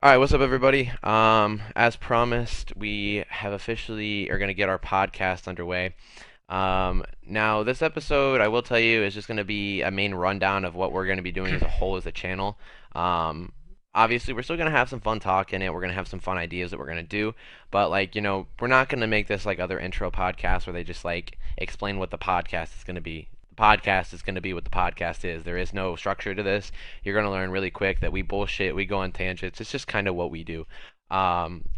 All right, what's up, everybody? As promised, we have officially are going to get our podcast underway. Now, this episode, I will tell you, is just going to be a main rundown of what we're going to be doing as a whole as a channel. Um, Obviously, we're still going to have some fun talk in it. We're going to have some fun ideas that we're going to do, but we're not going to make this like other intro podcasts where they just like explain what the podcast is going to be. The podcast is going to be what the podcast is. There is no structure to this. You're going to learn really quick that we bullshit, we go on tangents. It's just kind of what we do.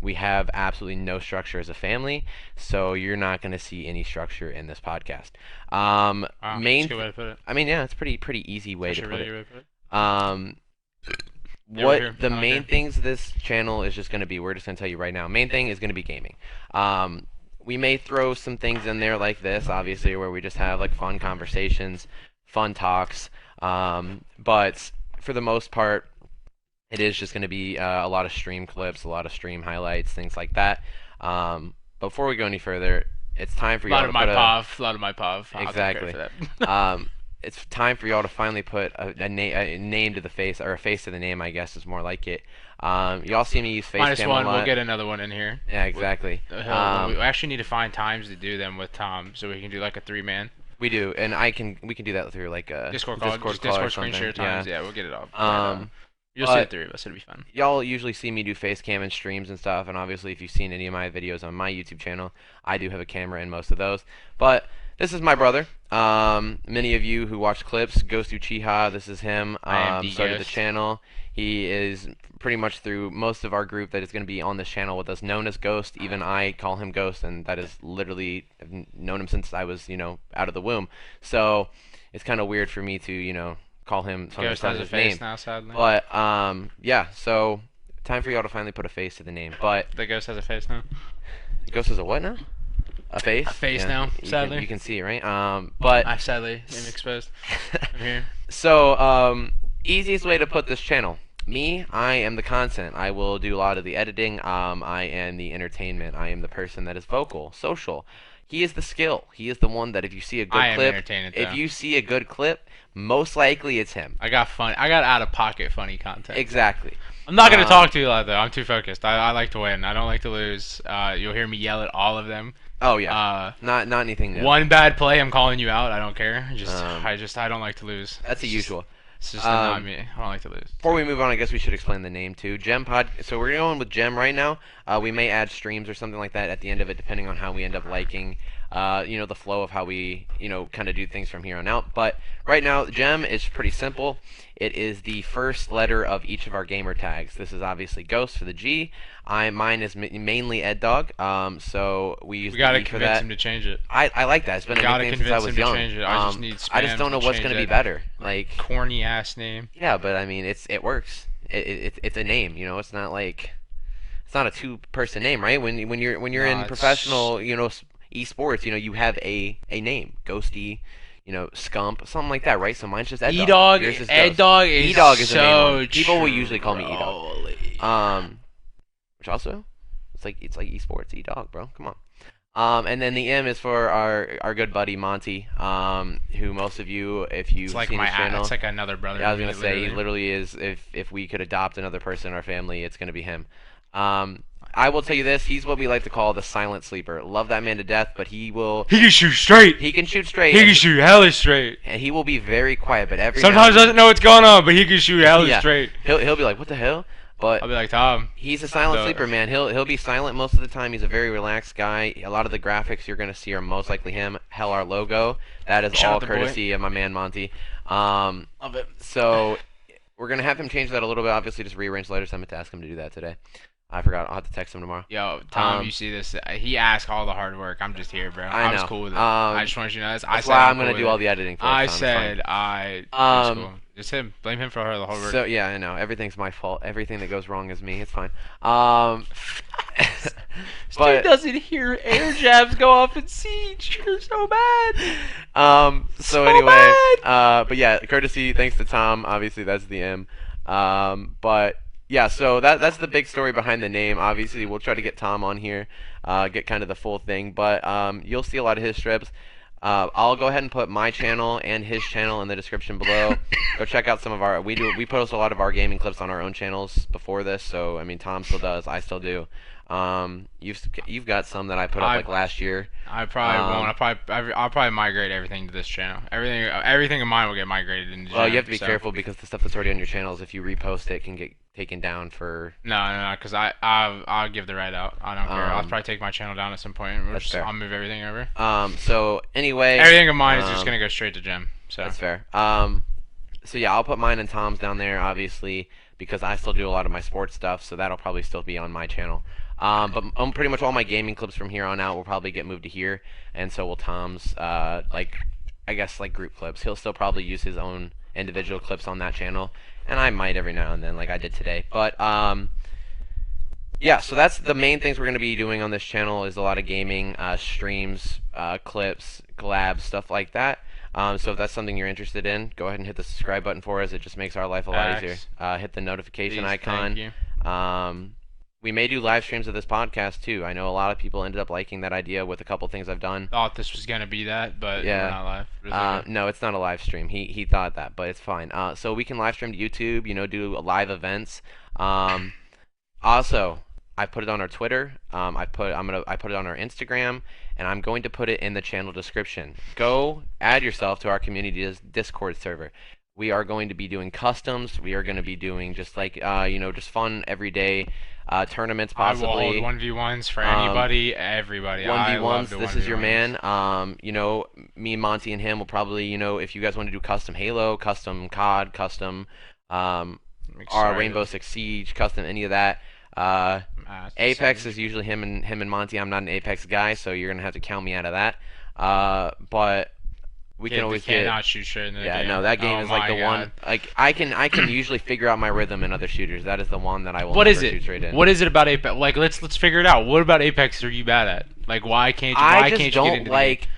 We have absolutely no structure as a family, so you're not going to see any structure in this podcast. Wow, that's a Main, good way to put it. I mean, yeah, it's pretty easy way to Actually, a put really it. good way to put it. Um, Yeah, we're what here. the I don't main care. things this channel is just going to be, we're just going to tell you right now. Main thing is going to be gaming. We may throw some things in there like this, obviously, where we just have like fun conversations, fun talks. But for the most part, it is just going to be a lot of stream clips, a lot of stream highlights, things like that. Before we go any further, it's time for A y'all lot to of my put a pov. A lot of my pov. I'll take credit exactly. for that. Um, it's time for y'all to finally put a name to the face, or a face to the name, I guess is more like it. Y'all see me use Minus Facecam a one. We'll lot. get another one in here. Yeah, exactly. We actually need to find times to do them with Tom, so we can do like a three-man We do, and we can do that through like a Discord call. Just call or Discord screen something. share times. Yeah, we'll get it all. Um, You'll see the but three of us. It'll be fun. y'all usually see me do face cam and streams and stuff, and obviously if you've seen any of my videos on my YouTube channel, I do have a camera in most of those. But this is my brother. Many of you who watch clips, Ghost Uchiha, this is him. I am the Started the Ghost. channel. He is pretty much through most of our group that is going to be on this channel with us, known as Ghost. Even I call him Ghost, and that is literally, I've known him since I was, out of the womb. So it's kind of weird for me to, call him something Ghost besides has a his name. face now, sadly. But yeah, so time for y'all to finally put a face to the name. But The ghost has a face now. Ghost is a what now? A face? A face Yeah, now, you sadly. Can, you can see it, right? But I sadly am exposed. I'm here. so easiest way to put this channel. Me, I am the content. I will do a lot of the editing. I am the entertainment. I am the person that is vocal, social. He is the skill. He is the one that if you see a good I am clip, entertained if though. you see a good clip, most likely it's him. I got fun. I got out of pocket funny content. Exactly. I'm not gonna Um, talk to you a lot though. I'm too focused. I like to win. I don't like to lose. You'll hear me yell at all of them. Oh yeah. Uh, Not anything new. One bad play, I'm calling you out. I don't care. Um, I don't like to lose. That's the It's just- usual. It's just not Um, me. I don't like to lose. Before we move on, I guess we should explain the name too. Gem Pod. So we're going with Gem right now. We may add streams or something like that at the end of it, depending on how we end up liking, the flow of how we, kind of do things from here on out. But right now, Gem is pretty simple. It is the first letter of each of our gamer tags. This is obviously Ghost for the G. Mine is mainly Ed Dog. So we use We gotta the E for convince that. him to change it. I like that. It's been a Gotta nickname since I convince was him to young. change it. I just need I just spam don't know to what's change gonna be it. better. Like Corny ass name. yeah, but I mean, it works. It's a name, It's not like it's not a two-person name, right? When you're Nah, in it's- professional, esports, you have a name, Ghosty, Scump, something like that, right? So mine's just Ed Dog. E-Dog. Yours is Ed Ghost. Dog is E-Dog is the main so one. People will usually call me E-Dog. trolly. Which also, it's like esports, E-Dog, bro. Come on. And then the M is for our good buddy Monty, who most of you, if you've It's like seen my. his channel, It's like another brother. yeah, I was to me, gonna say he literally. literally is. If we could adopt another person in our family, it's gonna be him. I will tell you this: he's what we like to call the silent sleeper. Love that man to death, but he will. He can shoot straight. He can shoot straight, He and, can shoot hella straight. and he will be very quiet. But every Sometimes now doesn't know what's going on, but he can shoot hella Yeah. straight. he'll be like, "What the hell?" But I'll be like, Tom. he's a silent The- sleeper, man. He'll be silent most of the time. He's a very relaxed guy. A lot of the graphics you're gonna see are most likely him. Hell, our logo that is Shout all out the boy. courtesy of my man Monty. Love it. So we're gonna have him change that a little bit. Obviously, just rearrange the letters. I'm gonna task him to do that today. I forgot. I'll have to text him tomorrow. Yo, Tom, Um, you see this? He asked all the hard work. I'm just here, bro. I I was know. cool with it. Um, I just wanted you to know this. That's I said why I'm I'm gonna cool do with all it. the editing for I us, Tom, it's fine. said I. Um, It's cool. Just him. Blame him for the whole work. So yeah, I know everything's my fault. Everything that goes wrong is me. It's fine. But Dude doesn't hear air jabs go off in Siege. You're so bad. so So anyway, bad. but yeah, courtesy thanks to Tom. Obviously, that's the M. But yeah, so that's the big story behind the name. Obviously, we'll try to get Tom on here, get kind of the full thing. But you'll see a lot of his strips. I'll go ahead and put my channel and his channel in the description below. Go check out some of our we post a lot of our gaming clips on our own channels before this. So I mean, Tom still does, I still do. You've got some that I put up like last year. I probably won't. I'll probably migrate everything to this channel. Everything of mine will get migrated into. Well, you have to be careful because the stuff that's already on your channels, if you repost it, can get taken down for. No, because I'll give the right out. I don't care. I'll probably take my channel down at some point. I'll move everything over. So anyway. Everything of mine is just gonna go straight to Jim. So that's fair. So yeah, I'll put mine and Tom's down there, obviously, because I still do a lot of my sports stuff, so that'll probably still be on my channel. But pretty much all my gaming clips from here on out will probably get moved to here, and so will Tom's, like, I guess, like, group clips. He'll still probably use his own individual clips on that channel, and I might every now and then, like I did today. But, yeah, so that's the main things we're going to be doing on this channel is a lot of gaming, streams, clips, collabs, stuff like that. So if that's something you're interested in, go ahead and hit the subscribe button for us. It just makes our life a lot easier. Hit the notification icon. Thank you. We may do live streams of this podcast too. I know a lot of people ended up liking that idea with a couple things I've done. Thought this was gonna be that, but yeah. We're not live. No, it's not a live stream. He thought that, but it's fine. So we can live stream to YouTube. Do live events. Also, I put it on our Twitter. I put it on our Instagram, and I'm going to put it in the channel description. Go add yourself to our community Discord server. We are going to be doing customs. We are going to be doing just like just fun everyday tournaments possibly. I will hold 1v1s for anybody, everybody. 1v1s. This is your 1v1s. man. Me, Monty, and him will probably if you guys want to do custom Halo, custom COD, custom our Rainbow Six Siege, custom any of that. Apex is usually him and Monty. I'm not an Apex guy, so you're gonna have to count me out of that. But we can always cannot shoot straight in the game. No, that game is like the one. Like I can usually figure out my rhythm in other shooters. That is the one that I will. What never is it? Shoot straight in. What is it about Apex? Like let's figure it out. What about Apex are you bad at? Like why can't you? I just don't like.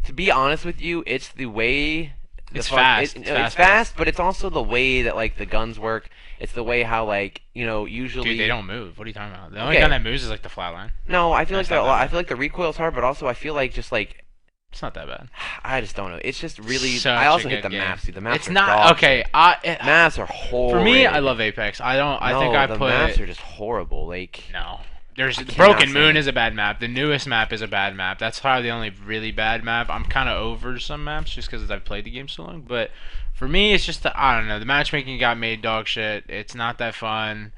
To be honest with you, it's the way. It's fast. It's fast, but it's also the way that like the guns work. It's the way how usually. Dude, they don't move. What are you talking about? The only gun that moves is like the flatline. No, I feel like the recoil's hard, but also I feel like just like. It's not that bad. I just don't know. It's just really. I also hate the maps. Dude. The maps. It's are not okay. Maps are horrible. For me, I love Apex. I don't. I think I the put. maps are just horrible. Like. No. There's Broken Moon is a bad map. The newest map is a bad map. That's probably the only really bad map. I'm kind of over some maps just because I've played the game so long. But for me, it's just I don't know. The matchmaking got made dog shit. It's not that fun.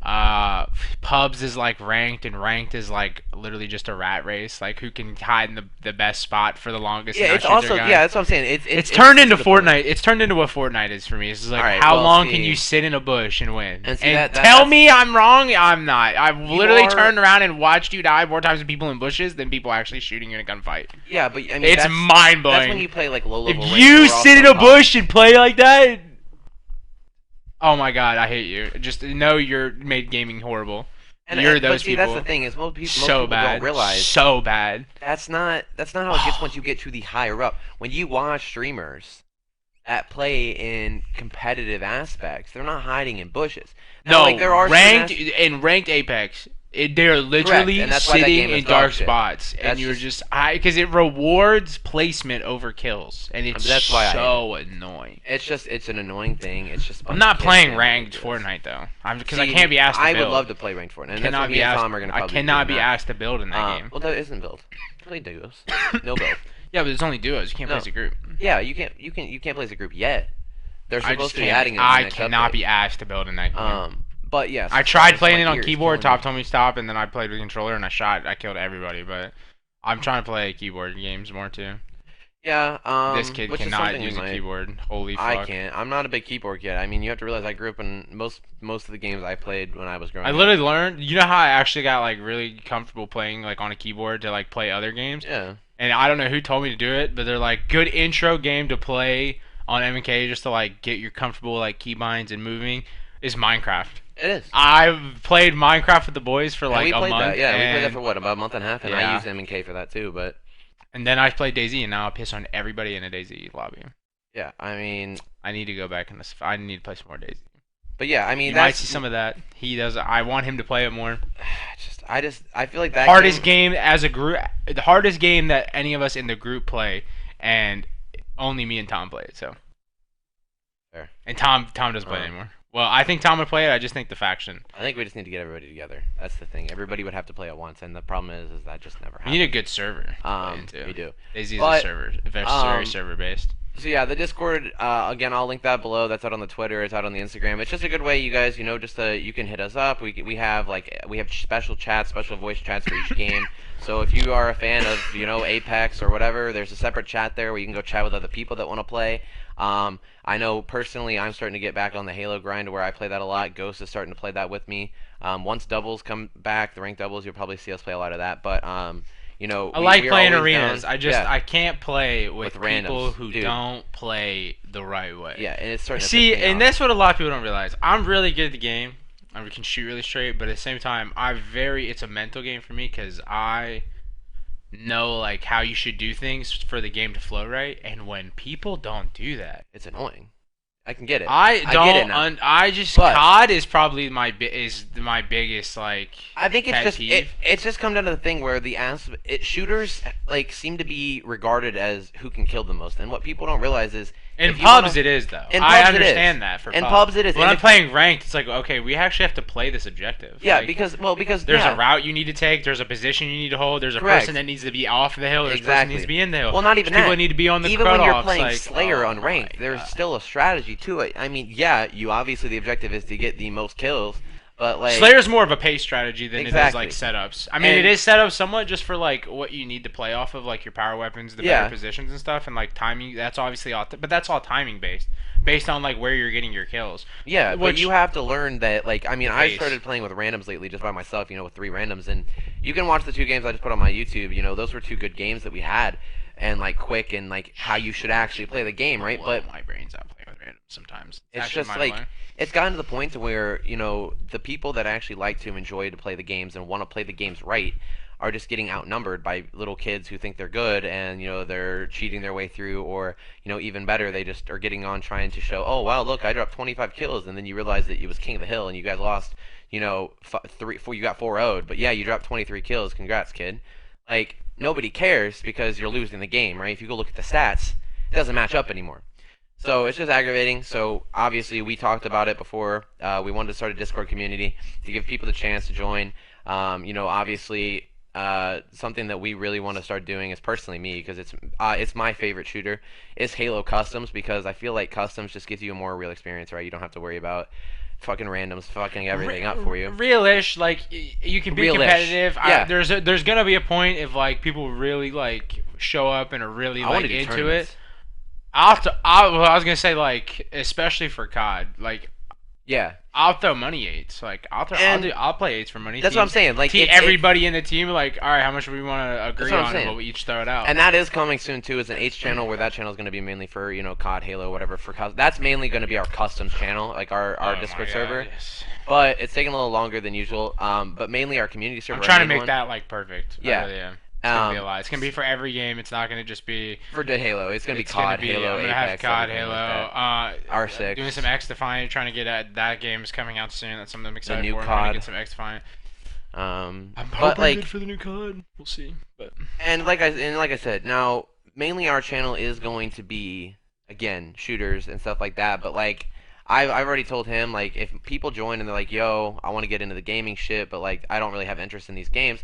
Pubs is like ranked, and ranked is like literally just a rat race. Like who can hide in the best spot for the longest. Yeah, it's also that's what I'm saying. It's turned into Fortnite. It's turned into what Fortnite is for me. It's like right, how long can you sit in a bush and win? And tell me I'm wrong. I'm not. I've literally turned around and watched you die more times with people in bushes than people actually shooting you in a gunfight. Yeah, but I mean it's mind blowing. That's when you play like low level. If you sit in a bush and play like that. Oh my god, I hate you. Just know you're made gaming horrible. You're those people. That's the thing is most people don't realize. So bad. That's not how it gets once you get to the higher up. When you watch streamers that play in competitive aspects, they're not hiding in bushes. Now, no, there are ranked Apex. They're literally sitting in dark spots, and you're just because it rewards placement over kills, and it's so annoying. It's an annoying thing. It's just. I'm not playing ranked Fortnite though, because I can't be asked to build. I would love to play ranked Fortnite. And cannot be asked. I cannot be asked to build in that game. Well, that isn't build. Play duos. No build. Yeah, but it's only duos. You can't play as a group. Yeah, you can't play as a group yet. They're supposed to be adding it. I cannot be asked to build in that game. But yes, I tried playing it on keyboard. Top told me stop, and then I played with controller and I killed everybody. But I'm trying to play keyboard games more too. Yeah. This kid cannot use a keyboard. Holy fuck! I can't. I'm not a big keyboard kid. I mean, you have to realize I grew up in most of the games I played when I was growing up. I literally learned. You know how I actually got like really comfortable playing like on a keyboard to like play other games. Yeah. And I don't know who told me to do it, but they're like good intro game to play on MK just to like get your comfortable like keybinds and moving is Minecraft. It is. I've played Minecraft with the boys for like a month. That. Yeah, we played that for what, about a month and a half, and I used MK for that too. But and then I played DayZ, and now I piss on everybody in a DayZ lobby. Yeah, I mean, I need to go back in this. I need to play some more DayZ. But yeah, I mean, you might see some of that. He does. I want him to play it more. I feel like that hardest game as a group, the hardest game that any of us in the group play, and only me and Tom play it. So, fair. and Tom doesn't play it anymore. Well, I think Tom would play it. I just think the faction. I think we just need to get everybody together. That's the thing. Everybody would have to play at once, and the problem is that just never happens. You need a good server. We do. Daisy is a server. It's very server based. So yeah, the Discord. Again, I'll link that below. That's out on the Twitter. It's out on the Instagram. It's just a good way, you guys. You can hit us up. We have special chats, special voice chats for each game. So if you are a fan of Apex or whatever, there's a separate chat there where you can go chat with other people that want to play. I know personally I'm starting to get back on the Halo grind where I play that a lot. Ghost is starting to play that with me. Once doubles come back, the ranked doubles, you'll probably see us play a lot of that. But I like playing arenas. Down. I can't play with people randoms, who dude. don't play the right way. Yeah, and it's starting to see, piss me and off. that's what a lot of people don't realize. I'm really good at the game. I can shoot really straight, but at the same time, it's a mental game for me because I know like how you should do things for the game to flow right, and when people don't do that, it's annoying. I can get it. I get it now. But COD is probably my biggest like. I think it's pet just peeve. it's just come down to the thing where shooters like seem to be regarded as who can kill the most, and what people don't realize is in pubs it is though. I understand that for in pubs. pubs it is. When I'm playing ranked, it's like okay, we actually have to play this objective. Yeah, like, because there's a route you need to take, there's a position you need to hold, there's a person that needs to be off the hill, there's a person that needs to be in the hill. Well, not even people that. Need to be on the even when you're cutoffs, playing like, Slayer on ranked, there's still a strategy to it. I mean, yeah, you obviously the objective is to get the most kills. But like Slayer's more of a pace strategy than it is exactly. like setups. I mean, it is set up somewhat just for like what you need to play off of, like your power weapons, the better positions and stuff, and like timing. That's obviously all, but that's all timing based on like where you're getting your kills. Yeah, but you have to learn that. Like, I mean, I started playing with randoms lately just by myself, with 3 randoms, and you can watch the 2 games I just put on my YouTube. Those were 2 good games that we had, and like quick and like how you should actually play the game, right? But my brain's out playing with randoms sometimes. It's just like it's gotten to the point to where the people that actually like to enjoy to play the games and want to play the games right are just getting outnumbered by little kids who think they're good and they're cheating their way through, or even better, they just are getting on trying to show, oh wow, look, I dropped 25 kills, and then you realize that it was King of the Hill and you guys lost, 4, you got 4-0'd, but yeah, you dropped 23 kills, congrats kid. Like, nobody cares because you're losing the game, right? If you go look at the stats, it doesn't match up anymore. So it's just aggravating. So obviously we talked about it before. We wanted to start a Discord community to give people the chance to join. Obviously something that we really want to start doing is personally me, because it's my favorite shooter, is Halo Customs, because I feel like Customs just gives you a more real experience, right? You don't have to worry about fucking randoms fucking everything up for you. Realish, like you can be competitive. Yeah. There's gonna be a point if like people really like show up and are really like into it. I was gonna say like especially for COD, like yeah, I'll throw money 8s. Like I'll play 8s for money. That's what I'm saying. Like everybody in the team, like all right, how much do we want to agree on, and we'll each throw it out. And that is coming soon too, as an H channel, where that channel is going to be mainly for COD, Halo, whatever. That's mainly going to be our customs channel, like our Discord server. Yes. But it's taking a little longer than usual. But mainly our community server. I'm trying to make that like perfect. Yeah. Really am. It's gonna be a lot. It's gonna be for every game. It's not gonna just be for the Halo. It's gonna be COD, Halo, I'm gonna Apex, have COD, Halo, R6. Doing some X-Defiant, trying to get at that game is coming out soon. That's something I'm excited for. I'm gonna get some X-Defiant. I'm hoping good for the new COD. We'll see. But like I said, now mainly our channel is going to be again shooters and stuff like that. But like I've already told him, like, if people join and they're like, yo, I want to get into the gaming shit, but like I don't really have interest in these games,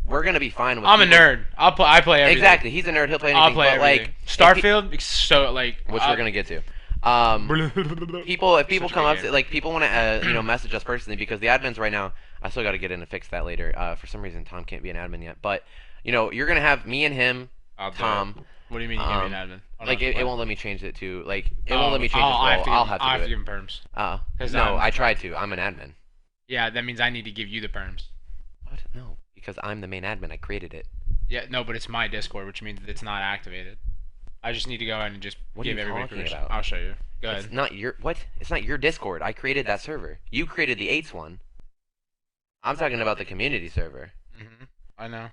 we're gonna be fine with. I'm a nerd. I play everything. Exactly. He's a nerd. He'll play anything. I'll play everything. Like Starfield, so like which we're gonna get to. If people come up to, like, people want to message us personally, because the admins right now, I still got to get in and fix that later. For some reason Tom can't be an admin yet, but you're gonna have me and him, Tom. What do you mean you can't be an admin? Like it won't let me change it to like it won't let me change his role. I'll have to give him perms. No, I tried to. I'm an admin. Yeah, that means I need to give you the perms. What? No, because I'm the main admin. I created it. Yeah, no, but it's my Discord, which means it's not activated. I just need to go in and just give everybody permission. I'll show you. Go ahead. It's not your what? It's not your Discord. I created that server. You created the 8s one. I'm talking about the community server. I know.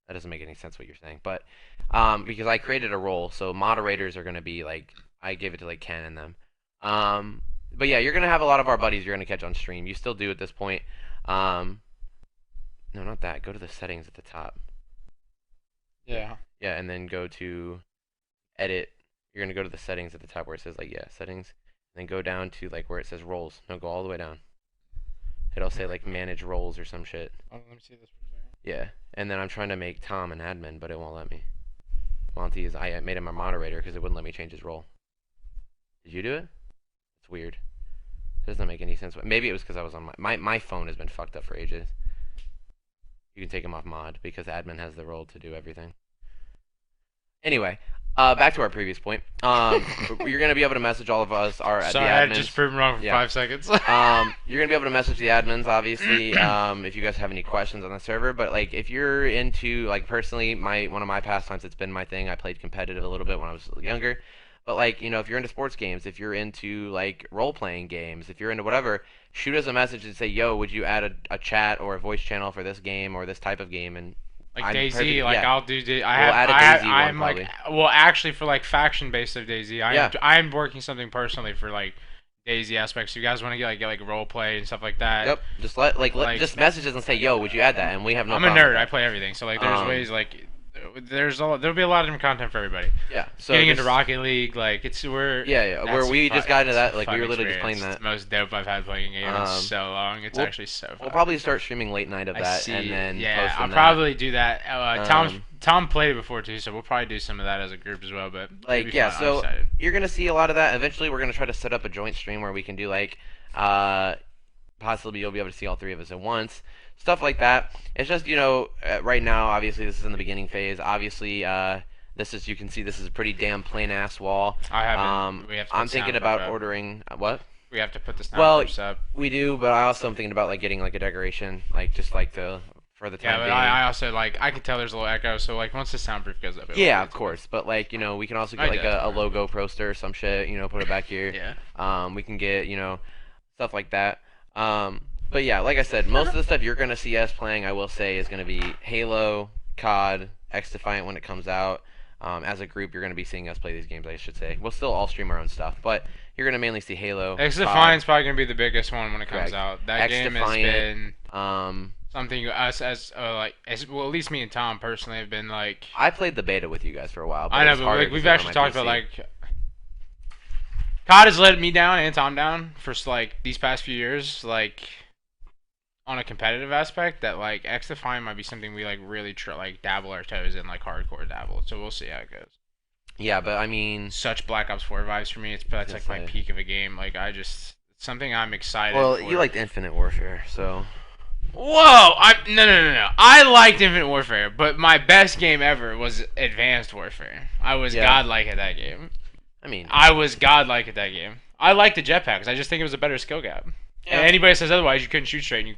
That doesn't make any sense what you're saying, but because I created a role, so moderators are gonna be like, I gave it to like Ken and them. But yeah, you're gonna have a lot of our buddies you're gonna catch on stream. You still do at this point. No, not that. Go to the settings at the top. Yeah. Yeah, and then go to edit. You're gonna go to the settings at the top where it says like yeah settings, and then go down to like where it says roles. No, go all the way down. It'll say like manage roles or some shit. Oh, let me see this for a second. Yeah, and then I'm trying to make Tom an admin, but it won't let me. Monty is I made him a moderator because it wouldn't let me change his role. Did you do it? It's weird. It doesn't make any sense. Maybe it was because I was on my phone has been fucked up for ages. You can take him off mod because admin has the role to do everything. Anyway, back to our previous point. You're gonna be able to message all of us. Sorry, the admins. I just proved wrong for 5 seconds. You're gonna be able to message the admins, obviously, if you guys have any questions on the server. But like, if you're into like personally, one of my pastimes, it's been my thing. I played competitive a little bit when I was younger. But like, if you're into sports games, if you're into like role-playing games, if you're into whatever, shoot us a message and say, "Yo, would you add a chat or a voice channel for this game or this type of game?" And like DayZ, like yeah. I'll do. I'm like, well, actually, for like faction based of DayZ, I'm working something personally for like DayZ aspects. So you guys want to get like role play and stuff like that. Yep. Just just message us and say, "Yo, would you add that?" And we have no. I'm a nerd. I play everything. So like, there's ways like. There'll be a lot of different content for everybody. Yeah. So getting into Rocket League, like we just got into that. Like we were literally just playing that. It's the most dope I've had playing a game in so long. It's actually so fun. We'll probably start streaming late night of that and then I'll probably do that. Tom played it before too, so we'll probably do some of that as a group as well. But like yeah, so you're gonna see a lot of that. Eventually, we're gonna try to set up a joint stream where we can do like possibly you'll be able to see all three of us at once. Stuff like that. It's just, right now, obviously, this is in the beginning phase. Obviously, you can see this is a pretty damn plain ass wall. I haven't. I'm thinking about ordering, what? We have to put the soundproofs up. We do, but I also am thinking about, like, getting, like, a decoration, like, just, like, for the time being. I also, like, I can tell there's a little echo, so, like, once the soundproof goes up. Yeah, of course. But, like, we can also get, like, a logo poster or some shit, put it back here. Yeah. We can get, stuff like that. But yeah, like I said, most of the stuff you're going to see us playing, I will say, is going to be Halo, COD, X-Defiant when it comes out. As a group, you're going to be seeing us play these games, I should say. We'll still all stream our own stuff, but you're going to mainly see Halo. X-Defiant's probably going to be the biggest one when it comes out. That game has been something us well, at least me and Tom personally have been like. I played the beta with you guys for a while. But I know, but like, we've actually talked about like. COD has let me down and Tom down for like these past few years, like. On a competitive aspect, that like X-Defiant might be something we like really dabble our toes in, like hardcore dabble. So we'll see how it goes. Yeah, but I mean, such Black Ops 4 vibes for me. That's like my peak of a game. Like it's something I'm excited. Well, for. You liked Infinite Warfare, so. Whoa! No. I liked Infinite Warfare, but my best game ever was Advanced Warfare. I was godlike at that game. I was godlike at that game. I liked the jetpacks. I just think it was a better skill gap. Yeah. And anybody says otherwise, you couldn't shoot straight. And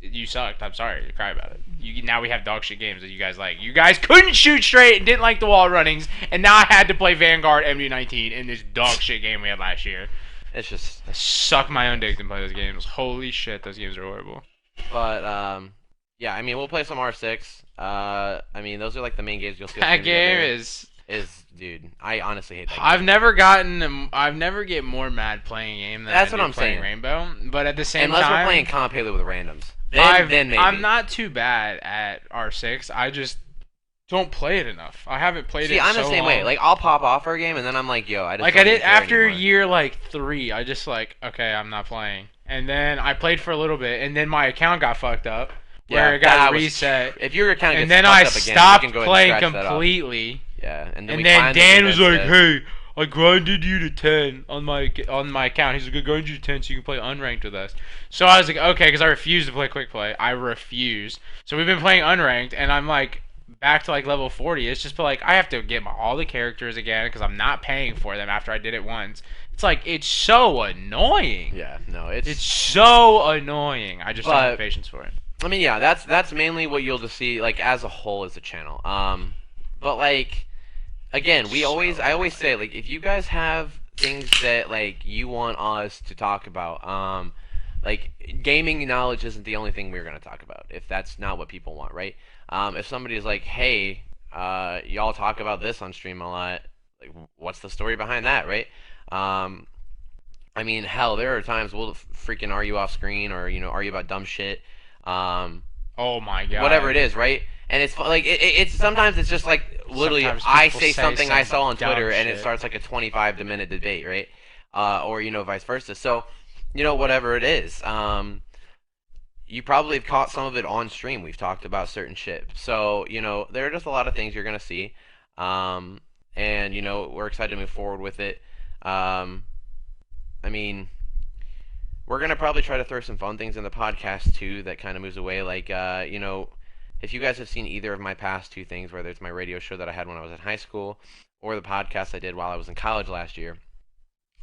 you sucked. I'm sorry to cry about it. Now we have dog shit games that you guys like. You guys couldn't shoot straight and didn't like the wall runnings, and now I had to play Vanguard MD19 in this dog shit game we had last year. It's just I suck my own dick to play those games. Holy shit, those games are horrible. But yeah, we'll play some R6. Those are like the main games you'll see. That game is dude, I honestly hate that game. I've never get more mad playing a game than That's I what I'm playing saying. Rainbow. But at the same Unless time, we're playing comp Halo with randoms. Then maybe. I'm not too bad at R6. I just don't play it enough. I haven't played it. See, I'm the same way. Like I'll pop off for a game and then I'm like, yo, I just like I did after year like 3. I just like, okay, I'm not playing. And then I played for a little bit, and then my account got fucked up. Where it got reset. If your account gets fucked up again, you can go ahead and playing completely. Yeah, and then Dan was like, "Hey, I grinded you to 10 on my account." He's like, "I grinded you to 10 so you can play unranked with us." So I was like, "Okay," because I refused to play quick play. I refused. So we've been playing unranked, and I'm like back to like level 40. It's just like I have to get all the characters again because I'm not paying for them after I did it once. It's like it's so annoying. Yeah, no, it's so annoying. I just don't have patience for it. Yeah, that's mainly what you'll just see like as a whole as a channel. But like again, I always say like if you guys have things that like you want us to talk about, like gaming knowledge isn't the only thing we're gonna talk about. If that's not what people want, right? If somebody's like, hey, y'all talk about this on stream a lot, like what's the story behind that, right? Hell, there are times we'll freaking argue off screen or argue about dumb shit. Oh my god. whatever it is, right? And it's like it's sometimes it's just like literally I say something I saw on Twitter and it starts like a 25-minute debate, right? Or vice versa. So whatever it is, you probably have caught some of it on stream. We've talked about certain shit. So there are just a lot of things you're gonna see, and we're excited to move forward with it. I mean, we're gonna probably try to throw some fun things in the podcast too that kind of moves away. Like, if you guys have seen either of my past two things, whether it's my radio show that I had when I was in high school or the podcast I did while I was in college last year,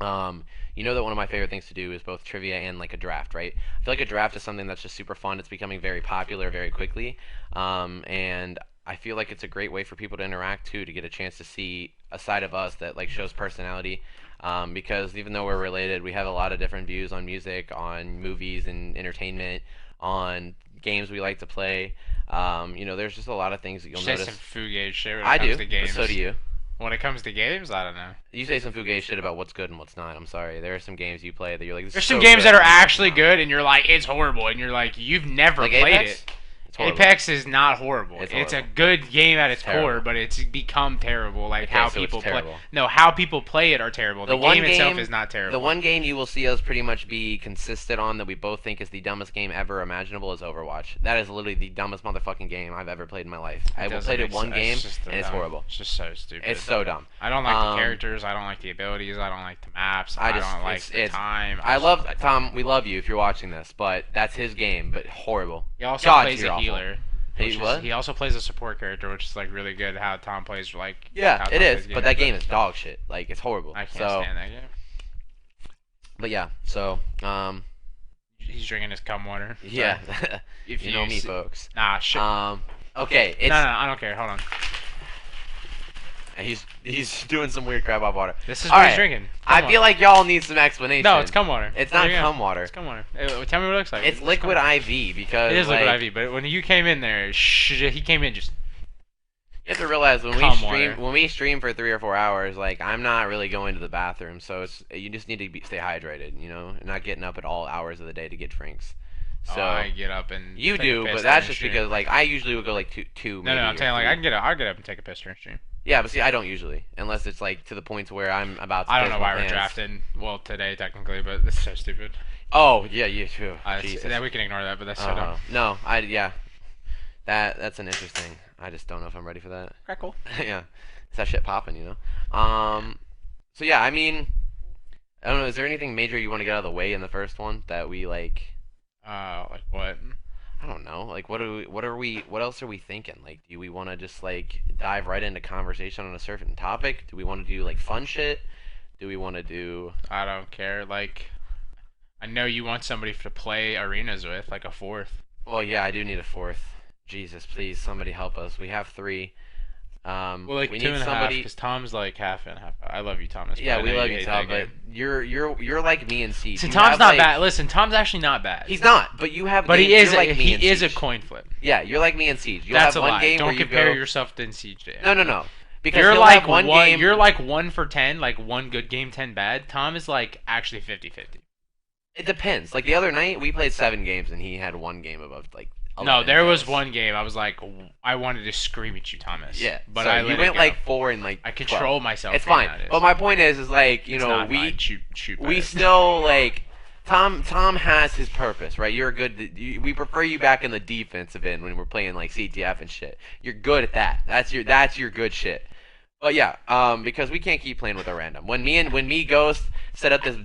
you know that one of my favorite things to do is both trivia and like a draft, right? I feel like a draft is something that's just super fun. It's becoming very popular very quickly, and I feel like it's a great way for people to interact too, to get a chance to see a side of us that like shows personality. Because even though we're related, we have a lot of different views on music, on movies and entertainment, on games we like to play. There's just a lot of things that you'll notice. Say some fugazi shit when I it comes do, to games. so do you. When it comes to games, I don't know. You say some fugazi shit about what's good and what's not. I'm sorry. There are some games you play that you're like, this There's is some so games good. that are actually good, and you're like, it's horrible, and you're like, you've never Like played Apex? it. It's horrible. Apex is not horrible. It's It's a horrible. good game at its terrible. core, but it's become terrible. Like Okay, how so it's people play. terrible. No, how people play it are terrible. The one game itself is not terrible. The one game you will see us pretty much be consistent on that we both think is the dumbest game ever imaginable is Overwatch. That is literally the dumbest motherfucking game I've ever played in my life. I played it one game and it's horrible. It's just so stupid. It's so dumb. I don't like the characters. I don't like the abilities. I don't like the maps. I don't like the time. I love Tom. We love you if you're watching this, but that's his game. But horrible. He also God, plays you're a awful. healer. What? He also plays a support character, which is like really good. How Tom plays like. Yeah, how Tom it is. plays But that game is dog shit. Like it's horrible. I can't stand that game. But yeah, so He's drinking his cum water. yeah, If you know me, folks. Nah, shit. Okay, it's No, I don't care. Hold on. he's doing some weird crap off water. This is All what right. he's drinking. I feel like y'all need some explanation. No, it's cum water. It's There not you go. cum water. It's cum water. Tell me what it looks like. It's liquid IV because It is like, liquid IV, but when you came in there, he came in just. You have to realize when Cum water. we stream for 3 or 4 hours, like I'm not really going to the bathroom, so you just need to stay hydrated, and not getting up at all hours of the day to get drinks. So I get up and. you take a do, piss but during that's the just stream. because like I usually would go like two. No, maybe, I'm or saying like three. I'll get up and take a piss during stream. Yeah, but see, I don't usually, unless it's like to the point where I'm about to. I don't piss know my why we're pants. drafted. Well, today technically, but that's so stupid. Oh yeah, you too. Jesus. Yeah, we can ignore that, but that's so dumb. No, that's an interesting. I just don't know if I'm ready for that. Crackle. Yeah, it's that shit popping. So yeah, I mean, I don't know. Is there anything major you want to get out of the way in the first one that we like? Like what? I don't know. Like, what else are we thinking? Like, do we want to just like dive right into conversation on a certain topic? Do we want to do like fun shit? Do we want to do? I don't care. Like, I know you want somebody to play arenas with, like a fourth. Well, yeah, I do need a fourth. Jesus, please, somebody help us. We have 3. Well, like we 2 need and a half, somebody. because Tom's like half and half. I love you, Thomas. Yeah, but I we know love you you, hate Tom, that but game. you're like me and Siege. See, You Tom's have, not like- bad. Listen, Tom's actually not bad. He's not, but you have. But he games- is. You're like me and He is a Siege. coin flip. Yeah, you're like me and Siege. You'll That's have a one lie. game Don't where you compare go. yourself to Siege Dan. No. Because You're he'll like have one game. You're like 1 for 10, like 1 good game, 10 bad. Tom is like actually 50-50. It depends. Like the other night, we played 7 games and he had 1 game above like. No, 11 there was kills. 1 game. I was like, I wanted to scream at you, Thomas. Yeah, but so I you let went it go. like 4 and like. I 12. control myself. It's from fine. that is. But my point is like It's not we mine. shoot. we better. still like. Tom has his purpose, right? You're a good. We prefer you back in the defensive end when we're playing like CTF and shit. You're good at that. That's your good shit. But yeah, because we can't keep playing with a random. When me Ghost set up this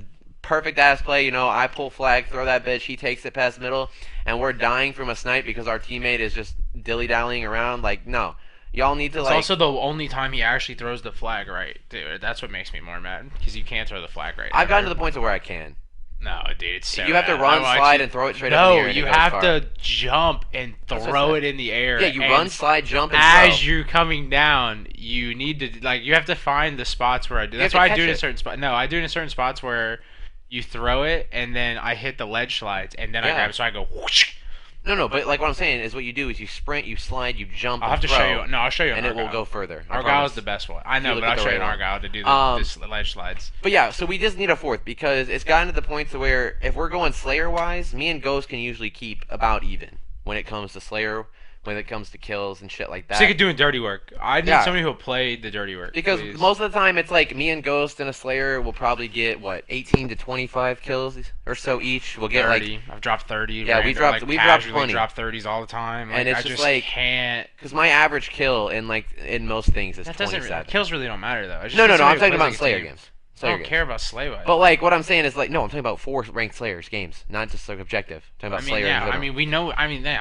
perfect ass play, I pull flag, throw that bitch, he takes it past middle, and we're dying from a snipe because our teammate is just dilly dallying around. Like no, y'all need to It's like. also the only time he actually throws the flag right, dude. That's what makes me more mad because you can't throw the flag right. I've gotten to ever. the point to where I can. No, dude, it's so You have to bad. run, I slide, actually- and throw it straight up in the air. No, and you it goes have far. to jump and That's what I throw said. it in the air. Yeah, you and run, slide, jump, and as throw. you're coming down, you need to like you have to find the spots where I do. You That's have why to I do it catch in it. certain spots. No, I do it in certain spots where you throw it and then I hit the ledge slides and then I Yeah. grab it. So I go. Whoosh. No, but like what I'm saying is what you do is you sprint, you slide, you jump, I'll and have to throw, show you. No, I'll show you. and an it will Argyle. go further. I Argyle promise. is the best one. I know, look but at I'll the show you an right one. Argyle to do this ledge slides. But yeah, so we just need a fourth because it's gotten to the point to where if we're going Slayer wise, me and Ghost can usually keep about even when it comes to Slayer, when it comes to kills and shit like that. Sick of doing dirty work. I need Yeah. somebody who'll play the dirty work. Because please. most of the time it's like me and Ghost and a Slayer will probably get what 18 to 25 kills or so each. We'll get 30. like I've dropped 30. Yeah, we dropped casually 20. drop 30s all the time. And it's I just like can't. because my average kill in most things is That doesn't 27. kills really don't matter though. No, I'm talking about Slayer games. I don't care about Slayer. But like what I'm saying is like no, I'm talking about 4 ranked Slayers games, not just like objective. I'm talking about Slayer. Yeah, we know.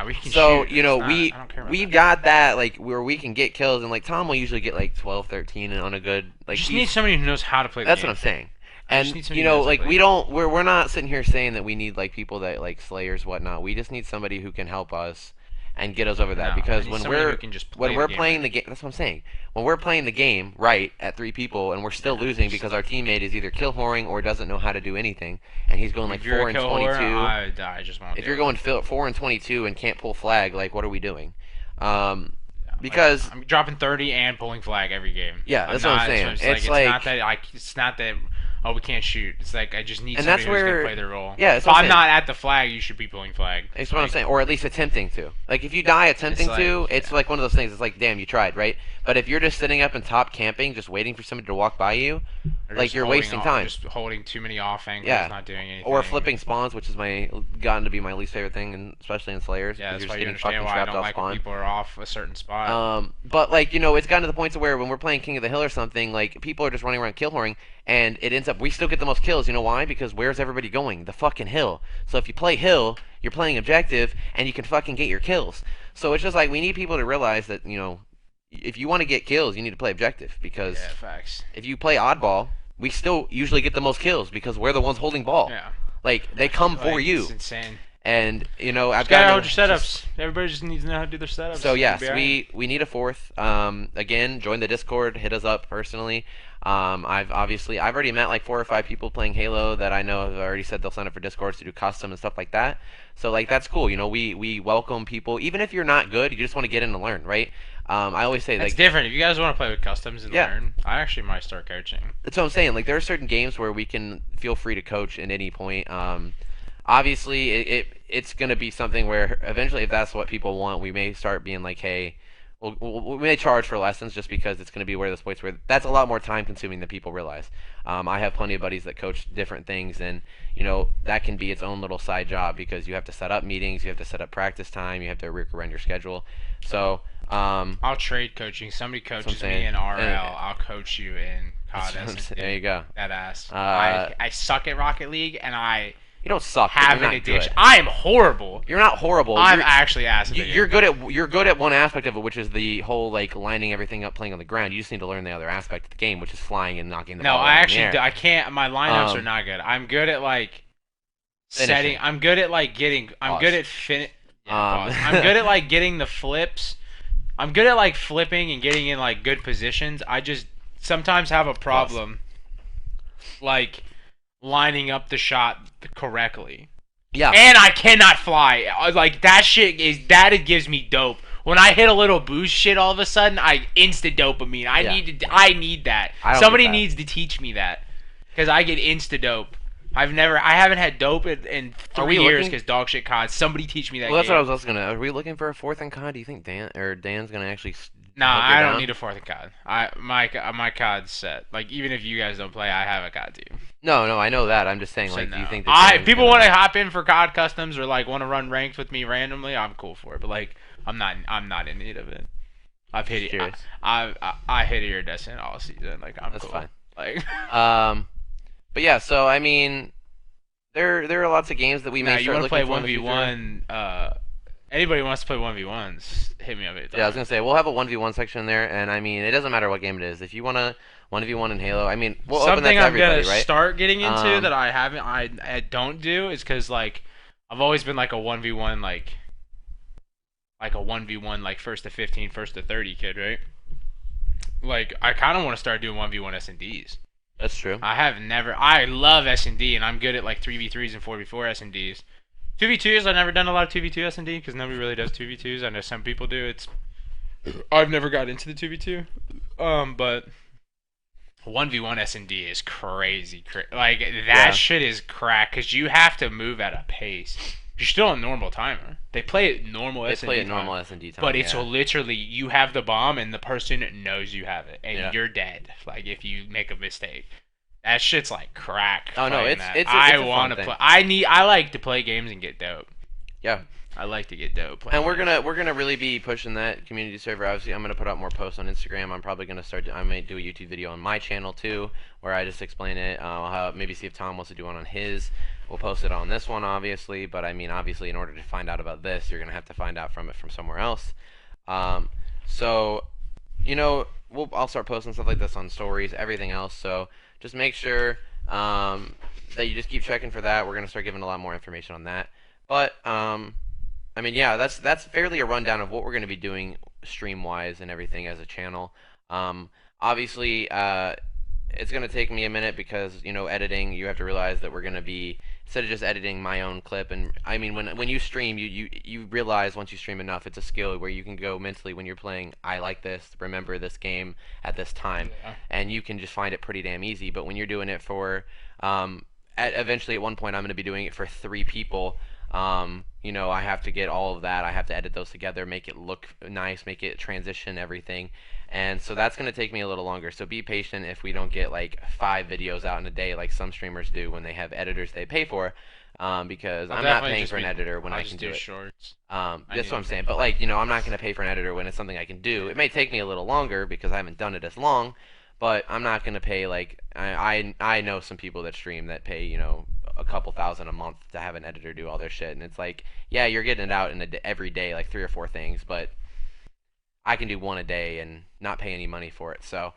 We can. So shoot. you know I don't care about we've that. got that like where we can get kills, and like Tom will usually get like 12, 13 on a good like. You just need somebody who knows how to play the That's game. what I'm saying. just need And somebody you who know knows how to like play we the don't we're not sitting here saying that we need like people that like Slayers whatnot. We just need somebody who can help us and get us over that, No, because I need when somebody we're who can just play the game playing right. the game, that's what I'm saying. When we're playing the game right at 3 people and we're still losing because our teammate is either kill whoring or doesn't know how to do anything, and he's going like If you're 4 a and kill 22. whore, I just won't. If do you're it. going 4 and 22 and can't pull flag, like what are we doing? Because I'm dropping 30 and pulling flag every game. Yeah, that's what I'm saying. It's not that oh, we can't shoot. It's like I just need And somebody that's who's where- gonna play their role. yeah, that's if what I'm I'm saying. not at the flag, you should be pulling flag. That's what I'm saying, or at least attempting to. Like if you die attempting It's to, like- it's like one of those things. It's like, damn, you tried, right? But if you're just sitting up and top camping, just waiting for somebody to walk by you, Or like just you're holding wasting off- time. Just holding too many off angles, Yeah. not doing anything. Or flipping spawns, which is gotten to be my least favorite thing, and especially in Slayers. Yeah, because that's you're why just you getting understand fucking why I trapped don't off like when spawn. people are off a certain spot. But like it's gotten to the point to where when we're playing King of the Hill or something, like people are just running around kill whoring, and it ends up we still get the most kills. You know why? Because where's everybody going? The fucking hill. So if you play hill, you're playing objective, and you can fucking get your kills. So it's just like we need people to realize that if you want to get kills, you need to play objective, because Yeah, facts. if you play oddball, we still usually get the most kills because we're the ones holding ball. Yeah. Like they come for you, It's insane. and I've You gotta got hold your setups. Everybody just needs to know how to do their setups. So yes, It'll be alright. we need a 4th. Again, join the Discord, hit us up personally. I've already met like 4 or 5 people playing Halo that I know have already said they'll sign up for Discords to do custom and stuff like that. So like that's cool. We welcome people, even if you're not good, you just want to get in and learn, right? I always say It's like different. If you guys want to play with customs and Yeah. learn, I actually might start coaching. that's what I'm saying. Like there are certain games where we can feel free to coach at any point. Obviously, it's gonna be something where eventually, if that's what people want, we may start being like, hey, we may charge for lessons just because it's gonna be where the sports where that's a lot more time consuming than people realize. I have plenty of buddies that coach different things, and that can be its own little side job because you have to set up meetings, you have to set up practice time, you have to work around your schedule. So I'll trade coaching. Somebody coaches me saying. in RL. And- I'll coach you in that's COD. what I'm S&D. saying. There you go. That ass. Uh, I suck at Rocket League, and I You don't suck. But have you're an not addiction. good. I am horrible. You're not horrible. I'm You're- actually ass at the You're game. good at one aspect of it, which is the whole like lining everything up, playing on the ground. You just need to learn the other aspect of the game, which is flying and knocking the No, ball I out in the actually air. I can't. My lineups Um, are not good. I'm good at like Finishing. setting. I'm good at like getting. I'm Pause. good at pause. I'm good at like getting the flips. I'm good at like flipping and getting in like good positions. I just sometimes have a problem like lining up the shot correctly. Yeah. And I cannot fly. Like that shit it gives me dope. When I hit a little boost shit all of a sudden, I insta dopamine. I Yeah. need that. I don't Somebody get that. needs to teach me that. Cuz I get insta dope. I haven't had dope in Are we 3 years looking- cause dog shit COD. Somebody teach me that. Well, that's game. what I was also gonna. Are we looking for a 4th in COD? Do you think Dan's gonna actually? Nah, help you I don't down? need a 4th in COD. My COD's set. Like even if you guys don't play, I have a COD team. No, I know that. I'm just saying, So like, do you no. think that Dan's people gonna- want to hop in for COD customs or like want to run ranked with me randomly? I'm cool for it, but like I'm not in need of it. I've hit it. Curious. I hit iridescent all season. Like I'm That's cool. fine. Like But yeah, so I mean, there are lots of games that we may now you start want to play looking for in the future. 1v1? Anybody wants to play 1v1s? Hit me up. Yeah, I was gonna say we'll have a 1v1 section there, and I mean, it doesn't matter what game it is. If you wanna 1v1 in Halo, I mean, we'll open that Something to I'm everybody, gonna right? start getting into Um, that I don't do is because like I've always been like a 1v1 like a 1v1 like first to 15, first to 30 kid, right? Like I kind of want to start doing 1v1 S&Ds. That's true. I love S&D and I'm good at like 3v3s and 4v4 S&Ds. 2v2s, I've never done a lot of 2v2 S&D because nobody really does 2v2s. I know some people do. I've never got into the 2v2. But 1v1 S&D is crazy. Like that Yeah. shit is crack because you have to move at a pace. You're still on normal timer. They play it normal They S&D play it time. normal S&D time. But it's yeah. literally you have the bomb and the person knows you have it and Yeah. you're dead. Like if you make a mistake. That shit's like crack. Oh no, playing it's that. it's a, I it's a want fun to thing. play. I like to play games and get dope. Yeah. I like to get dope. And we're games. gonna really be pushing that community server. Obviously, I'm gonna put out more posts on Instagram. I'm probably gonna start. I might do a YouTube video on my channel too, where I just explain it. I'll maybe see if Tom wants to do one on his. We'll post it on this one, obviously. But I mean, obviously, in order to find out about this, you're gonna have to find out from somewhere else. So, I'll start posting stuff like this on stories, everything else. So just make sure that you just keep checking for that. We're gonna start giving a lot more information on that. But I mean, yeah, that's fairly a rundown of what we're going to be doing stream-wise and everything as a channel. Obviously, it's going to take me a minute because, editing, you have to realize that we're going to be, instead of just editing my own clip, and I mean, when you stream, you realize once you stream enough, it's a skill where you can go mentally when you're playing, I like this, remember this game at this time, and you can just find it pretty damn easy. But when you're doing it for, eventually at one point, I'm going to be doing it for 3 people. I have to get all of that. I have to edit those together, make it look nice, make it transition everything. And so that's going to take me a little longer. So be patient if we don't get like 5 videos out in a day like some streamers do when they have editors they pay for. Because I'm not paying for an editor when I can do it. Shorts. That's what I'm saying. But like, I'm not going to pay for an editor when it's something I can do. It may take me a little longer because I haven't done it as long, but I'm not going to pay like I know some people that stream that pay, a couple thousand a month to have an editor do all their shit, and it's like, yeah, you're getting it out every day, like 3 or 4 things, but I can do 1 a day and not pay any money for it. So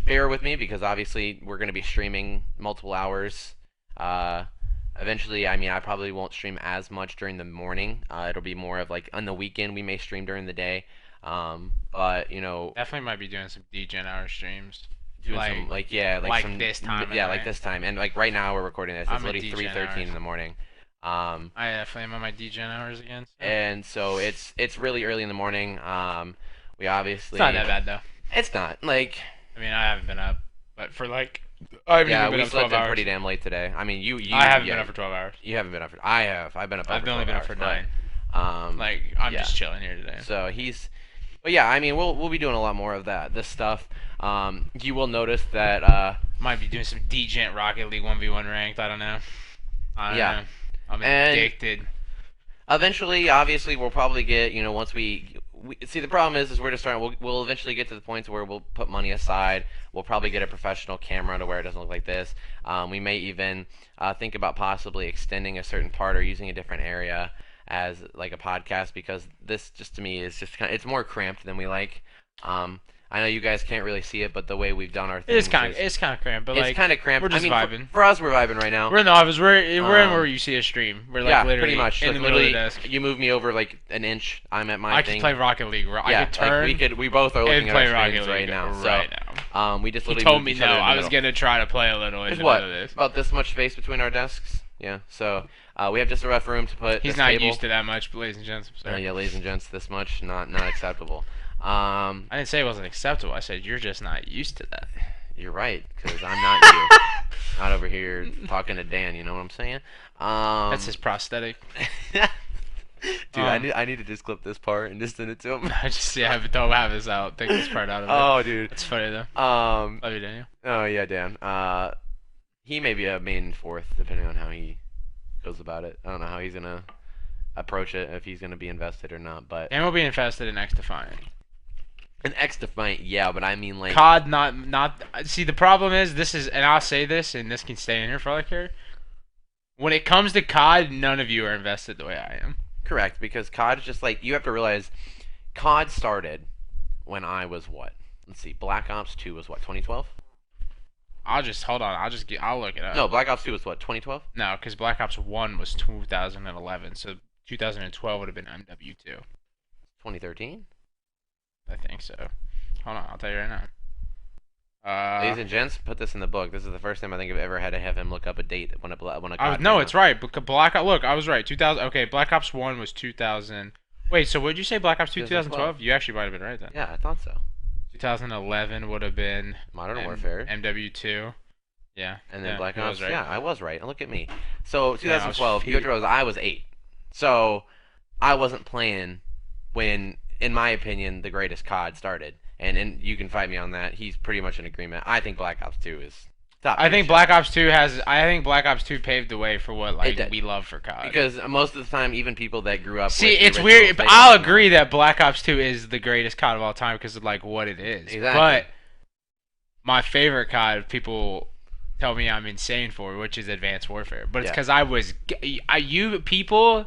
bear with me because obviously we're going to be streaming multiple hours. Eventually, I mean, I probably won't stream as much during the morning. It'll be more of like on the weekend we may stream during the day. But definitely might be doing some degen hour streams. Doing some some this time. Like this time, and like right now we're recording this. It's literally 3:13 in the morning. I definitely am on my degen hours again. So. And so it's really early in the morning. We obviously. It's not that bad though. It's not like. I mean, I haven't been up, but for like. I haven't even been up 12 hours. We slept in pretty damn late today. I mean, you. I haven't been up for 12 hours. You haven't been up for. I have. I've been up. I've only been up for 9. Like I'm just chilling here today. So but yeah, I mean, we'll be doing a lot more of this stuff. You will notice that might be doing some Degent Rocket League 1v1 ranked. I don't know. I don't know. I'm addicted. Eventually, obviously, we'll probably get once we see, the problem is we're just starting. We'll eventually get to the point where we'll put money aside. We'll probably get a professional camera to where it doesn't look like this. We may even think about possibly extending a certain part or using a different area as like a podcast, because this just to me is just it's more cramped than we like. I know you guys can't really see it, but the way we've done our thing, it's kind of cramped, but it's kind of cramped. We're just vibing. For us, we're vibing right now. We're in the office. We're in where you see a stream. We're like literally pretty much in the middle of the desk. You move me over like an inch. I'm at my thing. I can play Rocket League. I could turn. Like we both are looking at our screens right now. We just literally told me no. I was gonna try to play a little. There's about this much space between our desks. Yeah. So we have just a rough room to put. He's not used to that much, ladies and gents. Yeah, ladies and gents, this much not acceptable. I didn't say it wasn't acceptable. I said you're just not used to that. You're right, because I'm not you. Not over here talking to Dan. You know what I'm saying? That's his prosthetic. Dude, I need to just clip this part and just send it to him. Don't have this out. Take this part out of it. Oh, dude. It's funny though. Love you, Daniel. Oh yeah, Dan. He may be a main 4th depending on how he goes about it. I don't know how he's gonna approach it, if he's gonna be invested or not. But Dan will be invested in X-Defiant. An X-Defiant, yeah, but I mean like COD, not. See, the problem is and I'll say this, and this can stay in here for all I care. When it comes to COD, none of you are invested the way I am. Correct, because COD is just like, you have to realize, COD started when I was what? Let's see, Black Ops 2 was what, 2012? Hold on. I'll look it up. No, Black Ops 2 was what, 2012? No, because Black Ops 1 was 2011, so 2012 would have been MW2. 2013? I think so. Hold on, I'll tell you right now. Ladies and gents, put this in the book. This is the first time I think I've ever had to have him look up a date when a COD no, it's right. Look, I was right. 2000. Okay, Black Ops 1 was 2000. Wait, so what did you say? Black Ops 2 2012? You actually might have been right then. Yeah, I thought so. 2011 would have been Modern Warfare. MW2. Yeah. And then yeah, Black he Ops. was right. Yeah, I was right. Look at me. So Yeah, I was 2012, feet. BO3 I was 8. So I wasn't playing when, in my opinion, the greatest COD started. And you can fight me on that. He's pretty much in agreement. I think Black Ops 2 is top. I think Black Ops 2 has. I think Black Ops 2 paved the way for what we love for COD. Because most of the time, even people that grew up. See, with it's the weird. originals, But they I'll don't know. agree that Black Ops 2 is the greatest COD of all time because of what it is. Exactly. But my favorite COD, people tell me I'm insane for, which is Advanced Warfare. But it's because you people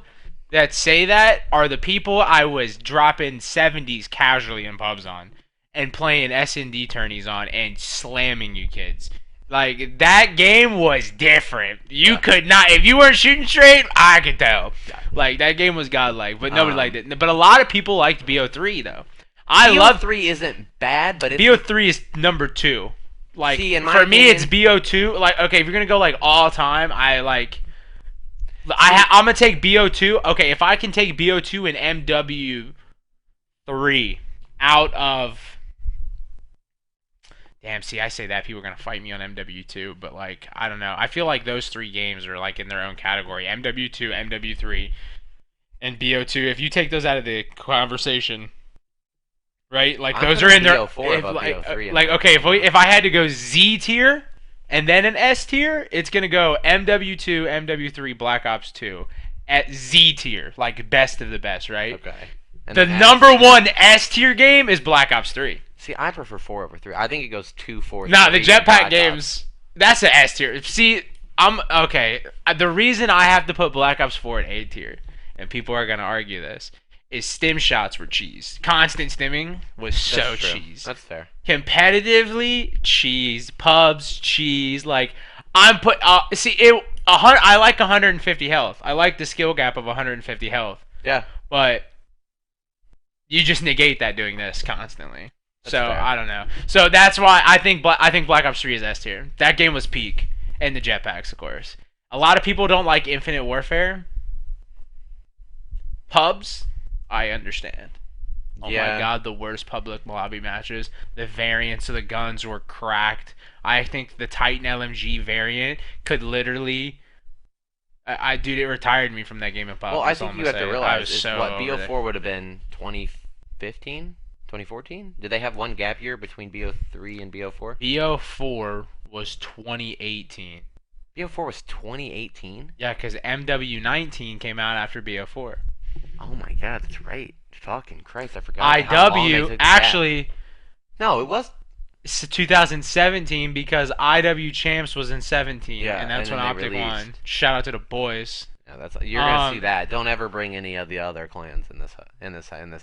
that say that are the people I was dropping 70s casually in pubs on and playing S&D tourneys on and slamming you kids. Like, that game was different. You could not, if you weren't shooting straight, I could tell. Like, that game was godlike, but nobody liked it. But a lot of people liked BO3, though. I love BO3 isn't bad, but it's BO3 is number 2. Like, See, in my for me, it's opinion- BO2. Like, okay, if you're gonna go like all time, I'm gonna take BO2. Okay, if I can take BO2 and MW3 out of. Damn, see, I say that people are gonna fight me on MW2, but like, I don't know. I feel like those 3 games are like in their own category. MW2, MW3, and BO2. If you take those out of the conversation. Right, like I'm those putting are in their. BO4 above BO3 in Like, my okay, opinion. if I had to go Z tier and then an S tier, it's gonna go MW2, MW3, Black Ops 2 at Z tier, like best of the best, right? Okay. And The then number 1 S tier game is Black Ops 3. See, I prefer 4 over 3. I think it goes 2, 4. Nah, the 3, and jetpack Black games. That's an S tier. See, I'm okay. The reason I have to put Black Ops 4 at A tier, and people are gonna argue this, is stim shots were cheese. Constant stimming was Ops. so That's true. cheese. That's fair. Competitively, cheese. Pubs, cheese. Like, I'm put. See, I like 150 health. I like the skill gap of 150 health. Yeah. But you just negate that doing this constantly. That's So fair. I don't know. So that's why I think Black Ops 3 is S tier. That game was peak, and the jetpacks, of course. A lot of people don't like Infinite Warfare. Pubs, I understand. Oh Yeah. my god, the worst public lobby matches. The variants of the guns were cracked. I think the Titan LMG variant could literally. Dude, it retired me from that game of pub. Well, I That's all think I'm you gonna have to say. I realize was is so what over there. BO4 would have been 2015, 2014. Did they have one gap year between BO3 and BO4? BO4 was 2018. BO4 was 2018. Yeah, because MW19 came out after BO4. Oh my god, that's right. Fucking Christ, I forgot. how long they IW took the gap. actually No, it was. it's 2017 because IW Champs was in 17, Yeah, and that's and when then they Optic released. won. Shout out to the boys. Yeah, that's. You're gonna see Um, that. Don't ever bring any of the other clans in this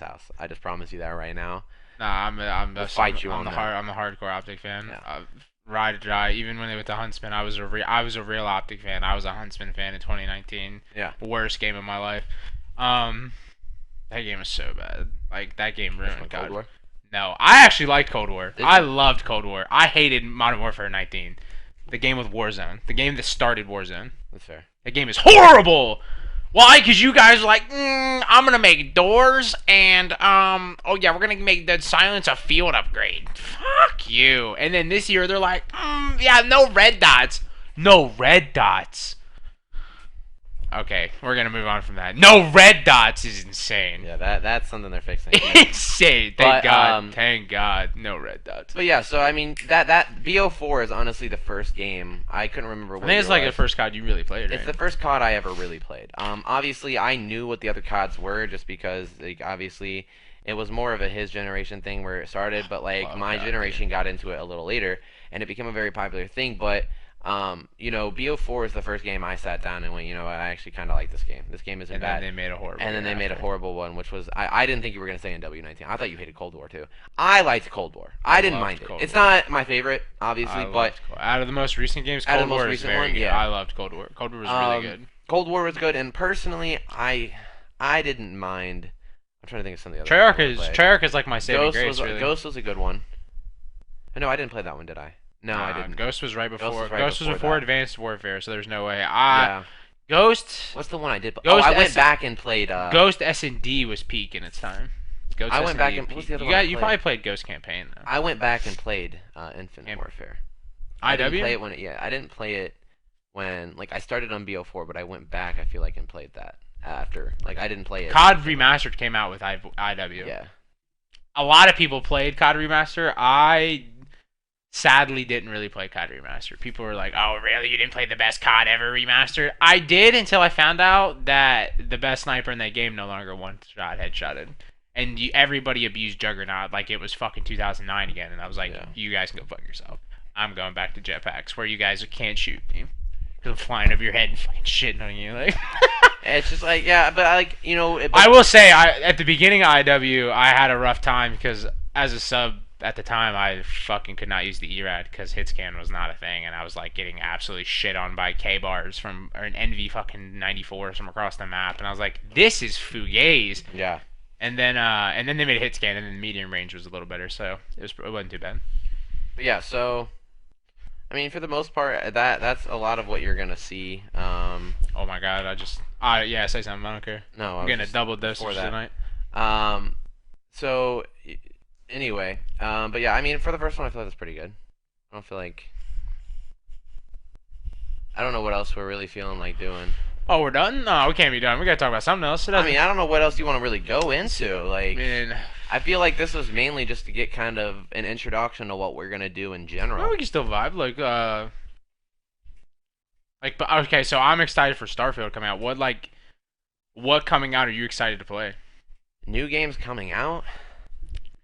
house. I just promise you that right now. Nah, I'm We'll fight you I'm on the that. I'm the hardcore Optic fan. Yeah. Ride or die. Even when they went to Huntsman, I was a real Optic fan. I was a Huntsman fan in 2019. Yeah. Worst game of my life. That game is so bad. Like, that game That's ruined my God. Cold War. No, I actually liked Cold War. Did I you? loved Cold War. I hated Modern Warfare 19. The game with Warzone. The game that started Warzone. That's fair. That game is horrible! Why? Because you guys are like, I'm gonna make doors, and, oh yeah, we're gonna make the silence a field upgrade. Fuck you. And then this year, they're like, yeah, no red dots. No red dots. Okay, we're gonna move on from that. No red dots is insane. Yeah, that's something they're fixing. Insane. Thank But, God. Thank God. No red dots. But yeah, so I mean that BO4 is honestly the first game. I couldn't remember what I think it's year like it the was. first COD you really played, right? It's the first COD I ever really played. Obviously I knew what the other CODs were just because like obviously it was more of a his generation thing where it started, but like Love my COD, generation got into it a little later and it became a very popular thing, but you know, BO4 is the first game I sat down and went, you know what, I actually kind of like this game. This game isn't And bad. then they made a horrible And then they game made a after. horrible one, which was I didn't think you were gonna say NW19. I thought you hated Cold War too. I liked Cold War. I didn't loved mind it. Cold It's War. not my favorite, obviously, I but loved out of the most recent games, Out of Cold the most War is recent very one, good. yeah. I loved Cold War. Cold War was really good. Cold War was good. And personally, I didn't mind. I'm trying to think of some of the other ones I played. Treyarch is like my saving grace, really. Ghost was a good one. No, I didn't play that one, did I? No, I didn't. Ghost was right before. was right Ghost was before before that. Advanced Warfare, so there's no way. Yeah. Ghost. What's the one I did? Ghost I went S- back and played. Ghost S&D was peak in its time. Ghost I went back S&D and- peak. what's the other you one I you played? probably played Ghost Campaign though. I went back and played Infinite Camp- Warfare. I didn't IW? play it when I didn't play it when I started on BO4, but I went back. I feel like and played that after. I didn't play it. COD Remastered came out with IW. Yeah. A lot of people played COD Remaster. I sadly didn't really play COD Remaster. People were like, "Oh, really? You didn't play the best COD ever remaster?" I did until I found out that the best sniper in that game no longer one-shot headshotted. And everybody abused Juggernaut like it was fucking 2009 again. And I was like, You guys can go fuck yourself. I'm going back to jetpacks where you guys can't shoot me. Because I'm flying over your head and fucking shitting on you. It's just but I will say, at the beginning of IW, I had a rough time because as a sub at the time, I fucking could not use the ERAD because hitscan was not a thing, and I was getting absolutely shit on by K-bars or an Envy fucking 94 from across the map, and I was like, this is fugazi. Yeah. And then they made hitscan, and then the medium range was a little better, so it wasn't too bad. But yeah, so I mean, for the most part, that's a lot of what you're gonna see. Oh my god, say something. I don't care. No, I'm getting a double dosage tonight. So anyway, but yeah, I mean, for the first one, I feel like that's pretty good. I don't feel like I don't know what else we're really feeling like doing. Oh, we're done? No, we can't be done. We gotta talk about something else. I mean, I don't know what else you want to really go into. I feel like this was mainly just to get kind of an introduction to what we're gonna do in general. Well, we can still vibe. But okay, so I'm excited for Starfield coming out. What coming out are you excited to play? New games coming out?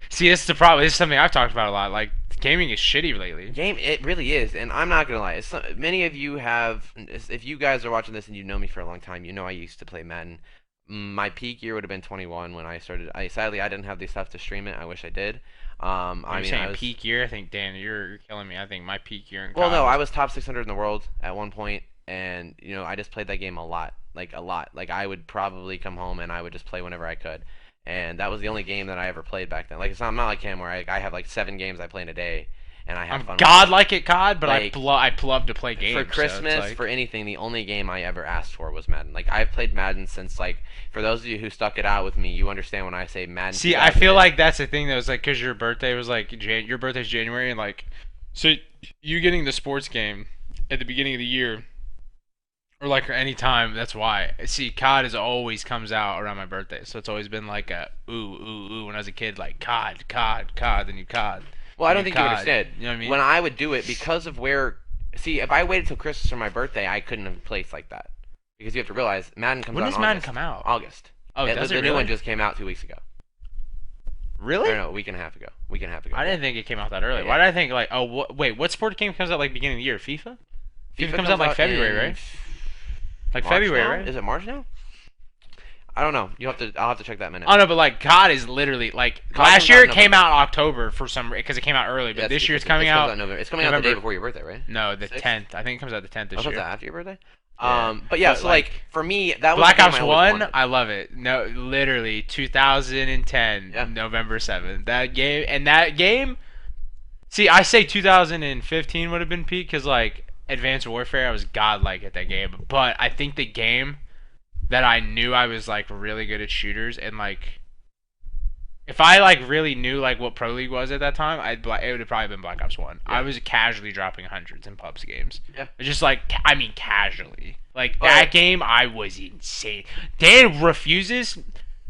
See, this is the problem. This is something I've talked about a lot. Gaming is shitty lately. It really is, and I'm not gonna lie. Many of you have, if you guys are watching this and you know me for a long time, you know I used to play Madden. My peak year would have been 21 when I started. Sadly, I didn't have the stuff to stream it. I wish I did. Saying peak year? I think, Dan, you're killing me. I think my peak year in college. Well, no, I was top 600 in the world at one point, and I just played that game a lot, a lot. I would probably come home and I would just play whenever I could. And that was the only game that I ever played back then. I'm not like him where I have 7 games I play in a day, and I have fun. God-like at COD, but I love to play games. For Christmas, for anything, the only game I ever asked for was Madden. I've played Madden since for those of you who stuck it out with me, you understand when I say Madden. See, I feel like that's the thing that was because your birthday was your birthday's January, and so you getting the sports game at the beginning of the year. Or any time, that's why. See, COD always comes out around my birthday, so it's always been ooh when I was a kid, COD, then you COD. Well, I don't think you understood. You know what I mean? When I would do it, because of see, if I waited till Christmas for my birthday, I couldn't have placed like that. Because you have to realize, Madden comes out in August. When does Madden come out? August. Oh, does it really? The new one just came out 2 weeks ago. Really? No, a week and a half ago. I didn't think it came out that early. Yeah. Why did I think, wait, what sport game comes out beginning of the year? FIFA? FIFA comes out February, right? February, right? Is it March now? I don't know. I'll have to check that minute. Oh no, but COD is literally last year it came out October for because it came out early, but this year it's coming out November. It's coming out the day before your birthday, right? No, the 10th. I think it comes out the 10th this year. After your birthday? Yeah. But yeah, so for me, that was Black Ops 1. I love it. No, literally 2010, November 7th. That game. See, I say 2015 would have been peak because Advanced Warfare, I was godlike at that game. But I think the game that I knew I was really good at shooters and if I really knew what Pro League was at that time, it would have probably been Black Ops 1. Yeah. I was casually dropping hundreds in PUBG games. Yeah. Just casually. That game, I was insane. Dan refuses.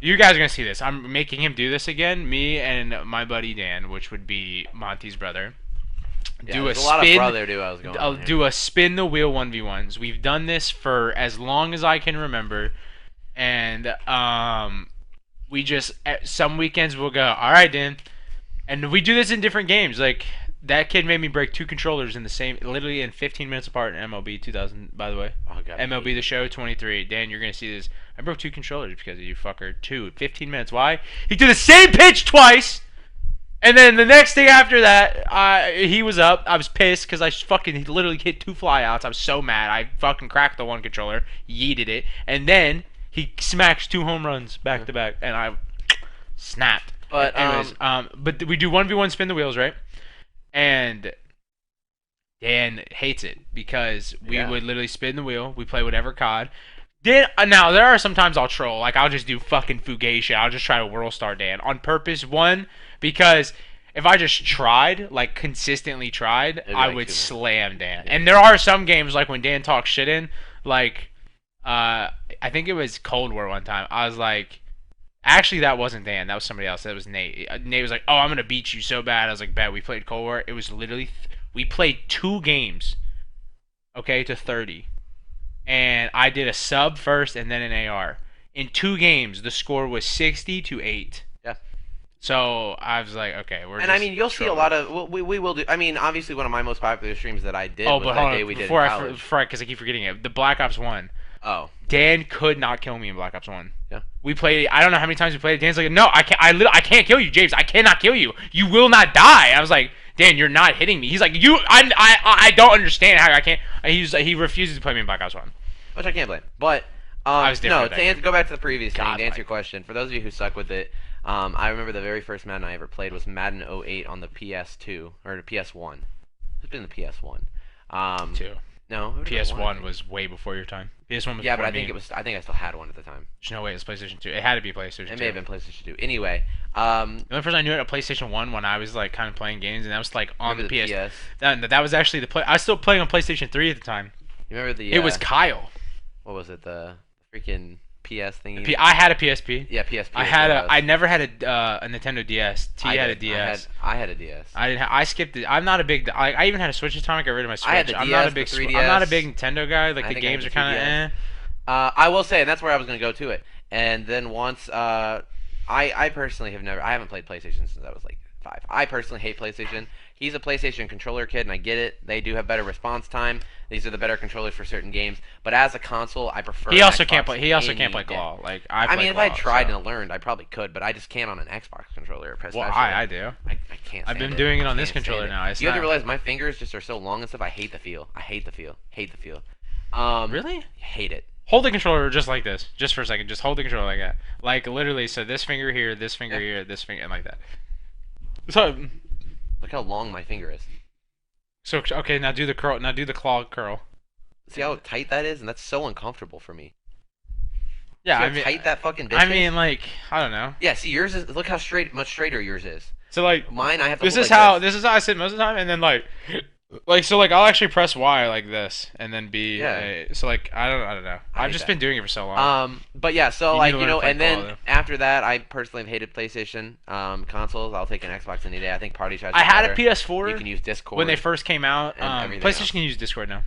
You guys are gonna see this. I'm making him do this again. Me and my buddy Dan, which would be Monty's brother. Yeah, do a lot of brother duos going on here. Do a spin the wheel 1v1s. We've done this for as long as I can remember, and we just some weekends we'll go, all right, Dan, and we do this in different games. That kid made me break 2 controllers literally in 15 minutes apart in MLB 2000. By the way, MLB The Show 23. Dan, you're gonna see this. I broke 2 controllers because of you, fucker. 15 minutes. Why? He did the same pitch twice. And then the next day after that, he was up. I was pissed because I fucking literally hit 2 flyouts. I was so mad. I fucking cracked the one controller, yeeted it, and then he smashed 2 home runs back to back, and I snapped. But anyways, but we do 1v1 spin the wheels, right? And Dan hates it because we would literally spin the wheel. We play whatever COD. Now there are sometimes I'll troll. I'll just do fucking fugazi shit. I'll just try to World Star Dan on purpose. One, because if I just tried, like consistently tried, I like would 2 minutes. slam Dan. Yeah. And there are some games like when Dan talks shit in, like I think it was Cold War one time. I was like, actually that wasn't Dan, that was somebody else. That was Nate. Nate was like, "Oh, I'm gonna beat you so bad." I was like, "Bet." We played Cold War. It was literally we played 2 games, okay, to 30, and I did a sub first and then an AR. In 2 games, the score was 60-8. Yeah. So I was like, okay, we're. And just I mean, you'll see a lot of. We will do. I mean, obviously, one of my most popular streams that I did was but that hold day on, we did in before college. because I keep forgetting it. The Black Ops 1. Oh. Dan could not kill me in Black Ops 1. Yeah. We played. I don't know how many times we played. Dan's like, no, I can't. I can't kill you, James. I cannot kill you. You will not die. I was like, Dan, you're not hitting me. He's like, I don't understand how I can't. He refuses to play me in Black Ops 1. Which I can't blame. But I was no, different to go back to the previous thing, God, to answer like- your question, for those of you who suck with it, I remember the very first Madden I ever played was Madden 08 on the PS2 or the PS1. It's been the PS1. 2. No, it would've been PS1 one. was way before your time. PS1 was Yeah, but before I think me. it was. I think I still had one at the time. There's no way it's PlayStation 2. It had to be PlayStation 2. It may have been PlayStation 2. Anyway, The only person I knew at PlayStation 1 when I was like kind of playing games, and that was like on the remember the PS. PS. That was actually the play. I was still playing on PlayStation 3 at the time. You remember the? It was Kyle. What was it? The freaking PS thingy. I had a PSP. Yeah, PSP. I is had what it a. was. I never had a Nintendo DS. T I had a did. DS. I had a DS. I didn't. I skipped it. I'm not a big. I even had a Switch at the time. I got rid of my Switch. I had the I'm DS, not a the big. 3DS. I'm not a big Nintendo guy. Like I the think I had games the are kind of 2DS. eh. I will say, and that's where I was going to go to it. And then once, I personally have never, I haven't played PlayStation since I was like 5. I personally hate PlayStation. He's a PlayStation controller kid, and I get it. They do have better response time. These are the better controllers for certain games. But as a console, I prefer. He an also Xbox can't play. He also any can't play day. Claw. Like I mean, if I Claw, tried so. and learned, I probably could, but I just can't on an Xbox controller. Especially. Well, I do. I can't. I've stand been it. doing it on I this can't controller stand it. now. It's You have to not- realize my fingers just are so long and stuff. I hate the feel. I hate the feel. Hate the feel. Really? Hate it. Hold the controller just like this, just for a second. Just hold the controller like that, like literally. So this finger here, this finger here, this finger, and like that. So, Look how long my finger is. okay, now do the curl. Now do the claw curl. See how tight that is, and that's so uncomfortable for me. Yeah, See I how mean, tight that fucking bitch I is? mean, like, I don't know. Yeah. See, yours is. Look how much straighter yours is. So like, Mine, I have to. this hold is like how this. this is how I sit most of the time, and then like so like I'll actually press Y like this, and then B. Yeah. So like I don't know. I I've hate just that. been doing it for so long. But yeah, so You like need to you learn know, to play and then Claw, though. after that, I personally have hated PlayStation consoles. I'll take an Xbox any day. I think Party Chat's I had a better. PS4 You can use Discord when they first came out. and everything PlayStation else. can use Discord now.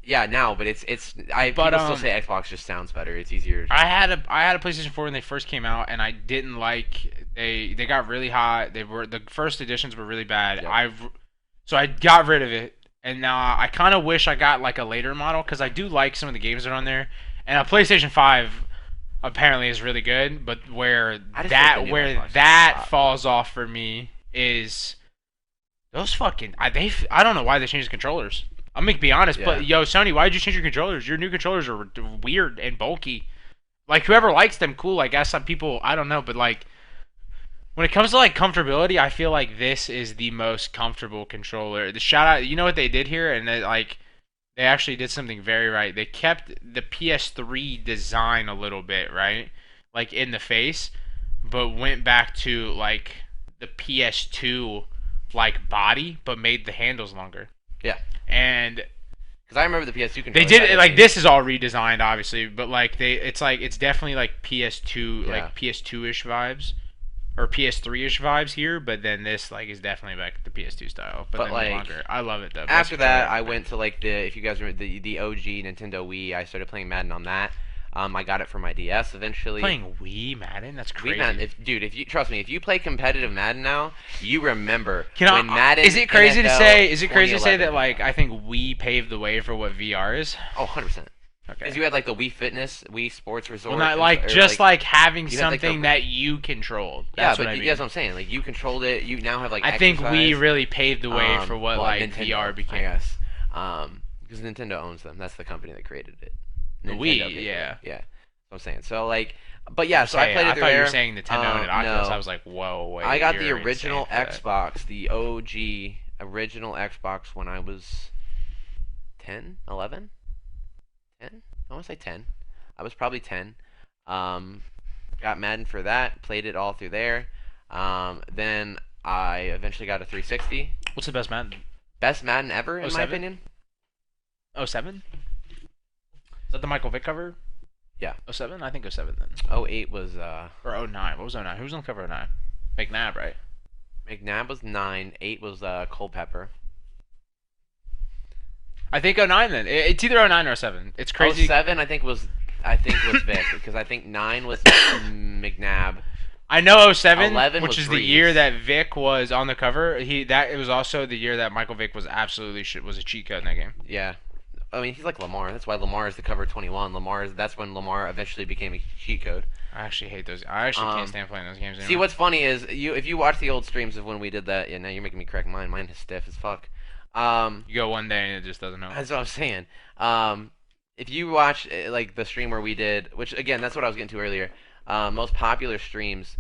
Yeah, now, but it's But, people still say Xbox just sounds better. It's easier. I had a PlayStation 4 when they first came out, and I didn't like they got really hot. They were the first editions were really bad. Yep. So I got rid of it, and now I kind of wish I got like a later model because I do like some of the games that are on there, and a PlayStation 5 apparently is really good, but where I just think the new Xbox is that hot. falls off for me is those fucking I don't know why they changed the controllers. I'm gonna be honest, Yeah. but yo, Sony, why did you change your controllers? Your new controllers are weird and bulky. Like whoever likes them, cool. I guess some people, I don't know, but like when it comes to like comfortability, I feel like this is the most comfortable controller. The shout out, you know what they did here, and they actually did something very right. They kept the PS3 design a little bit right, like in the face, but went back to like the PS2 like body, but made the handles longer. Yeah. And Because I remember the PS2 controller. they did it like this is all redesigned, obviously, but like it's definitely like PS2, Yeah. like PS2-ish vibes, or PS3-ish vibes here. But then this like is definitely like the PS2 style, but But, then like, longer. I love it though. After that, I went to like if you guys remember the OG Nintendo Wii. I started playing Madden on that. I got it for my DS eventually. playing Wii Madden. That's crazy. Wii Madden, if you trust me, if you play competitive Madden now, you remember Can when Madden. is it crazy to NFL say? Is it crazy to say that 2011. like I think Wii paved the way for what VR is? Oh, 100%. Okay. Because you had like the Wii Fitness, Wii Sports Resort. Well, not and- like or, just like having you had, like, something the- that you controlled. Yeah, That's but what I mean. that's what I'm saying. Like you controlled it. You now have like. I think exercise. Wii really paved the way for what well, like Nintendo, VR became. I guess. Because Nintendo owns them. That's the company that created it. The Nintendo Wii, paid for it. yeah. Yeah. That's what I'm saying. So like, but yeah. So I played it I through thought you there. were saying Nintendo and Oculus. No. I was like, whoa, wait. I got the you're original insane for that. Xbox, the OG original Xbox when I was 10, 11, 10. I want to say 10. I was probably 10. Got Madden for that. Played it all through there. Then I eventually got a 360. What's the best Madden? Best Madden ever, in my 07? opinion. 07? Is that the Michael Vick cover? Yeah. 07? I think 07 then. 08 was Or 09. What was 09? Who was on the cover of 09? McNabb, right? McNabb was 9. 8 was Culpepper. I think 09 then. It's either 09 or 07. It's crazy. 07 I think was Vic because I think 9 was McNabb. I know 07, 11 which was is the Breeze. year that Vic was on the cover. It was also the year that Michael Vick was absolutely was a cheat code in that game. Yeah. I mean, he's like Lamar. That's why Lamar is the cover 21. That's when Lamar eventually became a cheat code. I actually hate those. I actually can't stand playing those games anymore. See, what's funny is if you watch the old streams of when we did that, yeah, now you're making me correct mine. Mine is stiff as fuck. You go one day and it just doesn't help. That's what I'm saying. If you watch like the stream where we did, which again, that's what I was getting to earlier. Most popular streams,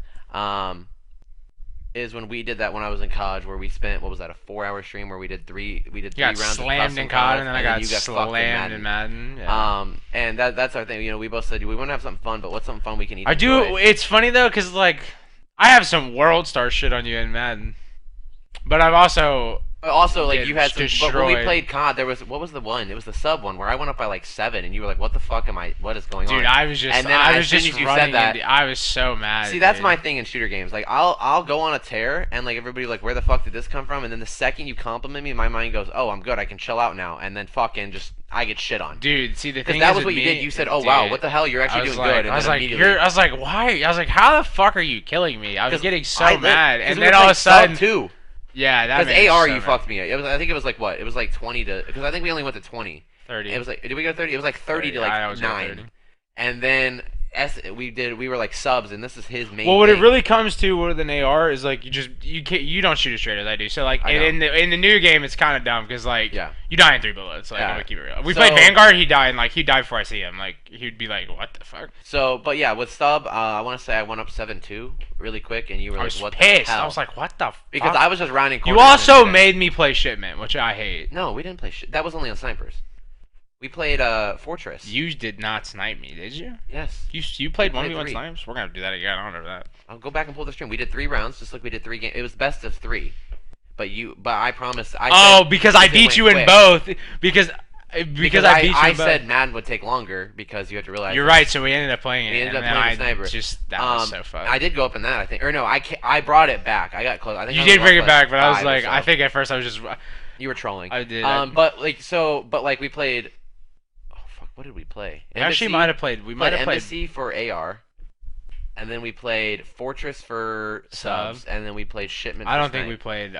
is when we did that when I was in college, where we spent what was that, a 4-hour stream where we did three You rounds got of slammed custom in COD, and cards, then I got you fucked slammed in Madden. Yeah. And that's our thing. You know, we both said we want to have something fun, but what's something fun we can eat? I do. It's funny though, cause like I have some World Star shit on you in Madden, but I've also like you had some. But when we destroyed. played COD, there was what was the one? It was the sub one where I went up by like 7, and you were like, "What the fuck am I? What is going on?" Dude, I was just, And then I as was soon just as you running. said that, I was so mad. See, that's dude. my thing in shooter games. Like, I'll go on a tear, and like everybody like, where the fuck did this come from? And then the second you compliment me, my mind goes, oh, I'm good. I can chill out now. And then fucking just I get shit on. Dude, see the thing. Because that is was with what you me, did. You said, oh dude, wow, what the hell? You're actually doing good. And I was then like, immediately, I was like, why? I was like, how the fuck are you killing me? I was getting so mad, and we then were all of playing a sudden, sub too. yeah, that Because made me AR, so you mad. fucked me. I think it was like what? It was like 20 to. Because I think we only went to 20. 30. It was like, did we go 30? It was like 30 to I like always go 9. 30. And then we were like subs, and this is his main. Well, what it thing. really comes to with an AR is like you don't shoot as straight as I do. So like I in the new game, it's kind of dumb because like Yeah. you die in 3 bullets. Like Yeah. I'm gonna keep it real. We So- played Vanguard. He died before I see him. Like he'd be like, what the fuck? So, but yeah, with sub, I want to say I went up 7-2 really quick, and you were I like, was "What pissed. the hell?" I was like, what the fuck? because I was just rounding corners. You also and- made me play Shipment, which I hate. No, we didn't play shit. That was only on snipers. We played Fortress. You did not snipe me, did you? Yes. You played We played 1v1 three. snipes? We're gonna have to do that again. I don't know that. I'll go back and pull the stream. We did 3 rounds, just like we did 3 games. It was best of 3. But I promised. Because I beat you in both. Because I beat you I in both. said Madden would take longer because you have to realize. You're right. So we ended up playing it. We ended and up then playing the I sniper. just that was so fun. I did go up in that, I think. Or no, I brought it back. I got close. I think You I was did bring up it back, but I was 5 or like, so. I think at first I was just. You were trolling. I did. But we played. Oh fuck! What did we play? We actually Embassy? might have played. We might Played have played. Embassy for AR, and then we played Fortress for subs, and then we played Shipment. I for don't think we snipe. played.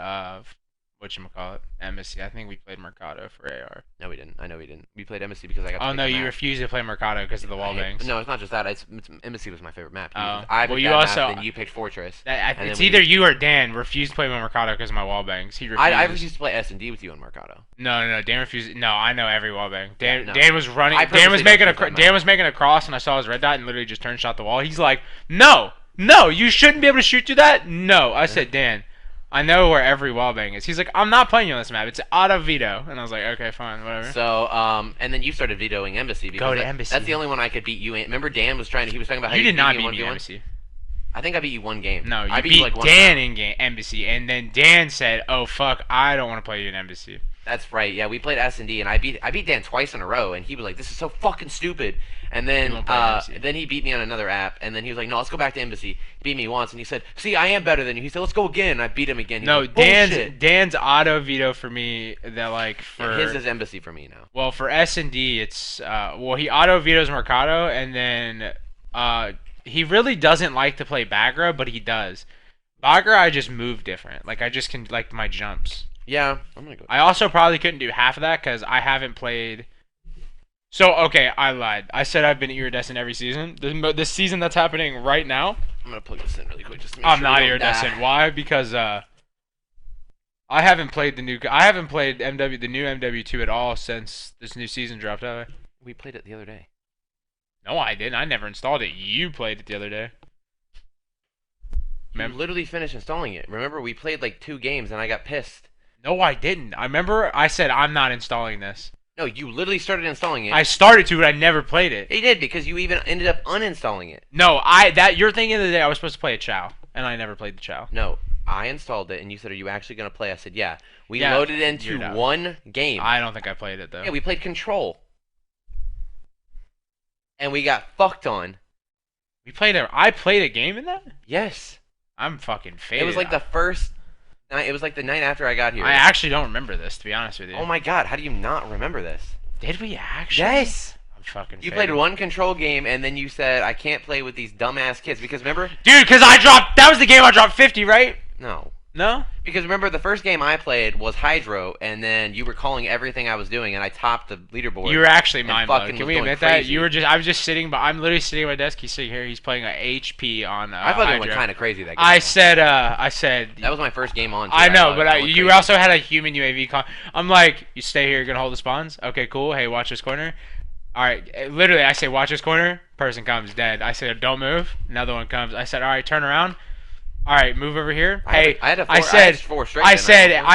Whatchamacallit? Embassy. I think we played Mercado for AR. No, we didn't. I know we didn't. We played Embassy because I got. To Oh pick no, the you map. refused to play Mercado because of the wall bangs. No, it's not just that. Embassy was my favorite map. Oh. I Well, picked you that also- map, then you picked Fortress. It's then we either did- you or Dan refused to play with Mercado because of my wall bangs. He refused. I refused to play S&D with you on Mercado. No. Dan refused. No, I know every wall bang. Dan, Yeah, no. Dan was running. I Dan was purposely making don't choose that Dan map. was making a cross, and I saw his red dot and literally just turned shot the wall. He's like, no, you shouldn't be able to shoot through that. No, I said, Dan, I know where every wall bang is. He's like, I'm not playing you on this map. It's auto veto, and I was like, okay, fine, whatever. So, and then you started vetoing Embassy because Go to Embassy. that's the only one I could beat you in. Remember Dan was trying to, he was talking about how You did not beat beat me me in in 1v1? Embassy. I think I beat you one game. No, I you beat beat you like one Dan time. in Embassy, and then Dan said, "Oh fuck, I don't want to play you in Embassy." That's right. Yeah, we played S&D, and I beat Dan twice in a row, and he was like, "This is so fucking stupid." And You then won't play Embassy. then he beat me on another app, and then he was like, "No, let's go back to Embassy." He beat me once, and he said, "See, I am better than you." He said, "Let's go again." And I beat him again. He No, was like, "Bullshit." Dan's auto veto for me. That like for Yeah, his is Embassy for me now. well for S&D it's he auto vetoes Mercado, and then he really doesn't like to play Bagra, but he does. Bagra I just move different. Like I just can like my jumps. Yeah, I'm gonna go. I also probably couldn't do half of that because I haven't played. So okay, I lied. I said I've been iridescent every season. This season that's happening right now, I'm gonna plug this in really quick just to make I'm sure not we don't iridescent. die. Why? Because I haven't played the new new MW2 at all since this new season dropped out. We played it the other day. No, I didn't. I never installed it. You played it the other day. You literally finished installing it. Remember, we played like 2 games, and I got pissed. No, I didn't. I remember I said I'm not installing this. No, you literally started installing it. I started to, but I never played it. You did because you even ended up uninstalling it. No, you're thinking of the day I was supposed to play a Chow, and I never played the Chow. No, I installed it, and you said, "Are you actually gonna play?" I said, "Yeah." We Yeah, loaded into you're one game. I don't think I played it though. Yeah, we played Control, and we got fucked on. I played a game in that? Yes. I'm fucking faded. It was like the first night. It was like the night after I got here. I actually don't remember this, to be honest with you. Oh my god, how do you not remember this? Did we actually? Yes. I'm fucking You faded. played one Control game, and then you said, "I can't play with these dumbass kids," because remember? Dude, because that was the game I dropped 50, right? No. No? Because remember, the first game I played was Hydro, and then you were calling everything I was doing, and I topped the leaderboard. You were actually mind blown. fucking Can was we going admit that? crazy. I was just sitting, but I'm literally sitting at my desk. He's sitting here. He's playing a HP on. I thought it went Hydra. kind of crazy that game. I said. That was my first game on. Too. I know, thought but it went you crazy. also had a human UAV con. I'm like, you stay here. You're gonna hold the spawns. Okay, cool. Hey, watch this corner. All right, literally, I say, watch this corner. Person comes dead. I said, don't move. Another one comes. I said, all right, turn around. All right, move over here. Hey, I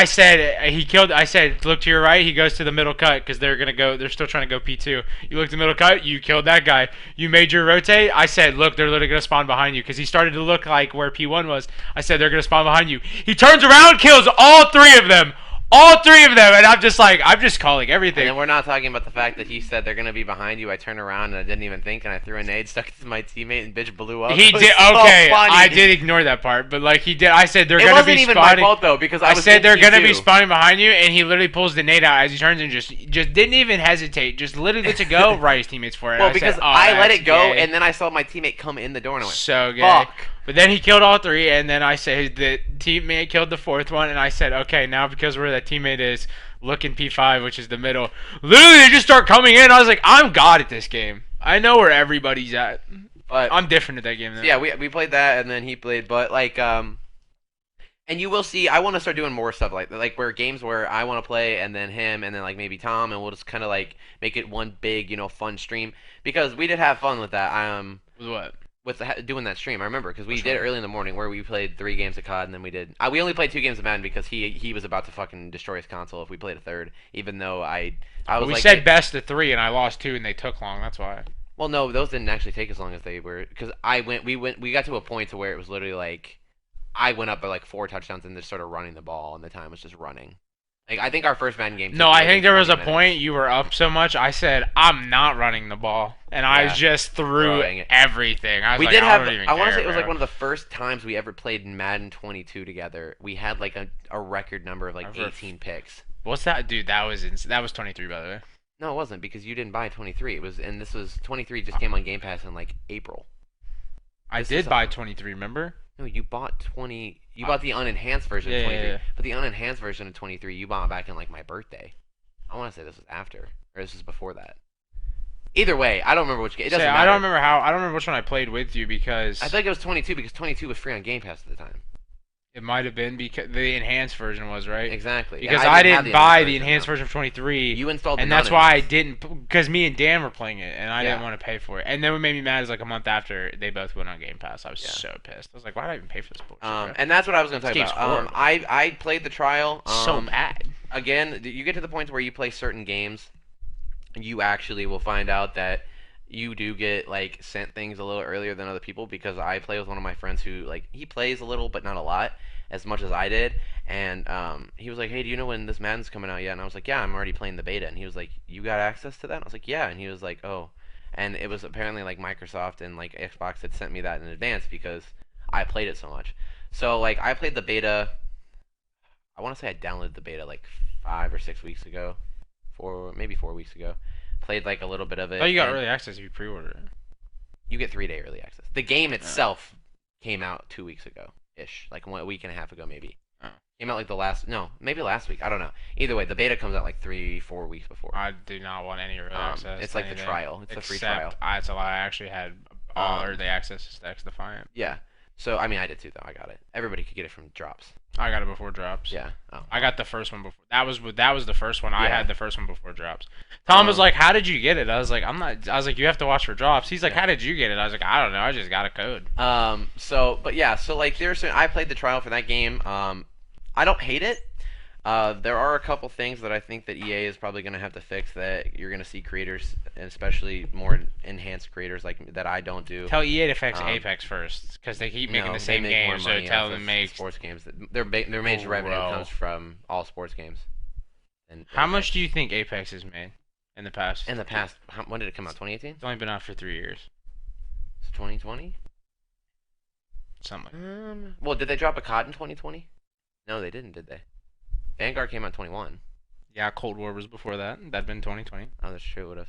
said, he killed. I said, look to your right. He goes to the middle cut because they're gonna go. They're still trying to go P2. You look to the middle cut. You killed that guy. You made your rotate. I said, look, they're literally gonna spawn behind you because he started to look like where P1 was. I said, they're gonna spawn behind you. He turns around, kills all three of them. All three of them, and I'm just calling everything. And then we're not talking about the fact that he said they're gonna be behind you. I turned around and I didn't even think, and I threw a nade, stuck it to my teammate, and bitch blew up. He It was did. so Okay, funny. I did ignore that part, but like he did. I said they're It gonna wasn't be even spawning. my fault though, because I I was said they're gonna be too. spawning behind you, and he literally pulls the nade out as he turns and just didn't even hesitate, just literally lets it go. Right, his teammates for it. Well, I because said, oh, I let that's it go, gay. and then I saw my teammate come in the door, and I went, So gay. "Fuck." But then he killed all three, and then I said the teammate killed the fourth one, and I said, okay, now because where that teammate is, look in P5, which is the middle. Literally, they just start coming in. I was like, I'm God at this game. I know where everybody's at. But I'm different at that game. Though. yeah, we played that, and then he played, but like and you will see. I want to start doing more stuff like where games where I want to play, and then him, and then like maybe Tom, and we'll just kind of like make it one big, fun stream because we did have fun with that. With what? With doing that stream, I remember because we Which did it one? early in the morning where we played 3 games of COD, and then we did. We only played 2 games of Madden because he was about to fucking destroy his console if we played a third. Even though I was We like, said best of 3, and I lost 2, and they took long. That's why. well, no, those didn't actually take as long as they were because we got to a point to where it was literally like I went up by like 4 touchdowns and just started running the ball, and the time was just running. Like I think our first Madden game. No, took I like think there was a 20 minutes. point you were up so much. I said I'm not running the ball, and I Yeah. just threw Throwing it. everything. I was We like, did I have. don't even I want to care, say it was bro. like one of the first times we ever played in Madden 22 together. We had like a record number of like I've heard- 18 picks. What's that, dude? That was 23, by the way. No, it wasn't because you didn't buy 23. It was, and this was 23 just came on Game Pass in like April. I This did is buy 23. Remember? No, you bought 20. You bought the unenhanced version of Yeah, 23. yeah. But the unenhanced version of 23, you bought back in like my birthday. I want to say this was after, or this was before that. Either way, I don't remember which game. It doesn't matter. I don't remember how. I don't remember which one I played with you because I think it was 22 because 22 was free on Game Pass at the time. it might have been because the enhanced version was right. Exactly. Because And I have didn't buy the version, enhanced no. version of 23. You installed, And the that's why I non-enhanced. didn't, because me and Dan were playing it, and I Yeah. didn't want to pay for it. And then what made me mad is like a month after they both went on Game Pass. I was Yeah. so pissed. I was like, why did I even pay for this bullshit? bro? And that's what I was going to talk This game's about. horrible. I played the trial. So bad. Again, you get to the point where you play certain games, you actually will find out that you do get like sent things a little earlier than other people because I play with one of my friends who like he plays a little but not a lot as much as I did, and he was like, hey, do you know when this Madden's coming out yet? And I was like, yeah, I'm already playing the beta. And he was like, you got access to that? And I was like, yeah. And he was like, oh. And it was apparently like Microsoft and like Xbox had sent me that in advance because I played it so much. So like I played the beta. I want to say I downloaded the beta like 5 or 6 weeks ago, maybe 4 weeks ago. Played like a little bit of it. Oh, you got and early access if you pre-ordered it. You get 3-day early access. The game itself came out 2 weeks ago ish, like a week and a half ago maybe. Oh. Came out like maybe last week. I don't know. Either way, the beta comes out like 3-4 weeks before. I do not want any early access. It's like the anything, trial. It's a free except trial. It's a lie. I actually had all Um, early access to Stacks Defiant. Yeah. So I mean, I did too though. I got it. Everybody could get it from drops. I got it before drops. Yeah. Oh. I got the first one before. That was the first one. I Yeah. had the first one before drops. Tom was like, "How did you get it?" I was like, "I'm not." I was like, "You have to watch for drops." He's like, Yeah. "How did you get it?" I was like, "I don't know. I just got a code." So like I played the trial for that game. I don't hate it. There are a couple things that I think that EA is probably going to have to fix that you're going to see creators, and especially more enhanced creators like that I don't do. Tell EA to fix Apex first, because they keep making the same games. So tell them to make sports games. Their major revenue comes from all sports games. And how much do you think Apex has made in the past? In the past, when did it come out? 2018. It's only been out for 3 years. So 2020. Something. Well, did they drop a COD in 2020? No, they didn't, did they? Vanguard came out 21. Yeah, Cold War was before that. That'd been 2020. Oh, that's true. It would have.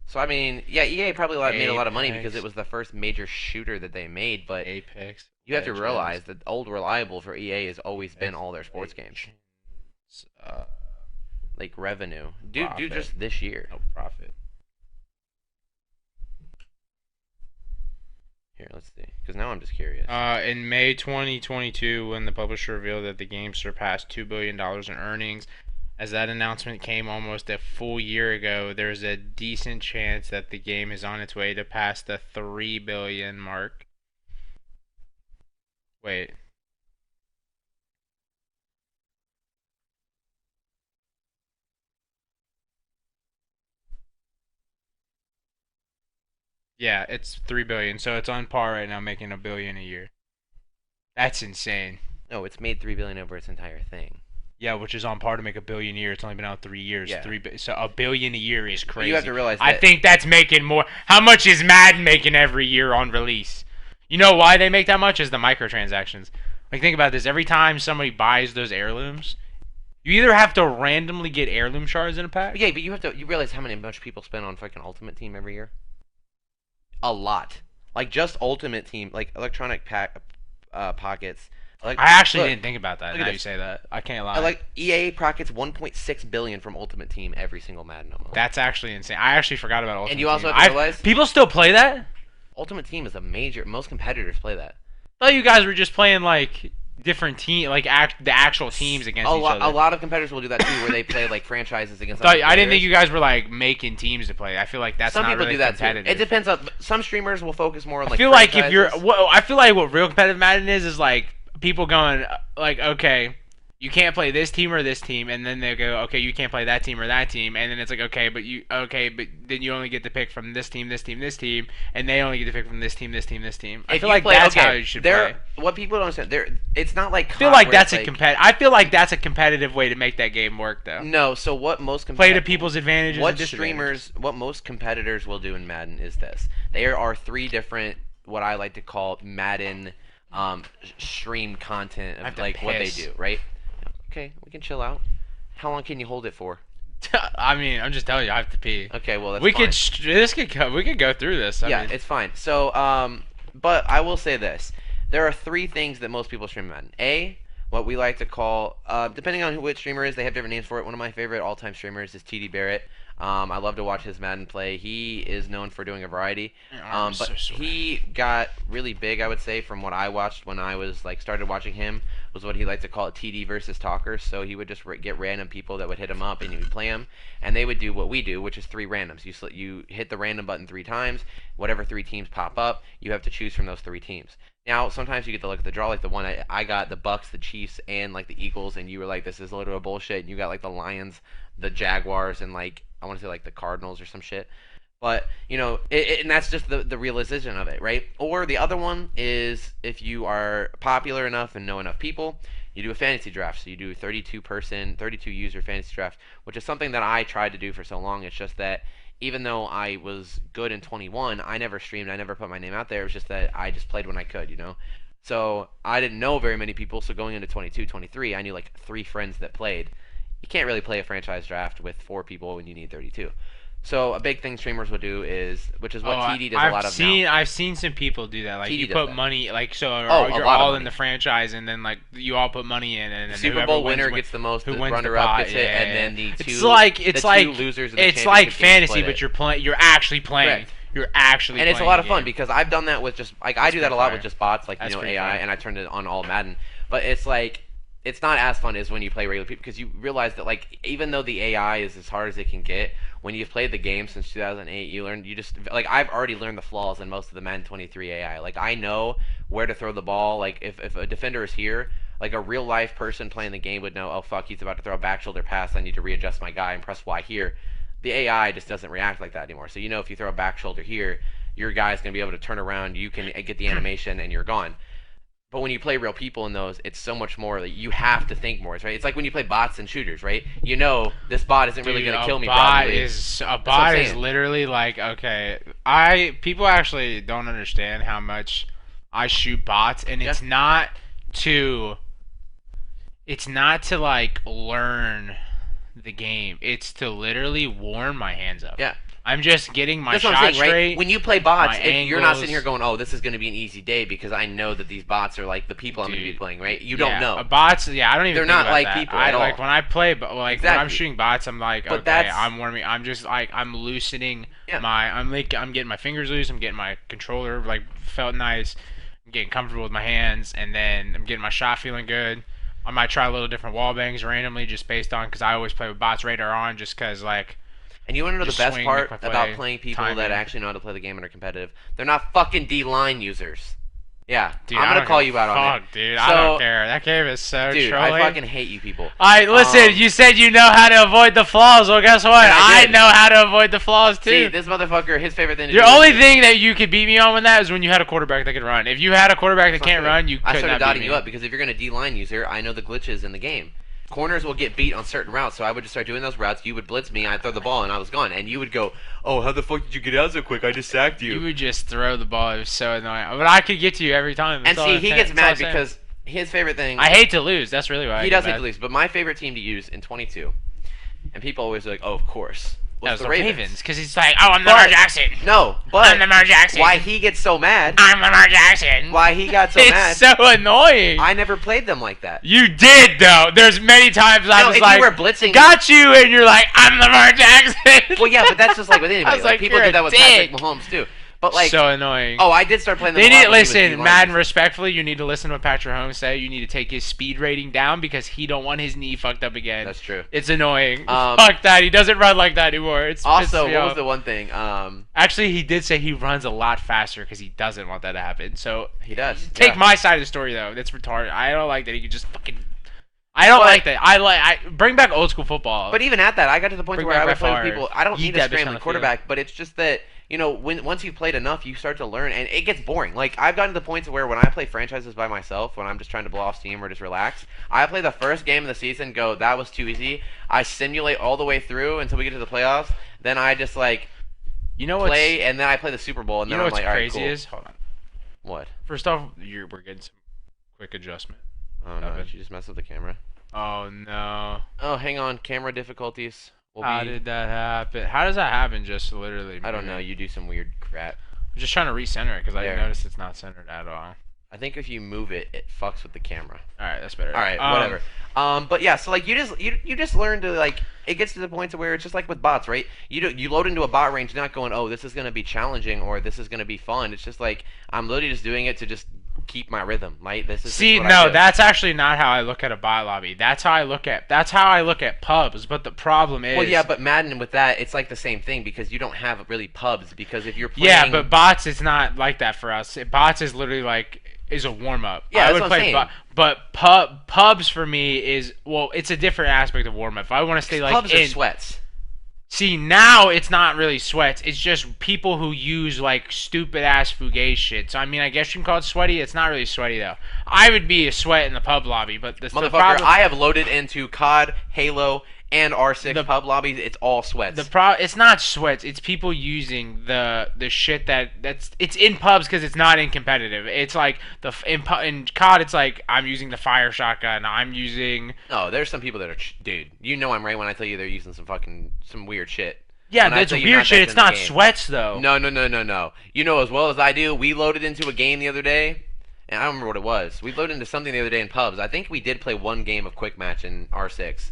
So I mean, yeah, EA probably made a lot of money because it was the first major shooter that they made. But Apex. You have to realize that old reliable for EA has always been all their sports games. Like revenue, do just this year. No profit. Here, let's see. Because now I'm just curious. In May 2022, when the publisher revealed that the game surpassed $2 billion in earnings, as that announcement came almost a full year ago, there's a decent chance that the game is on its way to pass the $3 billion mark. Wait. Yeah, it's $3 billion, so it's on par right now, making $1 billion a year. That's insane. No, it's made $3 billion over its entire thing. Yeah, which is on par to make $1 billion a year. It's only been out 3 years. Yeah. So $1 billion a year is crazy. You have to realize that I think that's making more. How much is Madden making every year on release? You know why they make that much? Is the microtransactions. Like, think about this. Every time somebody buys those heirlooms, you either have to randomly get heirloom shards in a pack. Yeah, but you realize how much people spend on fucking Ultimate Team every year? A lot. Like just Ultimate Team, like electronic pockets. I actually didn't think about that. Now you say that, I can't lie. Like EA pockets 1.6 billion from Ultimate Team every single Madden almost. That's actually insane. I actually forgot about Ultimate Team. And you also have to realize people still play that. Ultimate Team is a major. Most competitors play that. I thought you guys were just playing like different team, like the actual teams against each other. A lot of competitors will do that too, where they play like franchises against. I didn't think you guys were like making teams to play. I feel like that's some not people really do that competitive. Too. It depends on some streamers will focus more on like. I feel like if you're, I feel like what real competitive Madden is like people going like, okay, you can't play this team or this team, and then they go, okay, you can't play that team or that team, and then it's like, okay, but then you only get to pick from this team, this team, this team, and they only get to pick from this team, this team, this team. I feel like that's how you should play. What people don't understand, it's not like. I feel like that's I feel like that's a competitive way to make that game work, though. No, so what most play to people's advantages. What most competitors will do in Madden is this: there are 3 different, what I like to call Madden, stream content of like what they do, right? Okay, we can chill out. How long can you hold it for? I mean, I'm just telling you, I have to pee. Okay, well that's fine. We could go through this. I mean, it's fine. So, but I will say this: there are 3 things that most people stream Madden. A, what we like to call, depending on which streamer is, they have different names for it. One of my favorite all-time streamers is TD Barrett. I love to watch his Madden play. He is known for doing a variety. But he got really big, I would say, from what I watched when I was like started watching him, was what he liked to call it TD versus talkers. So he would just get random people that would hit him up and he would play them, and they would do what we do, which is 3 randoms. You hit the random button 3 times. Whatever 3 teams pop up, you have to choose from those 3 teams. Now, sometimes you get to look at the draw, like the one I got, the Bucks, the Chiefs, and like the Eagles, and you were like, this is literal bullshit. And you got like the Lions, the Jaguars, and like I want to say like the Cardinals or some shit. But, you know, and that's just the realization of it, right? Or the other one is if you are popular enough and know enough people, you do a fantasy draft. So you do a 32 user fantasy draft, which is something that I tried to do for so long. It's just that even though I was good in 21, I never streamed. I never put my name out there. It was just that I just played when I could, you know? So I didn't know very many people. So going into 22, 23, I knew like 3 friends that played. You can't really play a franchise draft with 4 people when you need 32. So a big thing streamers will do is, which is what TD does a lot of now. I've seen some people do that. Like TD you put money, like so you're all in the franchise, and then like you all put money in, and then Super Bowl winner gets the most. Who wins runner up gets it, and then the two. It's like losers. It's like fantasy, but you're playing. You're actually playing. Correct. You're actually. And playing it's a lot of fun because I've done that with just like I do that a lot with just bots, like That's AI, and I turned it on all Madden. But it's like. It's not as fun as when you play regular people because you realize that like even though the AI is as hard as it can get, when you've played the game since 2008, you just like I've already learned the flaws in most of the Madden 23 AI. Like I know where to throw the ball. Like if a defender is here, Like a real life person playing the game would know, oh fuck, he's about to throw a back shoulder pass. I need to readjust my guy and press Y here. The AI just doesn't react like that anymore. So you know if you throw a back shoulder here, your guy's gonna be able to turn around. You can get the animation and you're gone. But when you play real people in those, it's so much more. Like, you have to think more, right? It's like when you play bots and shooters, right? You know this bot isn't really going to kill me. A bot is literally like, okay, people actually don't understand how much I shoot bots, and it's not to like learn the game. It's to literally warm my hands up. Yeah. I'm just getting my shot straight. Right? When you play bots, you're not sitting here going, "Oh, this is going to be an easy day," because I know that these bots are like the people I'm going to be playing. Right? You don't know. Bots, I don't even. They're think not about like that. people at all. Like when I play, but like when I'm shooting bots, I'm like, but okay, I'm warming. I'm just like I'm loosening I'm getting my fingers loose. I'm getting my controller like felt nice. I'm getting comfortable with my hands, and then I'm getting my shot feeling good. I might try a little different wall bangs randomly, just based on because I always play with bots radar on, just because like. And you want to know the best part about playing people that actually know how to play the game and are competitive? They're not fucking D-line users. Yeah, dude, I'm gonna call you out on it. Dude, I don't care. That game is so dude, trolling. I fucking hate you people. Alright, listen, you said you know how to avoid the flaws. Well, guess what? I know how to avoid the flaws, too. See, this motherfucker, his favorite thing to do... The only thing that you could beat me on with that is when you had a quarterback that could run. If you had a quarterback that can't run, you could not beat me. I started dotting you up because if you're gonna D-line user, I know the glitches in the game. Corners will get beat on certain routes, so I would just start doing those routes. You would blitz me, I'd throw the ball, and I was gone. And you would go, "Oh, how the fuck did you get out so quick? I just sacked you." You would just throw the ball. It was so annoying. But I could get to you every time. And see, he gets mad because his favorite thing... I hate to lose. That's really why he does hate to lose. But my favorite team to use in 22, and people always are like, "Oh, of course." Was the Ravens, because he's like, "Oh, I'm Lamar Jackson." No, but I'm Lamar Jackson. Why he gets so mad? I'm Lamar Jackson. Why he got so mad? It's so annoying. I never played them like that. You did though. There's many times I was like, you were blitzing, got you, and you're like, "I'm Lamar Jackson." Well, yeah, but that's just like with anybody. Like, people do that with Patrick Mahomes too. But like, so annoying. Oh, I did start playing them. They need to listen, Madden. Respectfully, you need to listen to what Patrick Mahomes say. You need to take his speed rating down because he don't want his knee fucked up again. That's true. It's annoying. Fuck that. He doesn't run like that anymore. It's also what was the one thing? Actually, he did say he runs a lot faster because he doesn't want that to happen. So he does. Take my side of the story though. That's retarded. I don't like that he could just fucking. I don't like that. I bring back old school football. But even at that, I got to the point where I would play with people. I don't need a scrambling quarterback, but it's just that. You know, once you've played enough, you start to learn, and it gets boring. Like, I've gotten to the point where when I play franchises by myself, when I'm just trying to blow off steam or just relax, I play the first game of the season, go, that was too easy. I simulate all the way through until we get to the playoffs. Then I just, like, play, and then I play the Super Bowl, and then I'm like, all right, cool. Hold on. What? First off, we're getting some quick adjustment. Oh, no, did you just mess up the camera? Oh, no. Oh, hang on. Camera difficulties. How did that happen? How does that happen? Just literally. I don't know. You do some weird crap. I'm just trying to recenter it because I noticed it's not centered at all. I think if you move it, it fucks with the camera. All right, that's better. All right, whatever. But yeah, so like you just learn to like it gets to the point to where it's just like with bots, right? You load into a bot range, not going, oh, this is gonna be challenging or this is gonna be fun. It's just like I'm literally just doing it to just keep my rhythm, right? This is that's actually not how I look at a bot lobby. That's how I look at pubs. But the problem is, well, yeah, but Madden with that, it's like the same thing because you don't have really pubs because if you're playing, but bots, it's not like that for us. Bots is literally like is a warm up. Yeah, that's what I'm saying. But pubs for me is it's a different aspect of warm up. If I want to stay like pubs are sweats. See, now it's not really sweats. It's just people who use, like, stupid-ass Fugazi shit. So, I mean, I guess you can call it sweaty. It's not really sweaty, though. I would be a sweat in the pub lobby, but the problem... I have loaded into COD, Halo, and R6 pub lobbies. It's all sweats. It's not sweats. It's people using the shit that's... It's in pubs because it's not in competitive. It's like, in COD, it's like, I'm using the fire shotgun. I'm using... No, there's some people that are... Dude, you know I'm right when I tell you they're using some weird shit. Yeah, that's weird shit. It's not sweats, though. No. You know as well as I do, we loaded into a game the other day, and I don't remember what it was. We loaded into something the other day in pubs. I think we did play one game of Quick Match in R6.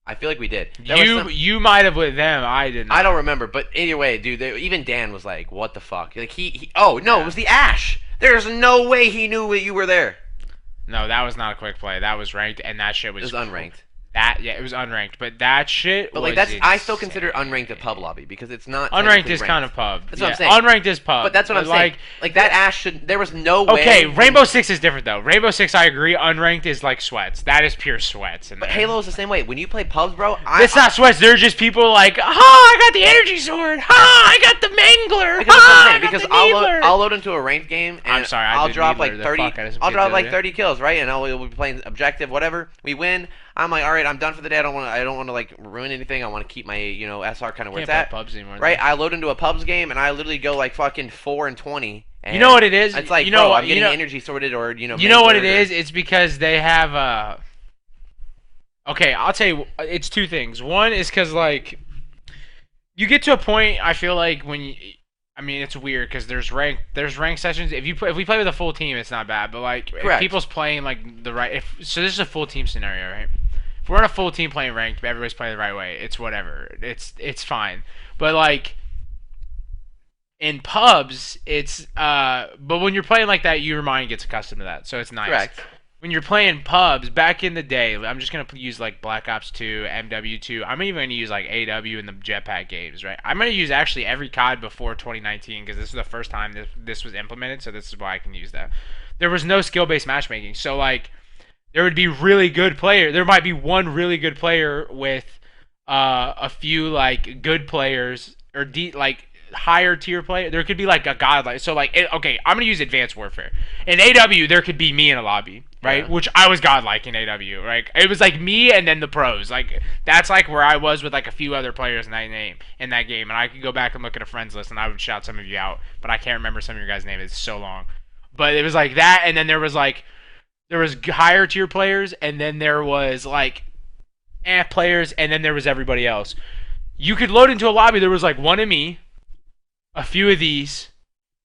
I feel like we did. You might have with them. I didn't. I don't remember, but anyway, dude, even Dan was like, "What the fuck?" Like oh no, it was the Ash. There's no way he knew you were there. No, that was not a quick play. That was ranked, and that shit was. It was unranked. It was unranked, but that shit But was like I still insane. consider unranked a pub lobby because it's not Unranked is ranked. kind of pub. That's what I'm Yeah, saying. Unranked is pub. But that's what I'm saying. Like that Ash should. There was no way. Okay, Rainbow Six is different though. Rainbow Six, I agree. Unranked is like sweats. That is pure sweats. But Halo is the same way. When you play pubs, bro, it's not sweats. They're just people like, I got the energy sword. I got the mangler. I got because the I'll load into a ranked game and I'm sorry, I'll drop like needler 30. I'll drop like 30 kills, right? And we'll be playing objective, whatever. We win. I'm like, all right, I'm done for the day. I don't want to like ruin anything. I want to keep my SR kind of where it's at. Pubs anymore, right? I load into a pubs game and I literally go like fucking 4-20. You know what it is? It's like, bro, I'm getting energy sorted or You know what it is? It's because they have Okay, I'll tell you. It's two things. One is because like you get to a point. I feel like when you. I mean, it's weird because there's rank sessions. If we play with a full team, it's not bad. But like, if people's playing like the right, so this is a full team scenario, right? If we're on a full team playing ranked, but everybody's playing the right way, it's whatever. It's fine. But like in pubs, it's but when you're playing like that, your mind gets accustomed to that, so it's nice. Correct. When you're playing pubs, back in the day, I'm just going to use like Black Ops 2, MW2. I'm even going to use like AW in the Jetpack games, right? I'm going to use actually every COD before 2019 because this is the first time this was implemented, so this is why I can use that. There was no skill-based matchmaking, so like there would be really good player. There might be one really good player with a few like good players or like higher tier player. There could be like a godlike. So like, okay, I'm gonna use Advanced Warfare. In AW, there could be me in a lobby, right? Yeah. Which I was godlike in AW, right? It was like me and then the pros. Like that's like where I was with like a few other players in that game, and I could go back and look at a friends list, and I would shout some of you out, but I can't remember some of your guys' names. It's so long. But it was like that, and then there was higher tier players, and then there was like players, and then there was everybody else. You could load into a lobby. There was like one of me, a few of these,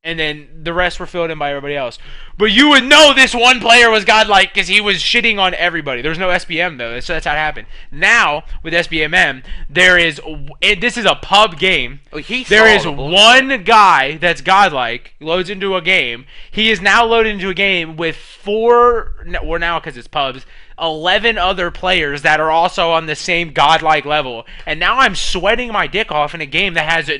and then the rest were filled in by everybody else. But you would know this one player was godlike because he was shitting on everybody. There was no SBM though, so that's how it happened. Now with SBMM, this is a pub game. There is one guy that's godlike loads into a game. He is now loaded into a game with now because it's pubs. 11 other players that are also on the same godlike level, and now I'm sweating my dick off in a game that has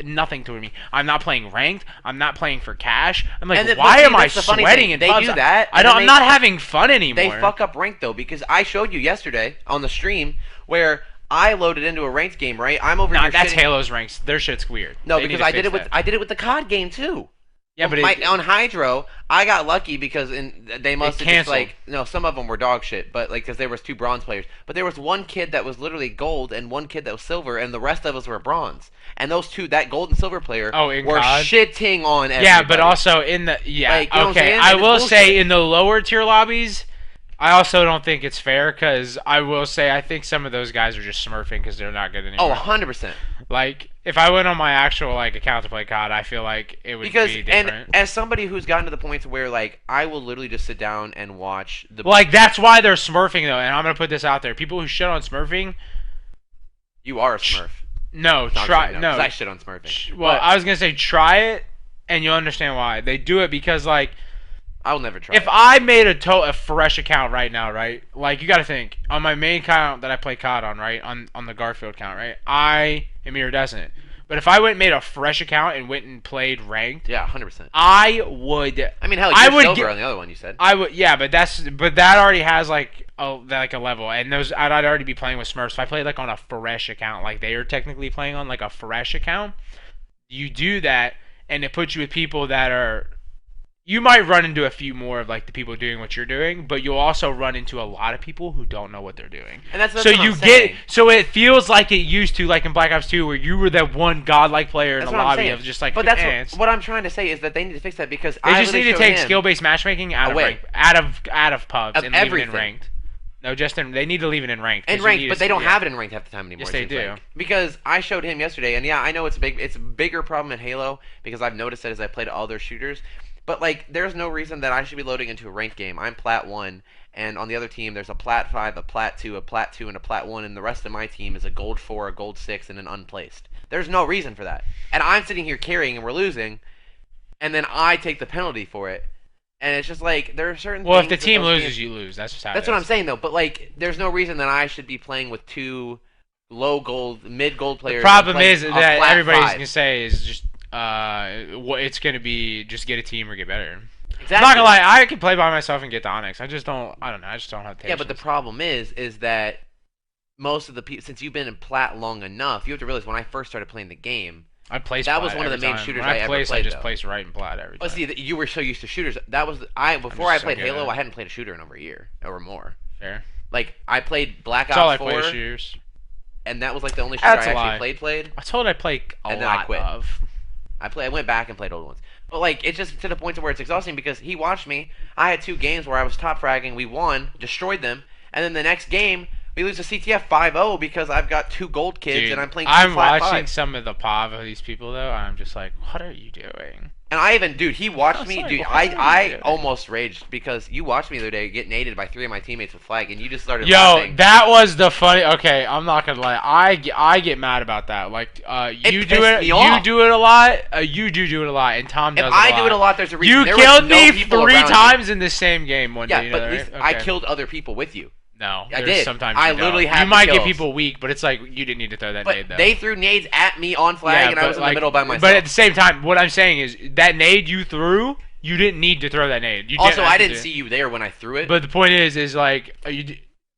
nothing to me. I'm not playing ranked. I'm not playing for cash. I'm like, why am I sweating in pubs? They do that. I'm not having fun anymore. They fuck up ranked though, because I showed you yesterday on the stream where I loaded into a ranked game. Right, I'm over here. That's Halo's ranks. Their shit's weird. No, because I did it with the COD game too. Yeah, but on Hydro, I got lucky because they must have just like some of them were dog shit, but like because there was 2 bronze players, but there was one kid that was literally gold and one kid that was silver, and the rest of us were bronze. And those two, that gold and silver player, were COD? shitting on everybody. Yeah, but also in the I will say in the lower tier lobbies, I also don't think it's fair because I will say I think some of those guys are just smurfing because they're not good anymore. Oh, 100%. Like, if I went on my actual like account to play COD, I feel like it would be different. And as somebody who's gotten to the point where like I will literally just sit down and watch the. Like that's why they're smurfing though, and I'm gonna put this out there: people who shit on smurfing. You are a smurf. No, try no. I shit on smurfing. Well, I was gonna say try it, and you'll understand why they do it because like. I'll never try. If I made a fresh account right now, right? Like you got to think on my main account that I play COD on, right? On the Garfield account, right? I am iridescent. But if I went and made a fresh account and went and played ranked, yeah, 100%. I would. I mean, hell, you're silver on the other one. You said. I would, yeah, but that already has like a level, and I'd already be playing with Smurfs. If I played like on a fresh account, like they are technically playing on like a fresh account, you do that, and it puts you with people that are. You might run into a few more of like the people doing what you're doing, but you'll also run into a lot of people who don't know what they're doing. And that's so what I'm saying. So it feels like it used to, like in Black Ops 2, where you were that one godlike player in the lobby of just like. But that's what I'm trying to say is that they need to fix that because they just need to take skill-based matchmaking out of pubs and leave it in ranked. No, they need to leave it in ranked. In ranked, but they don't have it in ranked half the time anymore. Yes, they do. Like. Because I showed him yesterday, and yeah, I know it's a bigger problem in Halo because I've noticed it as I played all their shooters. But, like, there's no reason that I should be loading into a ranked game. I'm Plat 1, and on the other team, there's a Plat 5, a Plat 2, a Plat 2, and a Plat 1, and the rest of my team is a Gold 4, a Gold 6, and an unplaced. There's no reason for that. And I'm sitting here carrying, and we're losing, and then I take the penalty for it. And it's just like there are certain Well, if things the that team those loses, you lose. That's just how That's it what is. I'm saying though. But like, there's no reason that I should be playing with two low gold, mid gold The players. problem and is playing a that flat everybody's five. gonna say is just what it's gonna be. Just get a team or get better. Exactly. I'm not gonna lie. I can play by myself and get the Onyx. I just don't. I don't know. I just don't have patience. Yeah, but the problem is that most of the people, since you've been in plat long enough, you have to realize when I first started playing the game, I placed. that was plat one of the every main time. shooters when I ever placed, played. I just though. placed right and plat every time. Well, see, you were so used to shooters. That was before I just played so Halo. good. I hadn't played a shooter in over a year or more. Fair. Like I played Black That's all I Ops play 4, shooters. and that was like the only shooter That's I a lie. actually played. I told I play a And then I lot quit. of. I went back and played old ones. But like it's just to the point to where it's exhausting because he watched me. I had 2 games where I was top fragging. We won, destroyed them, and then the next game we lose to CTF 5-0 because I've got 2 gold kids Dude, and I'm playing 2 I'm flat watching five. some of the POV of these people though. I'm just like, what are you doing? And I even, dude, he watched I was me. like, Dude, what are you I doing? almost raged because you watched me the other day get naded by 3 of my teammates with flag, and you just started Yo, laughing. that was the funny. Okay, I'm not gonna lie. I get mad about that. Like, you do pissed it. me You off. do it a lot. You do it a lot, and Tom If does. I do it a lot, there's a reason. You There killed was no me people 3 around me. times in the same game one Yeah, day. You but know at that, least right? I Okay. killed other people with you. No, I there's did. Sometimes I you literally don't. had You the might get kills. people weak, but it's like you didn't need to throw that But nade though. they threw nades at me on flag, and I but was in like- the middle by myself. But at the same time, what I'm saying is that nade you threw, you didn't need to throw that nade. You Also, have I to didn't do it. see you there when I threw it. But the point is like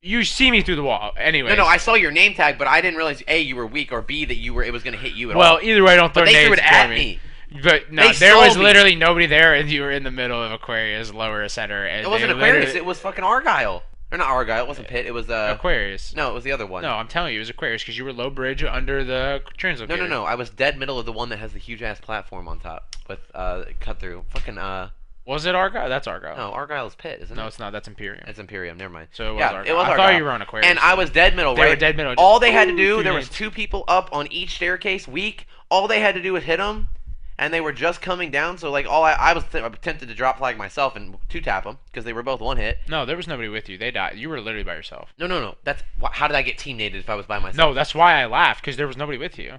you see me through the wall. Anyway. No, I saw your name tag, but I didn't realize A, you were weak, or B, that it was gonna hit you at all. Well, either way, don't throw but they nades threw it for at me. me. But no, They there saw was me. literally nobody there, and you were in the middle of Aquarius, lower center. And It wasn't they Aquarius. literally- It was fucking Argyle. Or not Argyle. It wasn't Pit. It was Aquarius. No, it was the other one. No, I'm telling you, it was Aquarius because you were low bridge under the translocator. No. I was dead middle of the one that has the huge ass platform on top with cut through. Fucking Was it Argyle? That's Argyle. No, Argyle's Pit, isn't it? No, it's not. That's Imperium. It's Imperium. Never mind. So it was yeah, Argyle. it was I Argyle. thought you were on Aquarius. And I was dead middle, They right? were dead middle. All they had to Ooh, do, two there was nades. 2 people up on each staircase, weak. All they had to do was hit them, and they were just coming down. So like, I was tempted to drop flag myself and 2-tap them because they were both 1-hit. No, there was nobody with you. They died. You were literally by yourself. No. That's how did I get team nated if I was by myself? No, that's why I laughed because there was nobody with you.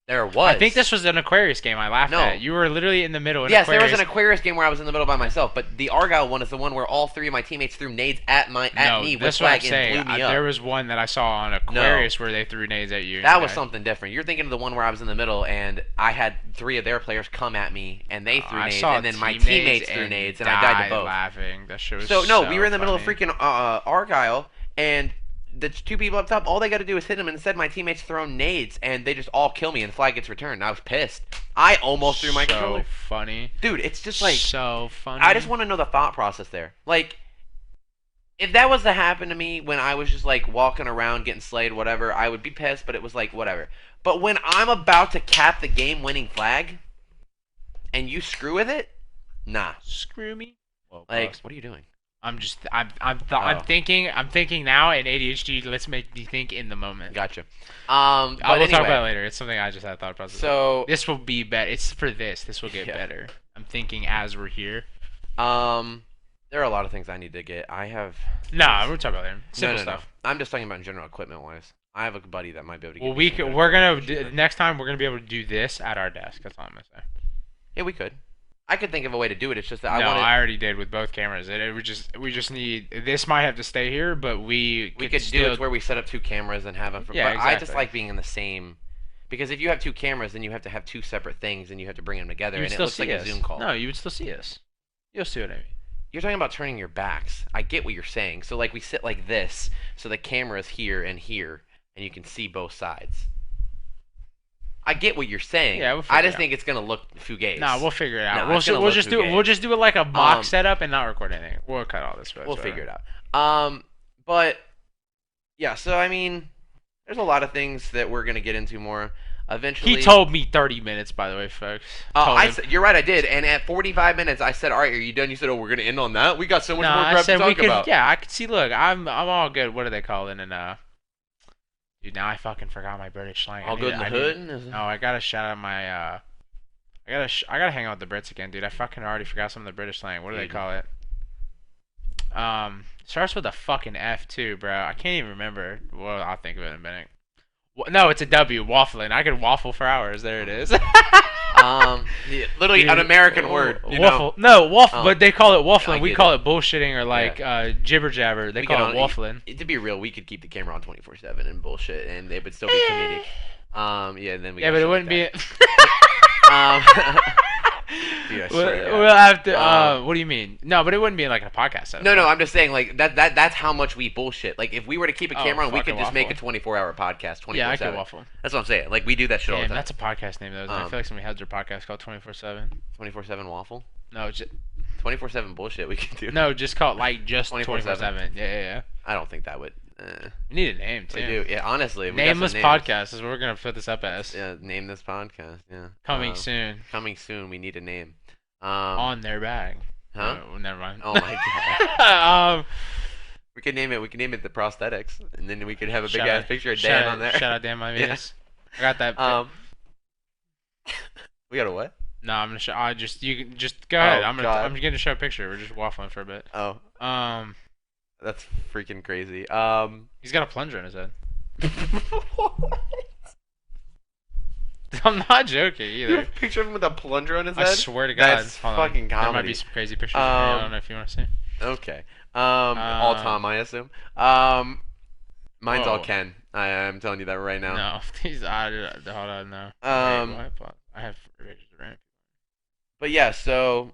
There was. I think this was an Aquarius game I laughed No. at. You were literally in the middle. In Yes, Aquarius. there was an Aquarius game where I was in the middle by myself, but the Argyle one is the one where all 3 of my teammates threw nades at me with that's what I'm flag saying. and blew me up. There was one that I saw on Aquarius where they threw nades at you. and That you was died. something different. You're thinking of the one where I was in the middle and I had 3 of their players come at me and they threw I nades, saw and then my team teammates nades threw and nades, and I died to both. laughing. That shit was So no, we were in the middle of funny. freaking Argyle, and the 2 people up top, all they got to do is hit them, and instead my teammates throw nades, and they just all kill me, and the flag gets returned. And I was pissed. I almost threw my controller. So funny. Dude, it's just like so funny. I just want to know the thought process there. Like, if that was to happen to me when I was just like walking around getting slayed, whatever, I would be pissed. But it was like whatever. But when I'm about to cap the game-winning flag, and you screw with it, nah. Screw me. Whoa, Like, boss. what are you doing? I'm Oh. thinking now in ADHD. Let's make me think in the moment. Gotcha. I will But talk anyway, about it later. It's something I just had thought process. so This will be better. It's for this. This will get Yeah. better. I'm thinking as we're here. there are a lot of things I need to get. I have Nah, we'll talk about it later. Simple no. stuff. I'm just talking about in general equipment wise. I have a buddy that might be able to. Well, give me some good we're gonna equipment. next time we're gonna be able to do this at our desk. That's all I'm gonna say. Yeah, we could. I could think of a way to do it. It's just that I No, wanted. I already did with both cameras. We just need this might have to stay here, but we We could do still, it where we set up 2 cameras and have them. Yeah, but I just exactly. like being in the same. Because if you have 2 cameras, then you have to have 2 separate things, and you have to bring them together, you would and it still looks see like us. a Zoom call. No, you would still see us. You'll see what I mean. You're talking about turning your backs. I get what you're saying. So like we sit like this, so the camera is here, and you can see both sides. I get what you're saying. Yeah, we'll figure I it just out. think it's gonna look fugazi. Nah, we'll figure it out. No, it's gonna we'll look just fugazi. we'll just do it like a mock Um, setup and not record anything. We'll cut all this. We'll figure it out. But yeah. So I mean, there's a lot of things that we're gonna get into more. Eventually. He told me 30 minutes, by the way, folks. Told him. You're right, I did. And at 45 minutes, I said, "All right, are you done?" You said, "Oh, we're gonna end on that. We got so much Nah, more I crap said to we talk could. about." Yeah, I could see. Look, I'm all good. What do they call it? And dude, now I fucking forgot my British slang. All good in the hood. No, I gotta shout out my. I gotta hang out with the Brits again, dude. I fucking already forgot some of the British slang. What do they Dude. call it? Starts with a fucking F too, bro. I can't even remember. Well, I'll think of it in a minute. No, it's a W. Waffling. I could waffle for hours. There it is. Yeah, literally an American word. Waffle. No, waffle. Oh. But they call it waffling. I We get call it. it bullshitting or like jibber jabber. They call it waffling. To be real, we could keep the camera on 24/7 and bullshit, and it would still be comedic. Yeah, then we. Yeah, got but it shit wouldn't like be. Dude, I swear to God. We'll have to. What do you mean? No, but it wouldn't be like a podcast. Setup. No, I'm just saying like that's how much we bullshit. Like if we were to keep a camera on, we could fucking just make a waffle. 24-hour podcast 24/7. Yeah, I could waffle. That's what I'm saying. Like we do that shit all the Damn, time. that's a podcast name though. Isn't it? I feel like somebody has their podcast called 24/7. 24/7 waffle. No, just 24/7 bullshit we can do. no, just call it like just 24/7. 24/7. Yeah. I don't think that would. We need a name too. We do. Yeah, honestly. We Nameless got some names. podcast is what we're gonna put this up as. Yeah, name this podcast. Yeah. Coming soon. Coming soon. We need a name. On their bag. Huh? No, never mind. Oh my god. um, We could name it. We could name it the prosthetics, and then we could have a big Shout ass out- picture of Dan on there. Shout out Dan Mavidas. I got that. We got a what? No, I'm gonna show. You can just go ahead. I'm God. gonna show a picture. We're just waffling for a bit. Oh, Um, that's freaking crazy. he's got a plunger in his head. I'm not joking You either. have a picture of him with a plunger on his I head? swear to God. That's Hold on. fucking There might comedy. be some crazy pictures. In here. I don't know if you want to see. Okay. All Tom, I assume. Mine's all Whoa. Ken. I'm telling you that right now. No, he's. Hold on, no. Um, Wait, I have pictures of random But yeah, so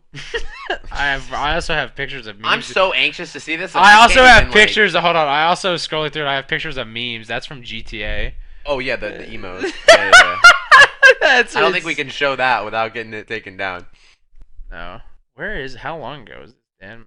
I also have pictures of memes. I'm so anxious to see this. I also can't have even, like- pictures. Hold on. I also scrolling through it. I have pictures of memes. That's from GTA. Oh yeah, the emos. Yeah. That's. I don't think we can show that without getting it taken down. No. Where is? How long ago is this? Dan.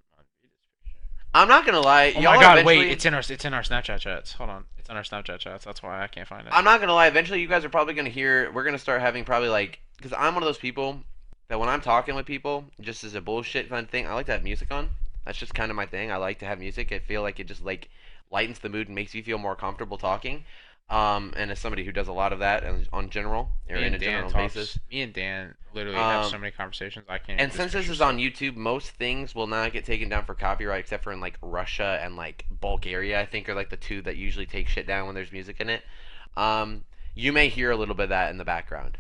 I'm not gonna lie. Oh y'all my God! eventually- Wait, it's in our Snapchat chats. Hold on. It's on our Snapchat chats. That's why I can't find it. I'm not gonna lie. Eventually, you guys are probably gonna hear. We're gonna start having probably like, because I'm one of those people that when I'm talking with people, just as a bullshit fun thing, I like to have music on. That's just kind of my thing. I like to have music. I feel like it just like lightens the mood and makes you feel more comfortable talking. And as somebody who does a lot of that on general or in a general basis. Me and Dan literally have so many conversations. I can't. And since this is on YouTube, most things will not get taken down for copyright except for in like Russia and like Bulgaria, I think, are like the two that usually take shit down when there's music in it. You may hear a little bit of that in the background.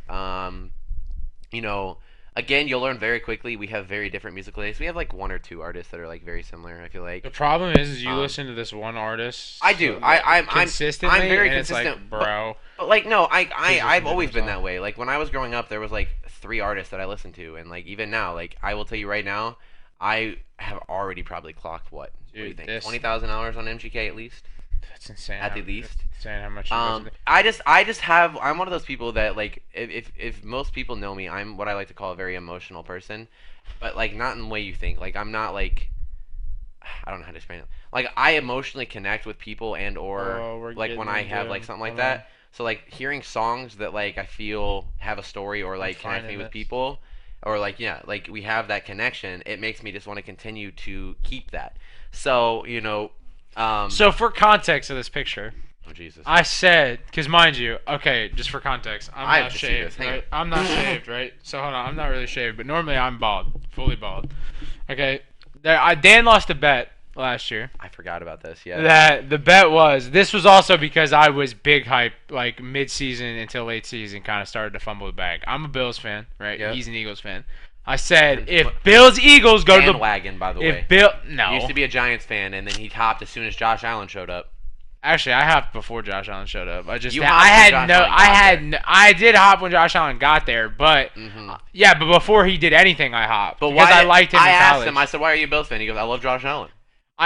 You know, again, you'll learn very quickly. We have very different musical tastes. We have like one or two artists that are like very similar. I feel like the problem is you listen to this one artist. I do. I'm consistently. I'm very and consistent, it's like, bro. But like no, This I've is always been different that way. Like when I was growing up, there was like 3 artists that I listened to, and like even now, like I will tell you right now, I have already probably clocked what? What do you Dude, think? this- 20,000 hours on MGK at least. That's insane. At the least. That's insane how much. You listen to. I just have. I'm one of those people that like if most people know me, I'm what I like to call a very emotional person, but like not in the way you think. Like I'm not like. I don't know how to explain it. Like I emotionally connect with people and or Oh, we're like when I getting have into- like something like hold on. that. So like hearing songs that like I feel have a story or like connect me finding with this. people, or like yeah, like we have that connection. It makes me just want to continue to keep that. So you know. So for context of this picture, Oh Jesus. I said, because mind you, okay, just for context, I I'm have not to see shaved, this. Hang right? I'm not shaved, right? So hold on, I'm not really shaved, but normally I'm bald, fully bald. Okay, Dan lost a bet last year. I forgot about this. Yeah. That the bet was this was also because I was big hype like mid-season until late season, kind of started to fumble the bag. I'm a Bills fan, right? Yep. He's an Eagles fan. I said if Bills Eagles go to the Bandwagon, by the way. if Bill no Used to be a Giants fan, and then he hopped as soon as Josh Allen showed up. Actually, I hopped before Josh Allen showed up. I just You I hopped when had Josh no Allen I got had there. no, I did hop when Josh Allen got there, but yeah, but before he did anything, I hopped But because why? I liked him I in asked college. him. I said, "Why are you a Bills fan?" He goes, "I love Josh Allen."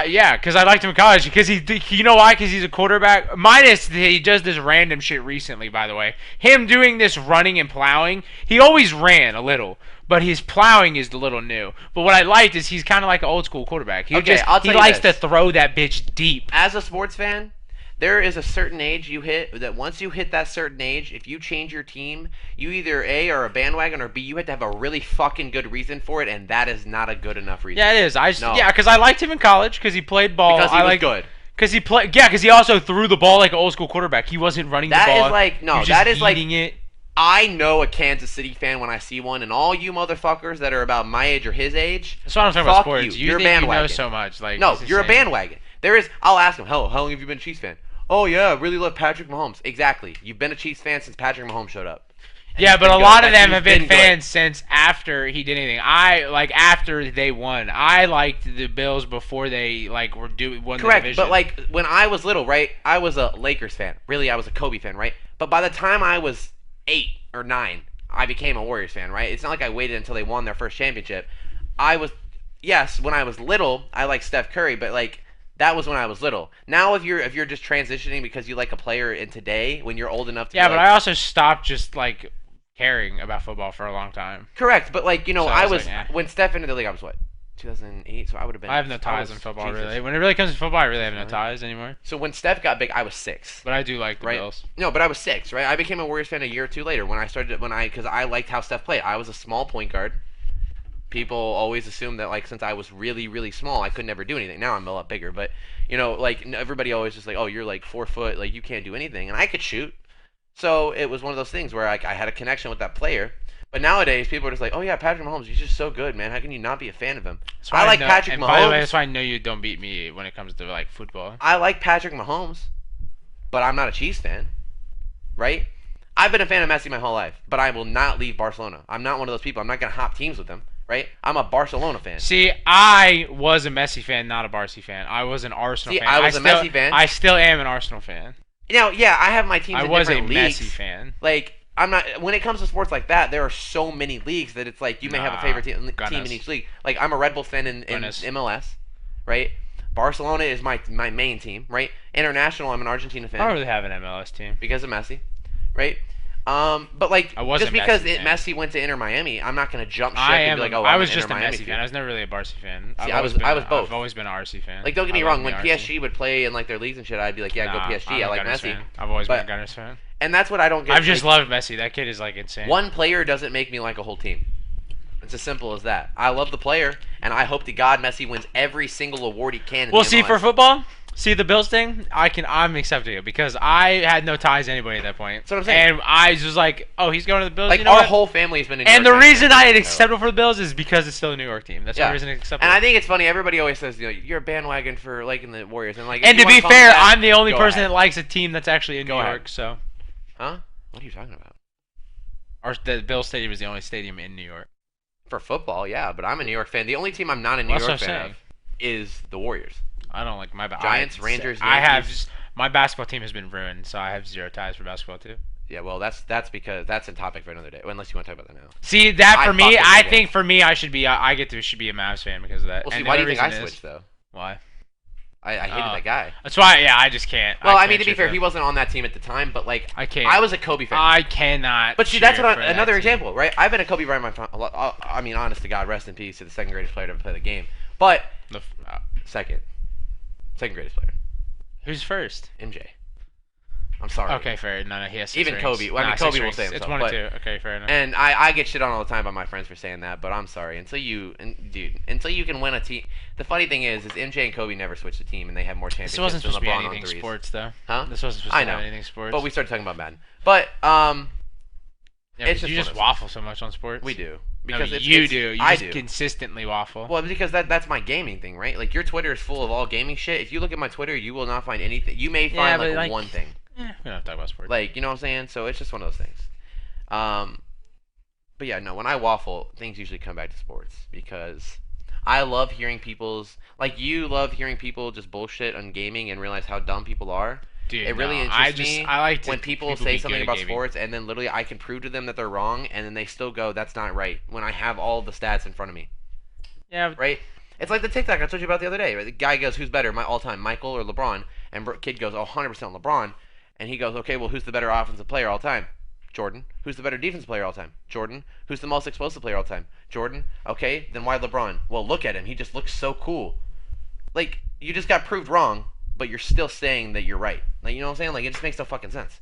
Yeah, because I liked him in college. Because you know why? Because he's a quarterback. Minus he does this random shit recently. By the way, him doing this running and plowing. He always ran a little, but his plowing is the little new. But what I liked is he's kind of like an old school quarterback. He Okay, I'll tell he you likes this. to throw that bitch deep. As a sports fan, there is a certain age you hit that once you hit that certain age, if you change your team, you either A are a bandwagon or B you have to have a really fucking good reason for it, and that is not a good enough reason. Yeah, it is. I just, No. yeah, because I liked him in college because he played ball. Because he I was liked, good. Because he played. Yeah, because he also threw the ball like an old school quarterback. He wasn't running That the ball. is like no, he was that just is like eating it. I know a Kansas City fan when I see one, and all you motherfuckers that are about my age or his age. That's what I'm talking fuck about sports. you. You You're a think you know bandwagon. so much. Like No, it's you're a insane. bandwagon. There is. I'll ask him. How long have you been a Chiefs fan? Oh yeah, I really love Patrick Mahomes. Exactly. You've been a Chiefs fan since Patrick Mahomes showed up. Yeah, but a lot of them have been fans since after he did anything. After they won. I liked the Bills before they won the division. Correct, but when I was little, right? I was a Lakers fan. Really, I was a Kobe fan, right? But by the time I was 8 or 9, I became a Warriors fan, right? It's not like I waited until they won their first championship. Yes, when I was little, I liked Steph Curry, but that was when I was little. Now, if you're just transitioning because you like a player in today, when you're old enough to but I also stopped just caring about football for a long time. Correct, but I was when Steph entered the league, I was what, 2008, so I would have been. I have no ties in football, really. When it really comes to football, I really have no ties anymore. So when Steph got big, I was 6. But I do like the Bills. No, but I was 6, right? I became a Warriors fan a year or two later because I liked how Steph played. I was a small point guard. People always assume that since I was really, really small, I could never do anything. Now I'm a lot bigger, but everybody always just oh, you're 4 foot, you can't do anything, and I could shoot. So it was one of those things where I had a connection with that player. But nowadays, people are just oh yeah, Patrick Mahomes, he's just so good, man. How can you not be a fan of him? I like Patrick Mahomes. By the way, that's why I know you don't beat me when it comes to football. I like Patrick Mahomes, but I'm not a Chiefs fan, right? I've been a fan of Messi my whole life, but I will not leave Barcelona. I'm not one of those people. I'm not gonna hop teams with him. Right? I'm a Barcelona fan. See, I was a Messi fan, not a Barca fan. I was an Arsenal fan. I was a Messi fan. I still am an Arsenal fan. Yeah, I have my teams in different leagues. I was a Messi fan. I'm not. When it comes to sports like that, there are so many leagues that it's you may have a favorite team in each league. I'm a Red Bull fan in MLS, right? Barcelona is my main team, right? International, I'm an Argentina fan. I don't really have an MLS team because of Messi, right? But just because Messi went to Inter Miami, I'm not gonna jump ship and be I was just a Messi fan. I was never really a Barca fan. See, I was both. I've always been an RC fan. Don't get me wrong. When PSG would play in their leagues and shit, I'd be go PSG. I like Messi. Fan. I've always been a Gunners fan. And that's what I don't get. I've just loved Messi. That kid is insane. One player doesn't make me like a whole team. It's as simple as that. I love the player, and I hope to God Messi wins every single award he can. We'll see for football. See the Bills thing? I'm accepting it because I had no ties to anybody at that point. That's what I'm saying. And I was just oh, he's going to the Bills. Our whole family has been in New York. And the reason I had accepted for the Bills is because it's still a New York team. That's the reason it's accepted. And I think it's funny. Everybody always says, you're a bandwagon for liking the Warriors. And to be fair, I'm the only person that likes a team that's actually in New York. So. Huh? What are you talking about? The Bills Stadium is the only stadium in New York. For football, yeah, but I'm a New York fan. The only team I'm not a New York fan of is the Warriors. I don't like my Giants, Rangers, Yankees. I have my basketball team has been ruined, so I have 0 ties for basketball too. Yeah, well, that's because that's a topic for another day. Well, unless you want to talk about that now. See that for me, I think for me, I should be a Mavs fan because of that. Well, see, why do you think I switched though? Why? I hated that guy. That's why. Yeah, I just can't. Well, I mean, to be fair, he wasn't on that team at the time, but I can't. I was a Kobe fan. I cannot. But see, that's another example, right? I've been a Kobe Bryant fan. I mean, honest to God, rest in peace to the second greatest player to ever play the game. But second greatest player. Who's first? MJ. I'm sorry. Okay, fair. No, he has 6 even rings. Kobe. Well, I mean, Kobe will say himself. It's 1 or 2. Okay, fair enough. And I get shit on all the time by my friends for saying that, but I'm sorry. Until you can win a team. The funny thing is MJ and Kobe never switched a team, and they have more championships than LeBron on threes. This wasn't supposed to be anything sports, though. Huh? This wasn't supposed to be anything sports. But we started talking about Madden. But it's you just waffle so much on sports. We do. Because you do. You just consistently waffle. Well, because that's my gaming thing, right? Your Twitter is full of all gaming shit. If you look at my Twitter, you will not find anything. You may find one thing. We don't have to talk about sports. You know what I'm saying? So it's just one of those things. But yeah, no, when I waffle, things usually come back to sports because I love hearing people's you love hearing people just bullshit on gaming and realize how dumb people are. Dude, it really interests me when people say something about sports and then literally I can prove to them that they're wrong and then they still go, that's not right, when I have all the stats in front of me. Yeah. Right? It's like the TikTok I told you about the other day. Right? The guy goes, who's better, my all-time, Michael or LeBron? And kid goes, 100% LeBron. And he goes, okay, well, who's the better offensive player all time? Jordan. Who's the better defensive player all time? Jordan. Who's the most explosive player all time? Jordan. Okay, then why LeBron? Well, look at him. He just looks so cool. You just got proved wrong, but you're still saying that you're right. You know what I'm saying? It just makes no fucking sense.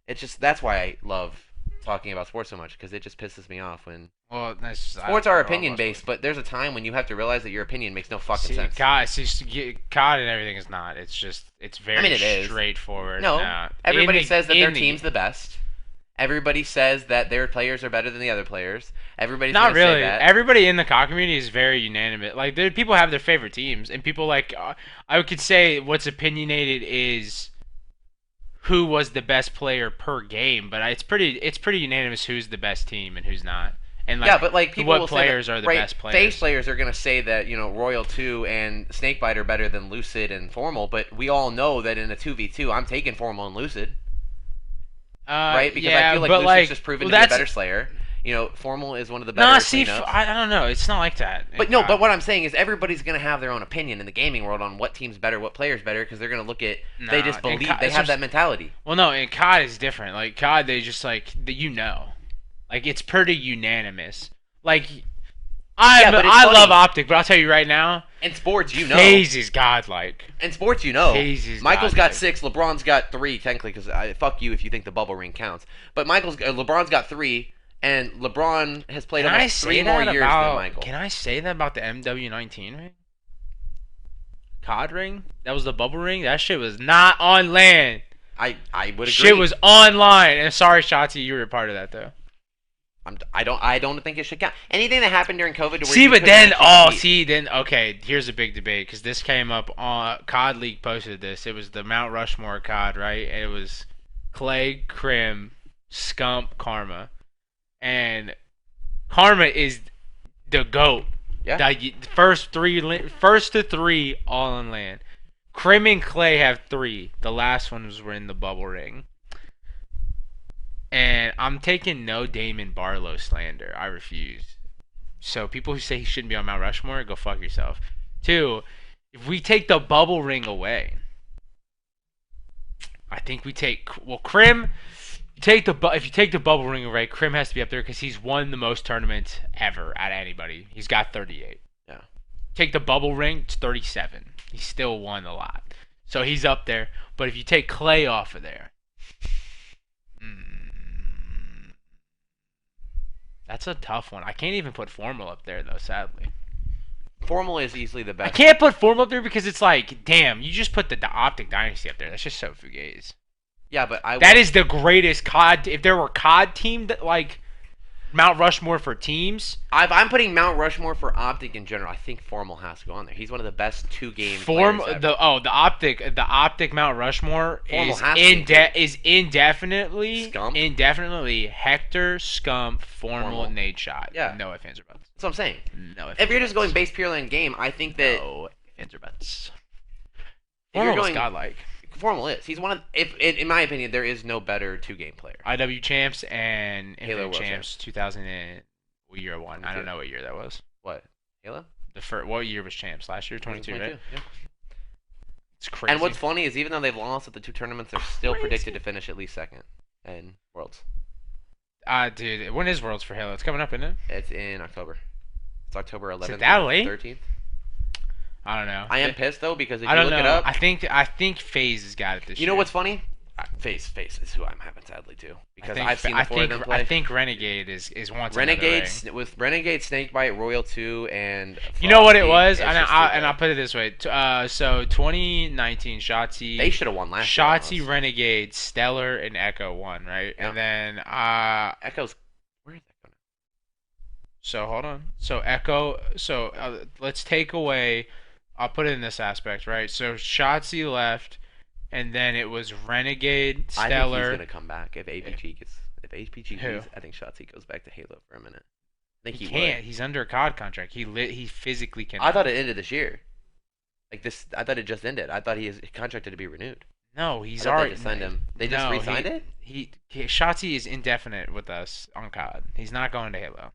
It's just, that's why I love talking about sports so much, because it just pisses me off when... Well, sports are opinion-based, but there's a time when you have to realize that your opinion makes no fucking sense. God and everything is not. It's just, it's very straightforward. No, everybody says that their team's the best. Everybody says that their players are better than the other players. Everybody's not really. Say that. Everybody in the cock community is very unanimous. People have their favorite teams, and people I could say what's opinionated is who was the best player per game, but it's pretty unanimous who's the best team and who's not. And yeah, but like people what will players say that, are the right, best players. FaZe players are gonna say that Royal 2 and Snakebite are better than Lucid and Formal, but we all know that in a 2v2, I'm taking Formal and Lucid. Right? Because I feel like Lucid's just proven to be a better Slayer. Formal is one of the better cleanups. I don't know. It's not like that. But no, but what I'm saying is everybody's going to have their own opinion in the gaming world on what team's better, what player's better, because they're going to look at, they just believe, they have that mentality. Well, no, in COD is different. Like, COD, they just, like, Like, it's pretty unanimous. Like, I love Optic, but I'll tell you right now. In sports, FaZe is godlike. In sports, FaZe is Michael's got 6, LeBron's got 3, technically, because fuck you if you think the bubble ring counts. But LeBron's got 3. And LeBron has played almost 3 more years than Michael. Can I say that about the MW19 ring? COD ring? That was the bubble ring? That shit was not on LAN. I would agree. Shit was online. And sorry, Shotzi, you were a part of that, though. I don't think it should count. Anything that happened during COVID to where okay, here's a big debate, because this came up on COD League posted this. It was the Mount Rushmore COD, right? It was Clay, Crim, Scump, Karma. And Karma is the GOAT. Yeah. First to 3 all on LAN. Crim and Clay have 3. The last ones were in the bubble ring. And I'm taking no Damon Barlow slander. I refuse. So people who say he shouldn't be on Mount Rushmore, go fuck yourself. 2, if we take the bubble ring away, I think we take Crim. If you take the bubble ring away, Crim has to be up there because he's won the most tournaments ever out of anybody. He's got 38. Yeah. Take the bubble ring, it's 37. He still won a lot. So he's up there. But if you take Clay off of there, that's a tough one. I can't even put Formal up there, though, sadly. Formal is easily the best. I can't put Formal up there because it's like, damn, you just put the Optic Dynasty up there. That's just so fugazi. Yeah, but that is the greatest COD. If there were COD team that like Mount Rushmore for teams, I'm putting Mount Rushmore for Optic in general. I think Formal has to go on there. He's one of the best 2-game players ever. The Optic Mount Rushmore is indefinitely Hector, Scump, Formal, Nadeshot. Yeah. No ifs, ands, or buts. That's what I'm saying. No ifs, if you're just going base purely in game, I think that no ifs, ands, or buts. Formal is godlike. Formal is. He's one of. In my opinion, there is no better 2-game player. IW champs and Halo Infinite champs 2000 and what year won? I don't know what year that was. What? Halo? What year was champs? Last year, 22, right? Yeah. It's crazy. And what's funny is even though they've lost at the 2 tournaments, they're still predicted to finish at least 2nd in Worlds. Dude, when is Worlds for Halo? It's coming up, isn't it? It's in October. It's October 11th. Is it that late? 13th. I don't know. I am pissed though because if you look it up, I think FaZe has got it this year. You know what's funny? FaZe is who I'm having sadly too because I've seen the 4 of them play. I think Renegade is once Renegade with Renegade, Snakebite, Royal 2, and you know what it was, and I'll put it this way. So 2019 Shotzi. They should have won last year. Shotzi, Renegade, Stellar, and Echo won, right? Yeah. And then Echo's where is Echo now? So hold on. So Echo. So let's take away. I'll put it in this aspect, right? So Shotzi left, and then it was Renegade, Stellar. I think he's gonna come back if APG gets. If APG leaves, I think Shotzi goes back to Halo for a minute. I think he can't. Would. He's under a COD contract. He physically can't. I thought it ended this year. Like this, I thought it just ended. I thought he is contracted to be renewed. No, he's already. They just signed him. They just re-signed it. Shotzi is indefinite with us on COD. He's not going to Halo.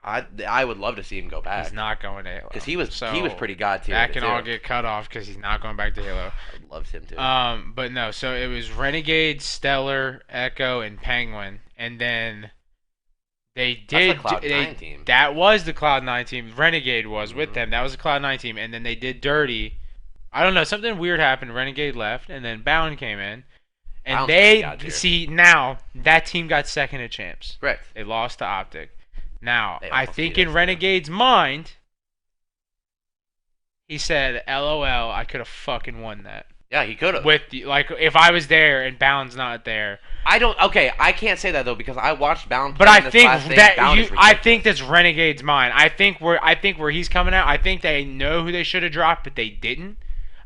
I would love to see him go back. He's not going to Halo because he was pretty god tier. That can all get cut off because he's not going back to Halo. I loved him too. But no. So it was Renegade, Stellar, Echo, and Penguin, and then they did. That's the Cloud9 team. That was the Cloud9 team. Renegade was with them. That was the Cloud9 team, and then they did Dirty. I don't know. Something weird happened. Renegade left, and then Bound came in. And now that team got second at champs. Correct. They lost to Optic. Now, I think in Renegade's mind, he said, "LOL, I could have fucking won that." Yeah, he could have. If I was there and Bound's not there. I can't say that though because I watched Bound. But I think I think that's Renegade's mind. I think where he's coming out, I think they know who they should have dropped, but they didn't.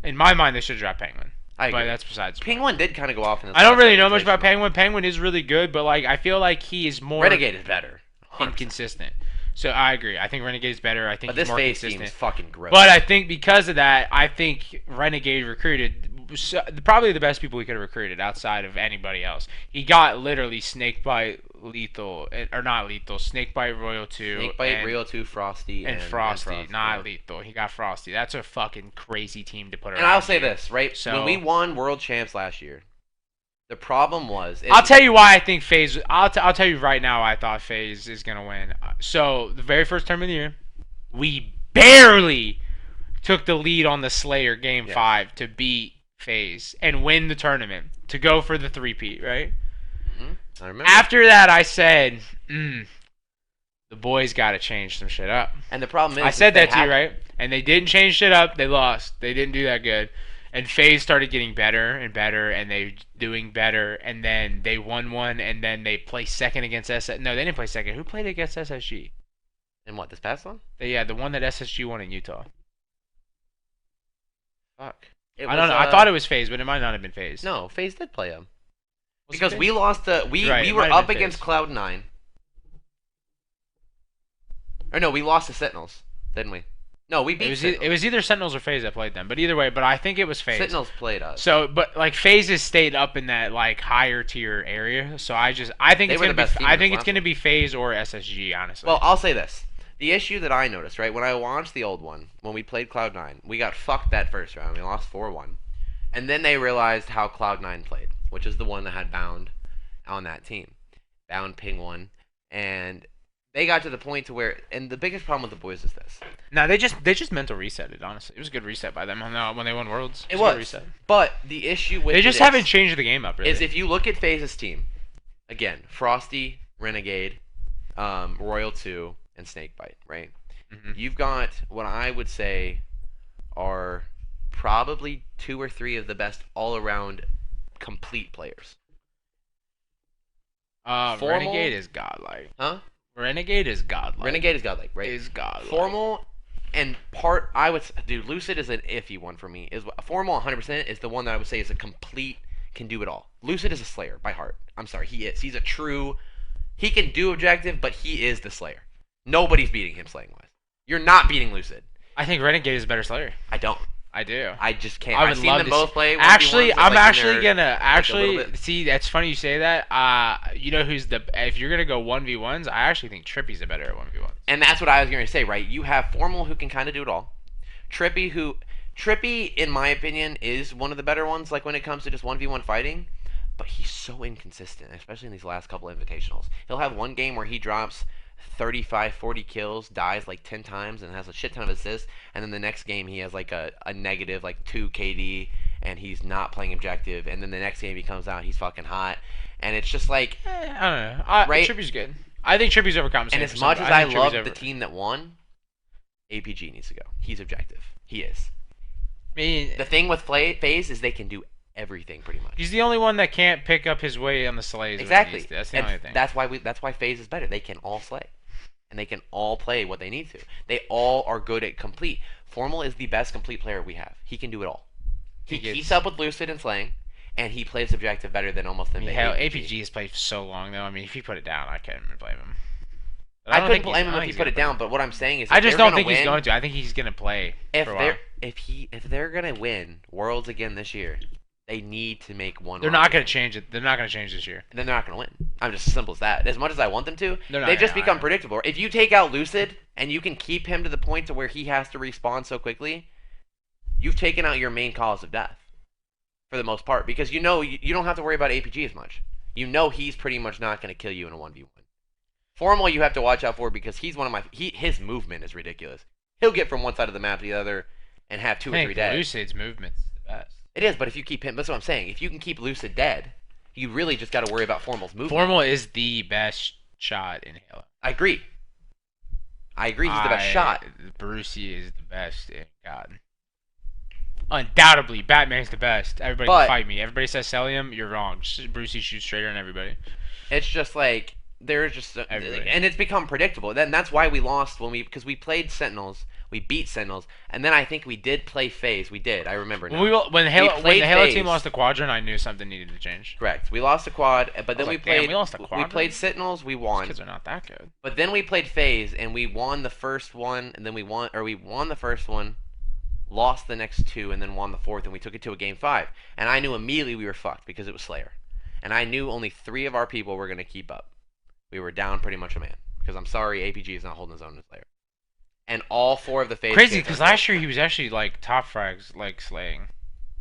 In my mind, they should have dropped Penguin. I agree. But that's besides the point. Penguin did kind of go off in this. I don't really know much about Penguin. Penguin is really good, but like I feel like he is more Renegade is better. 100%. inconsistent. So I agree. I think Renegade's better. I think But he's this more FaZe consistent. team is fucking gross. But I think because of that, I think Renegade recruited probably the best people he could have recruited outside of anybody else. He got literally Snakebite, Lethal, or not Lethal, Snakebite, Royal 2. Snakebite, Royal 2, Frosty, and Frosty. Not yeah. Lethal. He got Frosty. That's a fucking crazy team to put around. And I'll say you. this, right? So, when we won World Champs last year, the problem was... I'll tell you why I think FaZe... I'll tell you right now I thought FaZe is going to win. So, the very first term of the year, we barely took the lead on the Slayer Game 5 to beat FaZe and win the tournament to go for the three-peat, right? Mm-hmm. I remember. After that, I said, the boys got to change some shit up. And the problem is... I said that to you, right? And they didn't change shit up. They lost. They didn't do that good. And FaZe started getting better and better, and they doing better, and then they won one, and then they placed second against SS. No, they didn't play second. Who played against SSG? And what, this past one? Yeah, the one that SSG won in Utah. Fuck. I don't know. I thought it was FaZe, but it might not have been FaZe. No, FaZe did play him. Was it Because FaZe? we lost the... We Right, it were might have up been against FaZe. Cloud9. Or no, we lost to Sentinels, didn't we? No, we beat Sentinels. It was either Sentinels or FaZe that played them, but either way. But I think it was FaZe. Sentinels played us. So, but like FaZe has stayed up in that like higher tier area. So I think They it's were gonna the best team be. I in think this it's last gonna one. be FaZe or SSG, honestly. Well, I'll say this. The issue that I noticed, right, when I watched the old one, when we played Cloud9, we got fucked that first round. We lost 4-1. And then they realized how Cloud9 played, which is the one that had Bound on that team. Bound, Ping 1. And they got to the point to where, and the biggest problem with the boys is this. No, they just mental reset it. Honestly, it was a good reset by them when they won Worlds. It a was. good reset. But the issue with They just haven't changed the game up. Really. is if you look at FaZe's team, again, Frosty, Renegade, Royal 2, and Snakebite, right? Mm-hmm. You've got what I would say are probably 2 or 3 of the best all-around complete players. Formal, Renegade is godlike. Huh? Renegade is godlike. Renegade is godlike, right? Is godlike. Formal and part, dude, Lucid is an iffy one for me. Formal 100% is the one that I would say is a complete, can do it all. Lucid is a Slayer by heart. I'm sorry, he is. He's a true, he can do objective, but he is the Slayer. Nobody's beating him slaying-wise. You're not beating Lucid. I think Renegade is a better Slayer. I don't. I do. I just can't. I would I've seen love them to both see- play. 1v1s, Actually, like, I'm when actually they're, gonna like, a little bit. see. That's funny you say that. You know who's the? If you're gonna go 1v1s, I actually think Trippy's a better at 1v1s. And that's what I was going to say, right? You have Formal who can kind of do it all. Trippy, in my opinion, is one of the better ones, like when it comes to just 1v1 fighting. But he's so inconsistent, especially in these last couple of invitationals. He'll have one game where he drops 35, 40 kills, dies like 10 times, and has a shit ton of assists. And then the next game he has like a negative like 2 KD, and he's not playing objective. And then the next game he comes out, he's fucking hot. And it's just like... I don't know. Right? Trippy's good. I think Trippy's overcompensating. And as much as I love the team that won, APG needs to go. He's objective. He is. I mean, The thing with FaZe is they can do everything pretty much. he's the only one that can't pick up his way on the slays. Exactly. That's the only thing. That's why FaZe is better. They can all slay. And they can all play what they need to. They all are good at complete. Formal is the best complete player we have. He can do it all. He keeps up with Lucid and slaying, and he plays objective better than almost any hell, APG. APG has played for so long though. I mean, if he put it down, I can't even blame him. But I don't couldn't think blame he's- him I if he think put he's it gonna down, but what I'm saying is I just don't think win, he's going to. I think he's going to play if for a while. they're gonna win Worlds again this year, they need to make one. They're not going to change it. They're not going to change this year. Then they're not going to win. I'm just as simple as that. As much as I want them to, They're not they've just gonna, become I- predictable. If you take out Lucid and you can keep him to the point to where he has to respawn so quickly, you've taken out your main cause of death for the most part, because you don't have to worry about APG as much. You know he's pretty much not going to kill you in a 1v1. Formal you have to watch out for because he's one of his movement is ridiculous. He'll get from one side of the map to the other and have 2 or 3 dead. Lucid's movement's the best. It is, but if you keep him, that's what I'm saying. If you can keep Lucid dead, you really just got to worry about Formal's movement. Formal is the best shot in Halo. I agree. He's the best shot. Brucey is the best in God. Undoubtedly, Batman's the best. Everybody But- can fight me. Everybody says Celium, you're wrong. Brucey shoots straighter than everybody. It's just like there's just Everybody. and it's become predictable. Then that's why we lost because we played Sentinels. We beat Sentinels, and then I think we did play FaZe. We did. I remember now. When the Halo FaZe. team lost the Quadrant, I knew something needed to change. Correct. We lost the quad, but then we played. We lost the Quadrant? We played Sentinels. We won. These kids are not that good. But then we played FaZe, and we won the first one, and then we won the first one, lost the next two, and then won the fourth, and we took it to a game 5. And I knew immediately we were fucked because it was Slayer, and I knew only 3 of our people were gonna keep up. We were down pretty much a man because I'm sorry, APG is not holding his own in Slayer. And all 4 of the FaZe. Crazy, because last year he was actually like top frags, like slaying,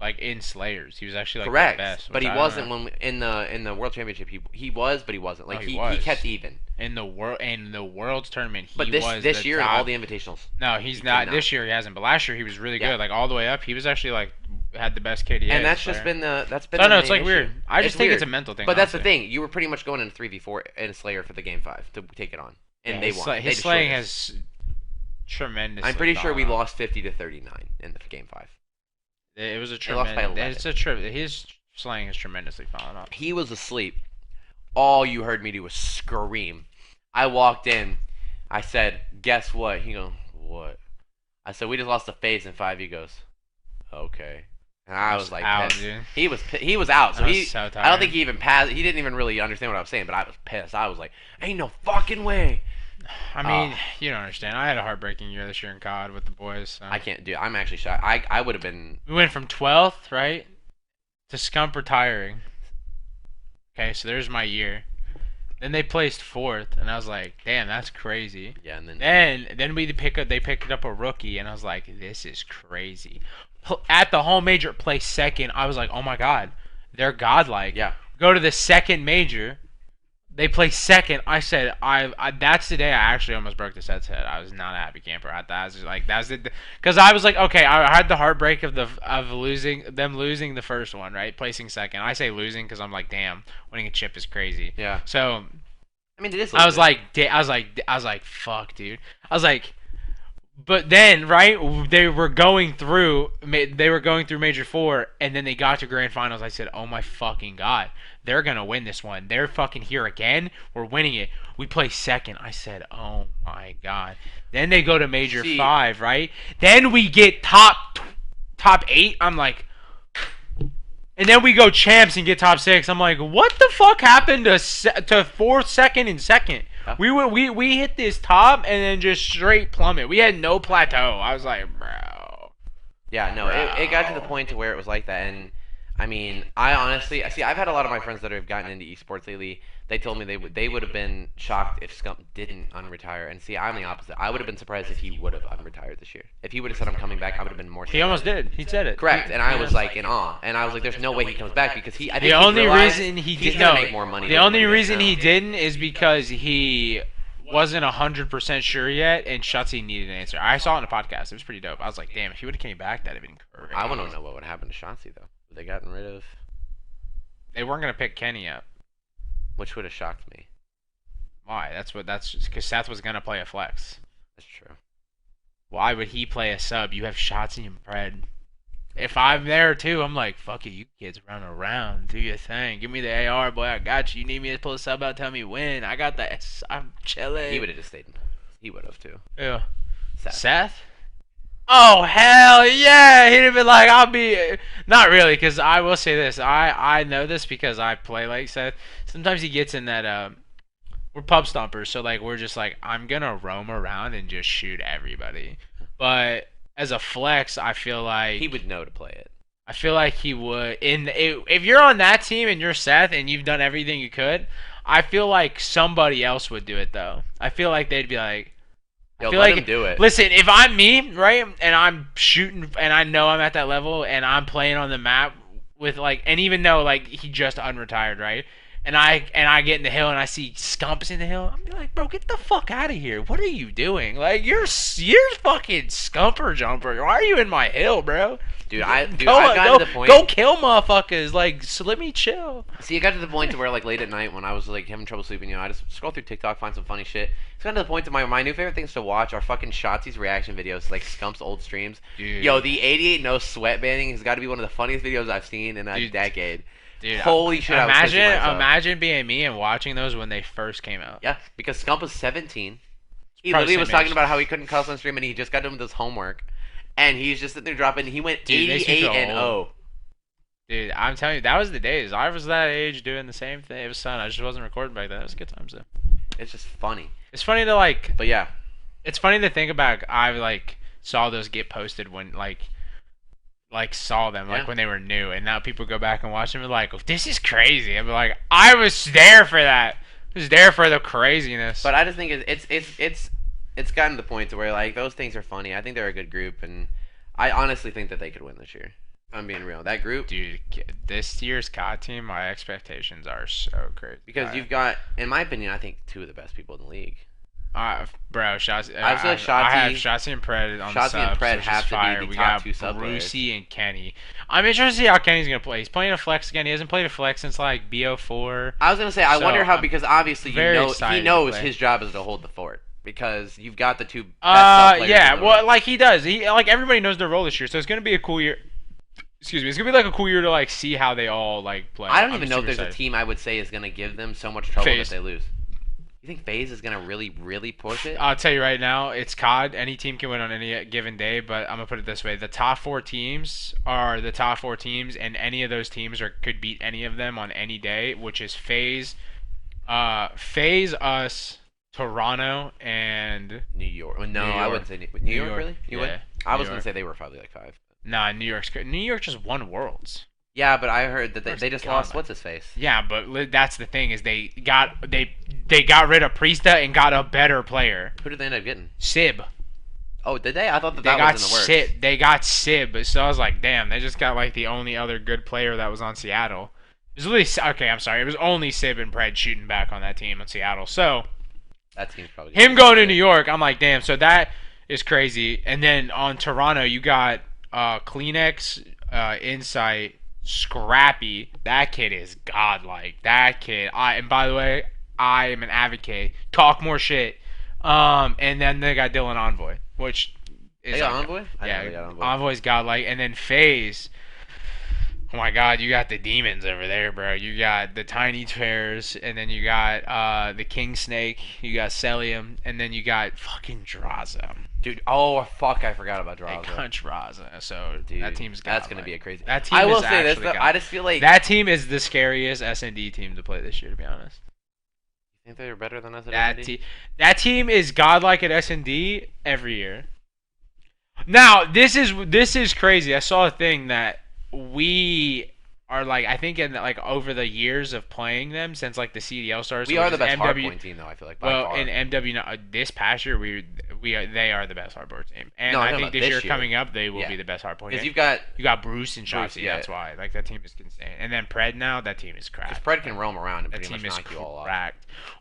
like in Slayers. He was actually like correct, the best. but he wasn't when in the World Championship. He was, but he wasn't. Like he kept even in the World's tournament. He but this was this year in top. all the invitationals. No, he's not. This year he hasn't. But last year he was really good. Like all the way up, he was actually like had the best KDA. And that's just been the No, the it's like main weird. issue. I just think weird. it's a mental thing. But that's the thing. You were pretty much going in 3v4 in Slayer for the game 5 to take it on, and they won. His slaying has tremendous. I'm pretty sure we lost 50-39 in the game 5. It was a tremendous. His slaying has tremendously fallen off. He was asleep. All you heard me do was scream. I walked in. I said, "Guess what?" He goes, "What?" I said, "We just lost the FaZe in 5." He goes, "Okay." And I was like, out, pissed. dude. He was out. So so I don't think he even passed. He didn't even really understand what I was saying. But I was pissed. I was like, "Ain't no fucking way." I mean, you don't understand. I had a heartbreaking year this year in COD with the boys. So. I can't do it. I'm actually shocked. I would have been. We went from 12th, right, to Scump retiring. Okay, so there's my year. Then they placed 4th, and I was like, damn, that's crazy. Yeah, and then they picked up a rookie, and I was like, this is crazy. At the home major, placed 2nd. I was like, oh my god, they're godlike. Yeah. Go to the 2nd major. They placed 2nd. I said, I that's the day I actually almost broke the set's head. I was not a happy camper. I was just like, that's it, because I was like, okay, I had the heartbreak of losing the first one, right, placing 2nd. I say losing because I'm like, damn, winning a chip is crazy. Yeah. So, I mean, it is. I was like, fuck, dude. I was like, but then, right, they were going through Major 4, and then they got to Grand Finals. I said, oh my fucking god. They're going to win this one. They're fucking here again. We're winning it. We play 2nd. I said, oh, my God. Then they go to Major 5, right? Then we get top 8. I'm like... And then we go champs and get top 6. I'm like, what the fuck happened to 4th, 2nd, and 2nd? Huh? We hit this top and then just straight plummet. We had no plateau. I was like, bro. Yeah, no, it got to the point to where it was like that, and... I mean, I honestly, I've had a lot of my friends that have gotten into esports lately. They told me they would have been shocked if Scump didn't unretire. And see, I'm the opposite. I would have been surprised if he would have unretired this year. If he would have said I'm coming back, I would have been more surprised. He almost did. He said it. Correct. And I was like in awe. And I was like, there's no way he comes back because I think the only reason he didn't make more money. The only reason he didn't is because he wasn't 100% sure yet, and Shotzi needed an answer. I saw it in a podcast. It was pretty dope. I was like, damn, if he would have came back, that'd have been great. I want to know what would happen to Shotzi though. Would they gotten rid of? They weren't gonna pick Kenny up, which would have shocked me. Why? That's because Seth was gonna play a flex. That's true. Why would he play a sub? You have Shotzi and Pred. If I'm there too, I'm like, fuck it, you kids run around, do your thing. Give me the AR, boy, I got you. You need me to pull a sub out, tell me when. I got that. I'm chilling. He would have just stayed. He would have too. Yeah. Seth? Oh, hell yeah! He'd have been like, I'll be... Not really, because I will say this. I know this because I play like Seth. Sometimes he gets in that... We're pub stompers, so like we're just like, I'm going to roam around and just shoot everybody. But as a flex, I feel like... He would know to play it. I feel like he would. If you're on that team and you're Seth and you've done everything you could, I feel like somebody else would do it, though. I feel like they'd be like... Yo, let him do it. Listen, if I'm me, right, and I'm shooting, and I know I'm at that level, and I'm playing on the map with like, and even though like he just unretired, right, and I get in the hill and I see Scumps in the hill, I'm be like, bro, get the fuck out of here! What are you doing? Like, you're fucking Scumper jumper. Why are you in my hill, bro? Dude, I got to the point. Go kill motherfuckers. Like, so let me chill. See, it got to the point to where, like, late at night when I was, like, having trouble sleeping, you know, I just scroll through TikTok, find some funny shit. It's gotten to the point to my new favorite things to watch are fucking Shotzi's reaction videos, like Scump's old streams. Dude. Yo, the 88 no sweat banding has got to be one of the funniest videos I've seen in a decade. Dude, holy shit! Imagine being me and watching those when they first came out. Yeah, because Scump was 17. He literally was talking about how he couldn't cuss on stream, and he just got done with his homework, and he's just sitting there dropping. He went 88-0. Dude, I'm telling you, that was the days. I was that age doing the same thing. It was fun. I just wasn't recording back then. It was good times though. It's just funny. It's funny to like. But yeah, it's funny to think about. I like saw those get posted when like saw them like when they were new, and now people go back and watch them and like, oh, this is crazy. I'm like, I was there for that. I was there for the craziness. But I just think it's gotten to the point to where like those things are funny. I think they're a good group, and I honestly think that they could win this year. I'm being real. That group, dude. This year's COD team, my expectations are so crazy. Because you've got, in my opinion, I think two of the best people in the league. Bro, Shotzi. I feel like Shotzi. I have Shotzi and Pred on the subs. Shotzi and Pred have to be the top two sub players. Brucey and Kenny. I'm interested to see how Kenny's gonna play. He's playing a flex again. He hasn't played a flex since like BO4. I was gonna say, I wonder how, because obviously he knows his job is to hold the fort. Because you've got the two best sub players. Yeah, well, like he does. He like everybody knows their role this year, so it's gonna be a cool year. Excuse me. It's gonna be like a cool year to like see how they all like play. I don't even know if there's a team I would say is gonna give them so much trouble that they lose. You think FaZe is gonna really push it? I'll tell you right now, it's COD. Any team can win on any given day, but I'm gonna put it this way: the top 4 teams are the top 4 teams, and any of those teams could beat any of them on any day, which is FaZe, us, Toronto, and New York. No, I wouldn't say New York. Really? You would? I was gonna say they were probably like 5. Nah, New York just won Worlds. Yeah, but I heard that they just lost what's his face. Yeah, but that's the thing is they got rid of Priesta and got a better player. Who did they end up getting? Sib. Oh, did they? I thought that was in the works. They got Sib, so I was like, damn, they just got like the only other good player that was on Seattle. It was really okay. I'm sorry, it was only Sib and Pred shooting back on that team on Seattle. So that team's probably him going to New York. I'm like, damn. So that is crazy. And then on Toronto, you got Kleenex, Insight, Scrappy. That kid is godlike. That kid. And by the way, I am an advocate. Talk more shit. And then they got Dylan Envoy, which is they got Envoy. Yeah, Envoy's godlike. And then FaZe. Oh my God, you got the demons over there, bro. You got the Tiny Tears, and then you got the King Snake. You got Celium, and then you got fucking Draza. Dude, oh fuck, I forgot about Draza. And Draza. So dude, that team's that's gonna be a crazy. That team I will say this though, I just feel like that team is the scariest S&D team to play this year, to be honest. You think they're better than us at S&D? That team is godlike at S&D every year. Now this is crazy. I saw a thing that we are like, I think in like over the years of playing them since like the CDL started. We are the best hardpoint team though. I feel like by far. In MW this past year they are the best hardpoint team, and I think this year coming up they will be the best hardpoint. Because you got Bruce and Shotzi. That's why like that team is insane. And then Pred now that team is cracked. Because Pred can roam around and pretty much knock you all off.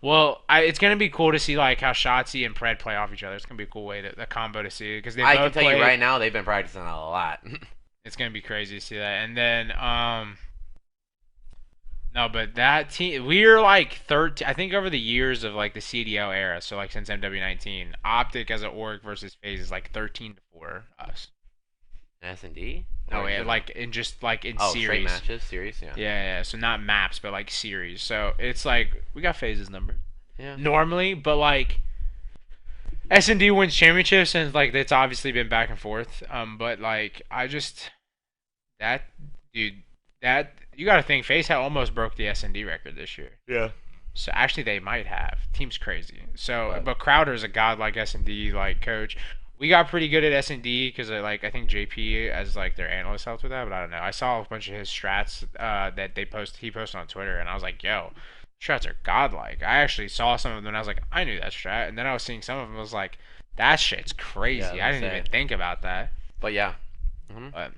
Well, it's gonna be cool to see like how Shotzi and Pred play off each other. It's gonna be a cool way to the combo to see because they. I can tell you right now they've been practicing a lot. It's gonna be crazy to see that. And then no, but that team we're like 13. I think over the years of like the CDL era, so like since MW19, Optic as an org versus FaZe is like 13-4 us. S&D? No, like in just like in series. Straight matches, series, yeah. Yeah. So not maps, but like series. So it's like we got FaZe's number. Yeah. Normally, but like S&D wins championships, and like it's obviously been back and forth. But like I just that you got to think FaZe almost broke the S&D record this year. Yeah. So actually they might have. Team's crazy. So but Crowder's a godlike S&D like coach. We got pretty good at S&D because like I think JP as like their analyst helped with that, but I don't know. I saw a bunch of his strats that he posted on Twitter, and I was like, yo. Strats are godlike. I actually saw some of them and I was like, I knew that strat. And then I was seeing some of them and I was like, that shit's crazy. I didn't even think about that. But yeah. But,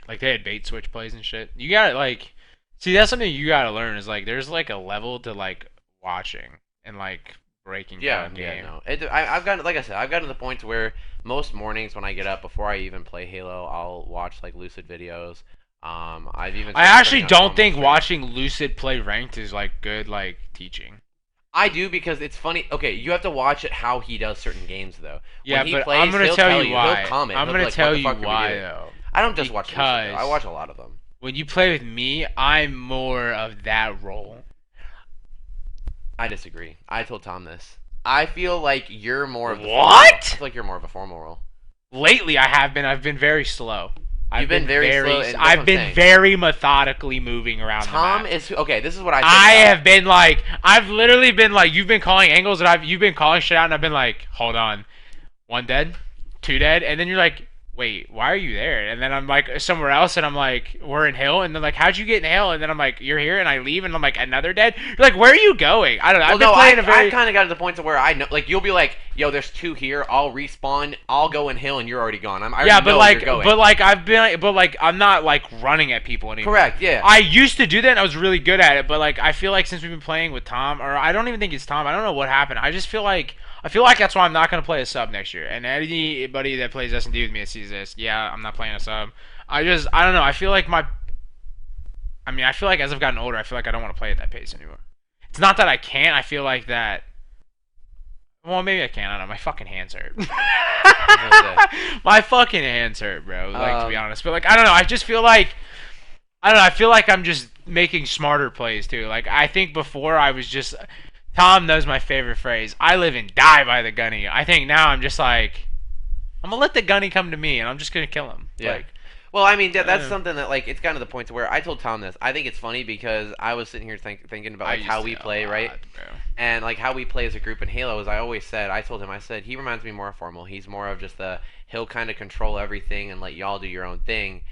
like they had bait switch plays and shit. You gotta like, see that's something you gotta learn is like there's like a level to like watching and like breaking down game. Yeah, no. I've gotten, like I said, I've gotten to the point where most mornings when I get up before I even play Halo, I'll watch like Lucid videos. I actually don't think watching Lucid play ranked is like good like teaching. I do because it's funny. Okay, you have to watch it how he does certain games though. Yeah, when he but plays, I'm gonna tell you why. He'll comment. I'm gonna tell you why though. I don't just watch Lucid, though. I watch a lot of them. When you play with me, I'm more of that role. I disagree. I told Tom this. I feel like you're more of the What? I feel like you're more of a formal role. Lately, I have been. I've been very slow. You've been very slow. And I've been very methodically moving around. Tom is okay. This is what I. I have been like. I've literally been like. You've been calling angles, and you've been calling shit out, and I've been like, hold on, 1 dead, 2 dead, and then you're like, wait, why are you there? And then I'm like somewhere else, and I'm like, we're in hill, and then like, how'd you get in hill? And then I'm like, you're here, and I leave, and I'm like, another dead. You're like, where are you going? I don't know. I've kind of got to the point to where I know, like, you'll be like, yo, there's 2 here. I'll respawn. I'll go in hill, and you're already gone. I'm I'm not like running at people anymore. Correct. Yeah. I used to do that, and I was really good at it, but like, I feel like since we've been playing with Tom, or I don't even think it's Tom. I don't know what happened. I just feel like. I feel like that's why I'm not going to play a sub next year. And anybody that plays S&D with me that sees this, yeah, I'm not playing a sub. I don't know. I feel like I feel like as I've gotten older, I feel like I don't want to play at that pace anymore. It's not that I can't. I feel like that. Well, maybe I can. I don't know. My fucking hands hurt. My fucking hands hurt, bro. Like, to be honest. But, like, I don't know. I just feel like. I don't know. I feel like I'm just making smarter plays, too. Like, I think before I was just. Tom knows my favorite phrase. I live and die by the gunny. I think now I'm just like, I'm gonna let the gunny come to me, and I'm just gonna kill him. Yeah. Like, well, I mean, that's something that like it's gotten to the point to where I told Tom this. I think it's funny because I was sitting here thinking about like how we play, right? Bro. And like how we play as a group in Halo. As I always said, I told him, I said he reminds me more of Formal. He's more of just he'll kind of control everything and let y'all do your own thing.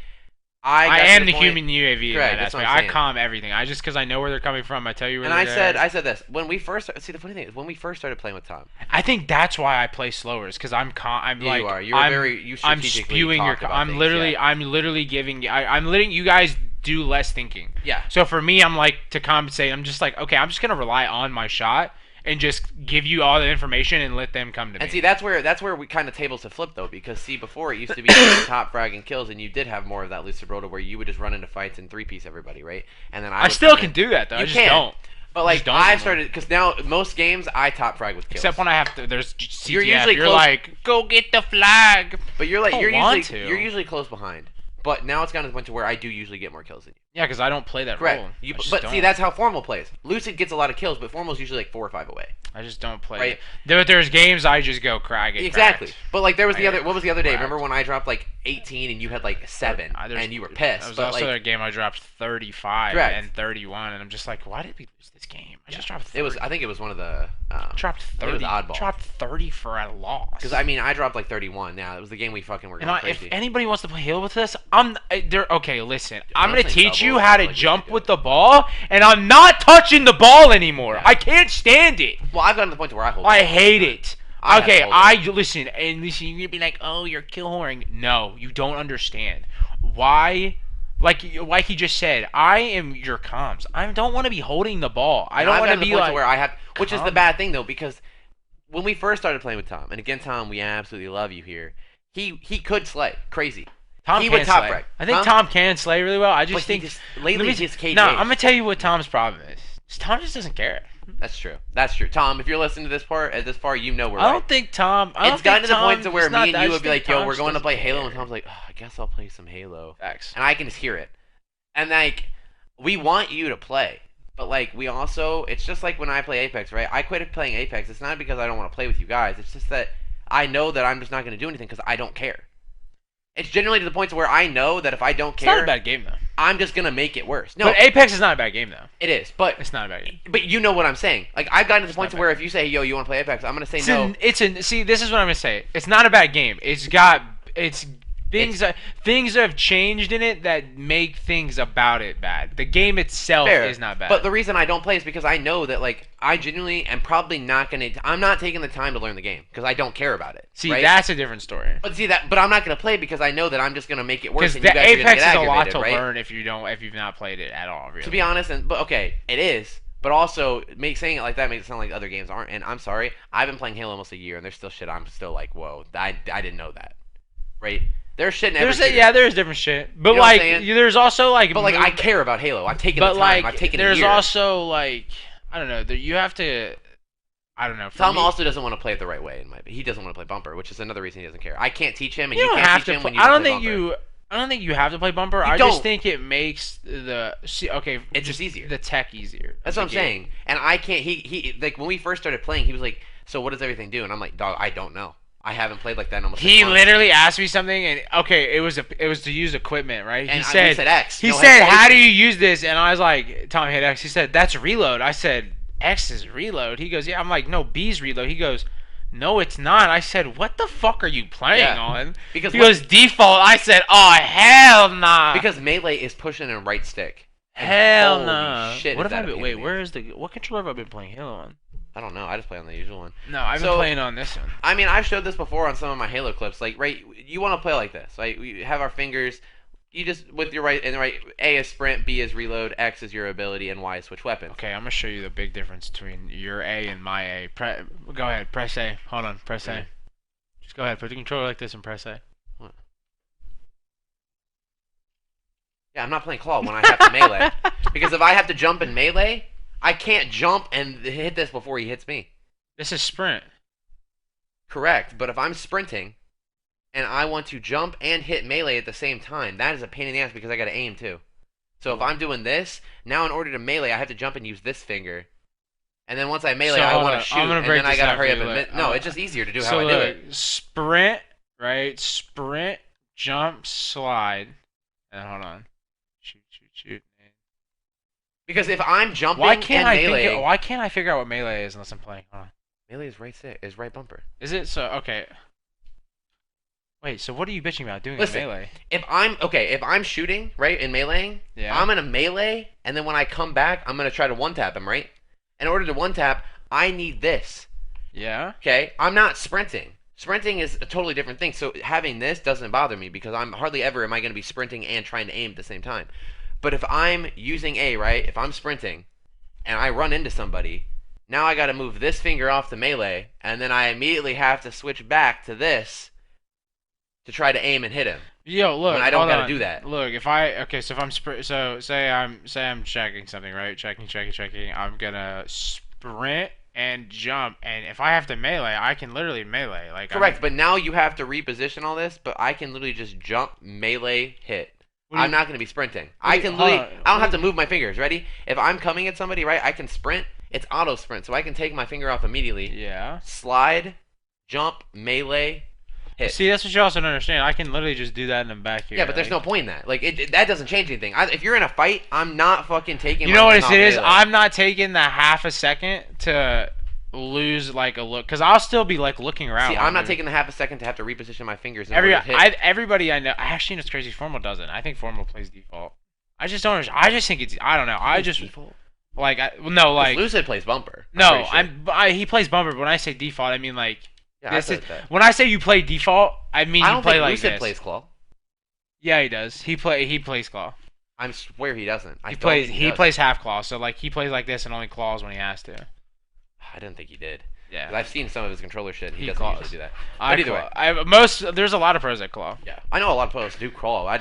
I am the human UAV. Correct, in that aspect. I calm everything. I just because I know where they're coming from. I tell you where. And I said this when we first see the funny thing is when we first started playing with Tom. I think that's why I play slower. Is because I'm calm. I'm yeah, like you are. You're I'm spewing your. I'm literally giving. I'm letting you guys do less thinking. Yeah. So for me, I'm like to compensate. I'm just like okay. I'm just gonna rely on my shot. And just give you all the information and let them come to me. And see, that's where we kind of tables have flipped though, because see, before it used to be top fragging kills, and you did have more of that lucid rota where you would just run into fights and 3-piece everybody, right? And then I still can do that though. I just don't. But like I've started because now most games I top frag with kills. Except when I have to. There's CTF. You're close, like go get the flag. But you're usually close behind. But now it's gotten to the point to where I do usually get more kills than you. Yeah, because I don't play that Correct. role. But see, that's how Formal plays. Lucid gets a lot of kills, but Formal's usually like 4 or 5 away. I just don't play. Right. There's games I just go crag it. Exactly. Cracked. But like there was the other. What was the other day? Remember when I dropped like 18 and you had like 7, and you were pissed. There was also a game I dropped 35 and 31, and I'm just like, why did we lose this game? I just dropped 30. I think it was one of the. Dropped 30. It was oddball. Dropped 30 for a loss. Because I mean, I dropped like 31. Now it was the game we fucking were going crazy. If anybody wants to play Halo with us, okay, listen. I'm gonna teach you how to jump with the ball, and I'm not touching the ball anymore. Yeah. I can't stand it. Well, I've gotten to the point where I hold. I hate it. Listen. You're gonna be like, oh, you're kill whoring. No, you don't understand. Why? Like he just said, I am your comms. I don't want to be holding the ball. I don't want to be like where I have, which is the bad thing though, because when we first started playing with Tom, and again, Tom, we absolutely love you here. He could slay crazy. He would top frag. I think Tom can slay really well. I just think lately he's KJ. No, I'm gonna tell you what Tom's problem is. Tom just doesn't care. That's true. Tom, if you're listening to this far, you know we're right. I don't think Tom. It's gotten to the point to where me and you would be like, yo, we're going to play Halo, and Tom's like, oh, I guess I'll play some Halo. Facts. And I can just hear it. And like, we want you to play, but like, we also, it's just like when I play Apex, right? I quit playing Apex. It's not because I don't want to play with you guys. It's just that I know that I'm just not going to do anything because I don't care. It's generally to the point where I know that if I don't care, it's not a bad game though. I'm just gonna make it worse. No, but Apex is not a bad game though. It is, but it's not a bad game. But you know what I'm saying. Like I've gotten to the point to where if you say, "Yo, you want to play Apex?" I'm gonna say no. See, this is what I'm gonna say. It's not a bad game. Things have changed in it that make things about it bad. The game itself is not bad. But the reason I don't play is because I know that like I genuinely am probably not gonna. I'm not taking the time to learn the game because I don't care about it. See, right? That's a different story. But I'm not gonna play because I know that I'm just gonna make it worse. Because the Apex is a lot to learn if you've not played it at all. Really. To be honest, but okay, it is. But also, saying it like that makes it sound like other games aren't. And I'm sorry, I've been playing Halo almost a year, and there's still shit I'm still like, whoa, I didn't know that, right? There's shit in every shooter. There's different shit. But like, there's also like. But like, I care about Halo. I've taken the time. I've taken a year. There's also like, I don't know. You have to. I don't know. Tom also doesn't want to play it the right way. He doesn't want to play bumper, which is another reason he doesn't care. I can't teach him, and you can't teach him when you don't play bumper. I don't think you have to play bumper. I just think it makes it's just easier. The tech easier. That's what I'm saying. And I can't. He like when we first started playing, he was like, So what does everything do? And I'm like, dog, I don't know. I haven't played like that in almost 6 He months. literally asked me something, and okay, it was to use equipment, right? And He said X. He No said, "How do hesitation. you use this?" And I was like, "Tom, hit X." He said, "That's reload." I said, "X is reload." He goes, "Yeah." I'm like, "No, B's reload." He goes, "No, it's not." I said, "What the fuck are you playing on?" Because he goes, "Default." I said, "Oh hell nah." Because melee is pushing in right stick. Hell nah. Shit, What have I been? been? Wait, where is what controller have I been playing Halo on? I don't know. I just play on the usual one. No, I've been playing on this one. I mean, I've showed this before on some of my Halo clips. Like, right, you want to play like this. Like, we have our fingers. You just with your right and the right. A is sprint, B is reload, X is your ability, and Y is switch weapons. Okay, I'm gonna show you the big difference between your A and my A. Go ahead, press A. Hold on, press A. Just go ahead, put the controller like this and press A. What? Yeah, I'm not playing claw when I have to melee. Because if I have to jump in melee, I can't jump and hit this before he hits me. This is sprint. Correct, but if I'm sprinting and I want to jump and hit melee at the same time, that is a pain in the ass because I gotta aim too. So if I'm doing this, now in order to melee, I have to jump and use this finger. And then once I melee, I want to shoot, and then I gotta hurry up and... No, it's just easier to do how I do it. Sprint, right? Sprint, jump, slide. And hold on. Shoot. Because if I'm jumping why can't I figure out what melee is unless I'm playing? Hold on. Melee is right bumper. Is it? So, okay. Wait, so what are you bitching about doing in melee? If I'm shooting, right, in meleeing, I'm gonna melee, and then when I come back, I'm gonna try to one-tap him, right? In order to one-tap, I need this. Yeah? Okay? I'm not sprinting. Sprinting is a totally different thing, so having this doesn't bother me, because I'm hardly ever am I gonna be sprinting and trying to aim at the same time. But if I'm using A, right, if I'm sprinting, and I run into somebody, now I gotta move this finger off the melee, and then I immediately have to switch back to this to try to aim and hit him. Yo, look, when I don't gotta do that. Look, if I'm say I'm checking something, right? Checking. I'm gonna sprint and jump, and if I have to melee, I can literally melee. Like correct, but now you have to reposition all this. But I can literally just jump, melee, hit. I'm not gonna be sprinting. I can literally. I don't have to move my fingers. Ready? If I'm coming at somebody, right? I can sprint. It's auto sprint, so I can take my finger off immediately. Yeah. Slide, jump, melee. Hit. See, that's what you also don't understand. I can literally just do that in the back here. Yeah, but there's no point in that. Like, that doesn't change anything. If you're in a fight, I'm not fucking taking. You know what it is? I'm not taking the half a second to lose like a look, because I'll still be like looking around. See, I'm not taking the half a second to have to reposition my fingers. Everybody I know, actually, it's crazy. Formal doesn't. I think Formal plays default. I just don't understand. I just think it's. I don't know. I just default. Like no, like Lucid plays bumper. No, he plays bumper. But when I say default, I mean like. Yeah, when I say you play default, I mean you play like Lucid this. plays claw. Yeah, he does. He plays claw. I swear he doesn't. He plays half claw. So like he plays like this and only claws when he has to. I didn't think he did. Yeah. I've seen some of his controller shit. He doesn't usually do that. But either way, there's a lot of pros that claw. Yeah, I know a lot of pros do crawl. I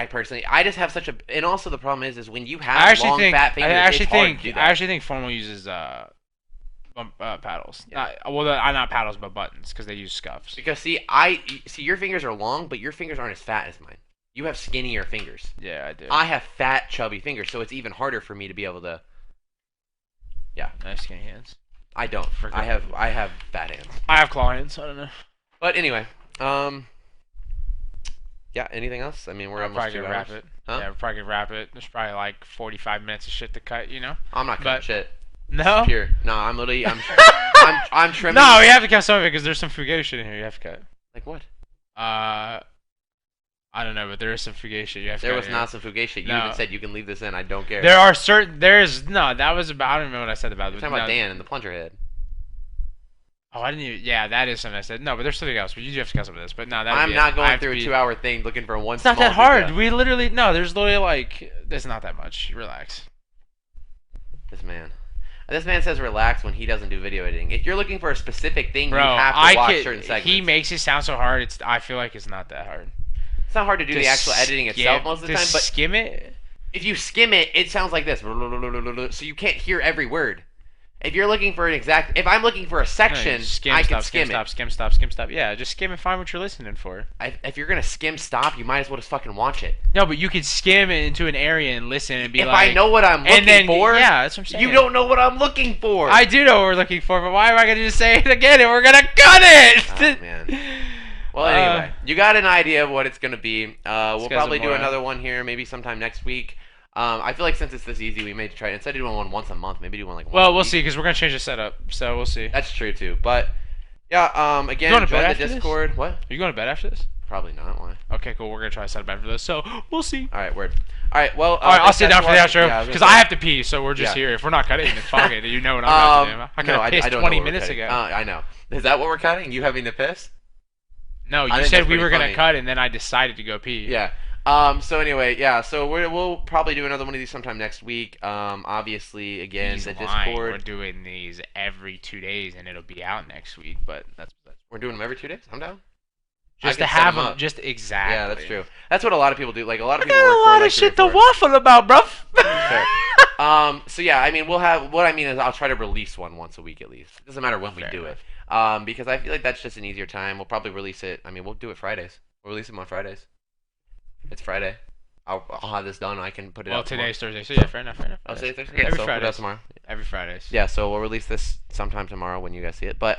personally just have such a, and also the problem is when you have fat fingers, it's hard to do that. I actually think Formal uses paddles. Yeah. Not paddles, but buttons, because they use scuffs. Because your fingers are long, but your fingers aren't as fat as mine. You have skinnier fingers. Yeah, I do. I have fat, chubby fingers, so it's even harder for me to be able to. Yeah. I have skinny hands. I don't. I have fat hands. I have claw hands. I don't know. But anyway, yeah. Anything else? I mean, we're almost 2 hours. Wrap it. Huh? Yeah, we're probably gonna wrap it. There's probably like 45 minutes of shit to cut. You know. I'm not cutting shit. No. Pure. No, I'm literally. I'm trimming. No, we have to cut some of it because there's some Fugazi in here. You have to cut. Like what? I don't know, but there is some Fugazi. There was not some Fugazi. You even said you can leave this in. I don't care. There are certain. That was about. I don't remember what I said about it. You're talking about Dan and the plunger head. Oh, I didn't even. Yeah, that is something I said. No, but there's something else. But you do have to cut some of this. But no, I'm not going through a 2-hour thing looking for one. It's not that hard. We literally there's literally like. It's not that much. Relax. This man says relax when he doesn't do video editing. If you're looking for a specific thing, you have to watch certain segments. He makes it sound so hard. I feel like it's not that hard. It's not hard to do the actual editing itself most of the time, but skim it. If you skim it, it sounds like this, so you can't hear every word. If you're looking for if I'm looking for a section, I can skim it. Skim stop. Yeah, just skim and find what you're listening for. If you're gonna skim stop, you might as well just fucking watch it. No, but you can skim it into an area and listen and be if I know what I'm looking for, yeah, that's what I'm saying. You don't know what I'm looking for. I do know what we're looking for, but why am I gonna just say it again and we're gonna cut it? Oh, man. Well, anyway, you got an idea of what it's gonna be. We'll probably do another one here, maybe sometime next week. I feel like since it's this easy, we may try instead of doing one once a month, maybe do one like once a we'll week. See, because we're gonna change the setup, so we'll see. That's true too, but yeah. Again, join the Discord. What? Are you going to bed after this? Probably not. Why? Okay, cool. We're gonna try to set up after this, so we'll see. All right, word. All right, well. All right, I'll sit down for the outro because I have to pee, so we're just here. If we're not cutting, then fuck it. You know what I'm about to do. I could have pissed 20 minutes ago. I know. Is that what we're cutting? You having to piss? No, you said we were gonna cut, and then I decided to go pee. Yeah. So anyway, yeah. So we'll probably do another one of these sometime next week. Obviously, again, the Discord. We're doing these every 2 days, and it'll be out next week. But we're doing them every 2 days. I'm down. Just to have them, just exactly. Yeah, that's true. That's what a lot of people do. Like a lot of people. I got a lot of shit to waffle about, bruv. Fair. So yeah, I mean, we'll have. What I mean is, I'll try to release one once a week at least. It doesn't matter when we do it. Because I feel like that's just an easier time. We'll probably release it. I mean, we'll do it Fridays. We'll release them on Fridays. It's Friday. I'll have this done. I can put it. Well, today's Thursday, so yeah, fair enough. Oh, today's Thursday. Yeah, every so Friday. Tomorrow. Every Fridays. Yeah, so we'll release this sometime tomorrow when you guys see it. But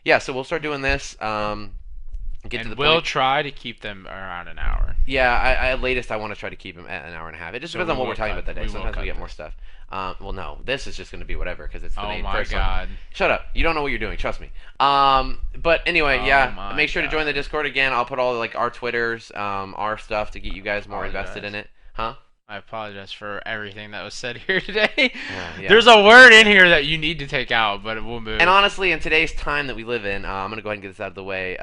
yeah, so we'll start doing this. We'll try to keep them around an hour. Yeah, at latest I want to try to keep them at an hour and a half. It just depends on what we're talking about that day. Sometimes we get more stuff. Well, no, this is just going to be whatever because it's the main first one. Oh my god! Shut up! You don't know what you're doing. Trust me. But anyway, yeah. Make sure to join the Discord again. I'll put all like our Twitters, our stuff to get you guys more invested in it. Huh? I apologize for everything that was said here today. Yeah. There's a word in here that you need to take out, but we'll move. And honestly, in today's time that we live in, I'm going to go ahead and get this out of the way.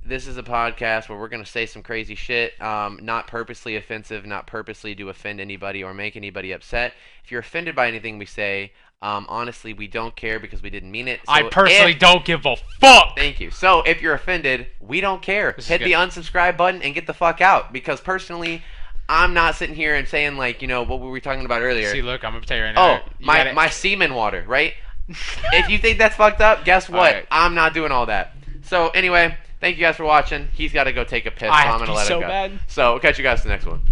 This is a podcast where we're going to say some crazy shit, not purposely offensive, not purposely to offend anybody or make anybody upset. If you're offended by anything we say, honestly, we don't care because we didn't mean it. So I personally don't give a fuck. Thank you. So if you're offended, we don't care. Hit the unsubscribe button and get the fuck out because personally, I'm not sitting here and saying like, you know, what were we talking about earlier? See, look, I'm going to tell you right now. Oh, my semen water, right? If you think that's fucked up, guess what? Right. I'm not doing all that. So anyway... Thank you guys for watching. He's got to go take a piss, so I'm going to let him go. Bad. So, we'll catch you guys in the next one.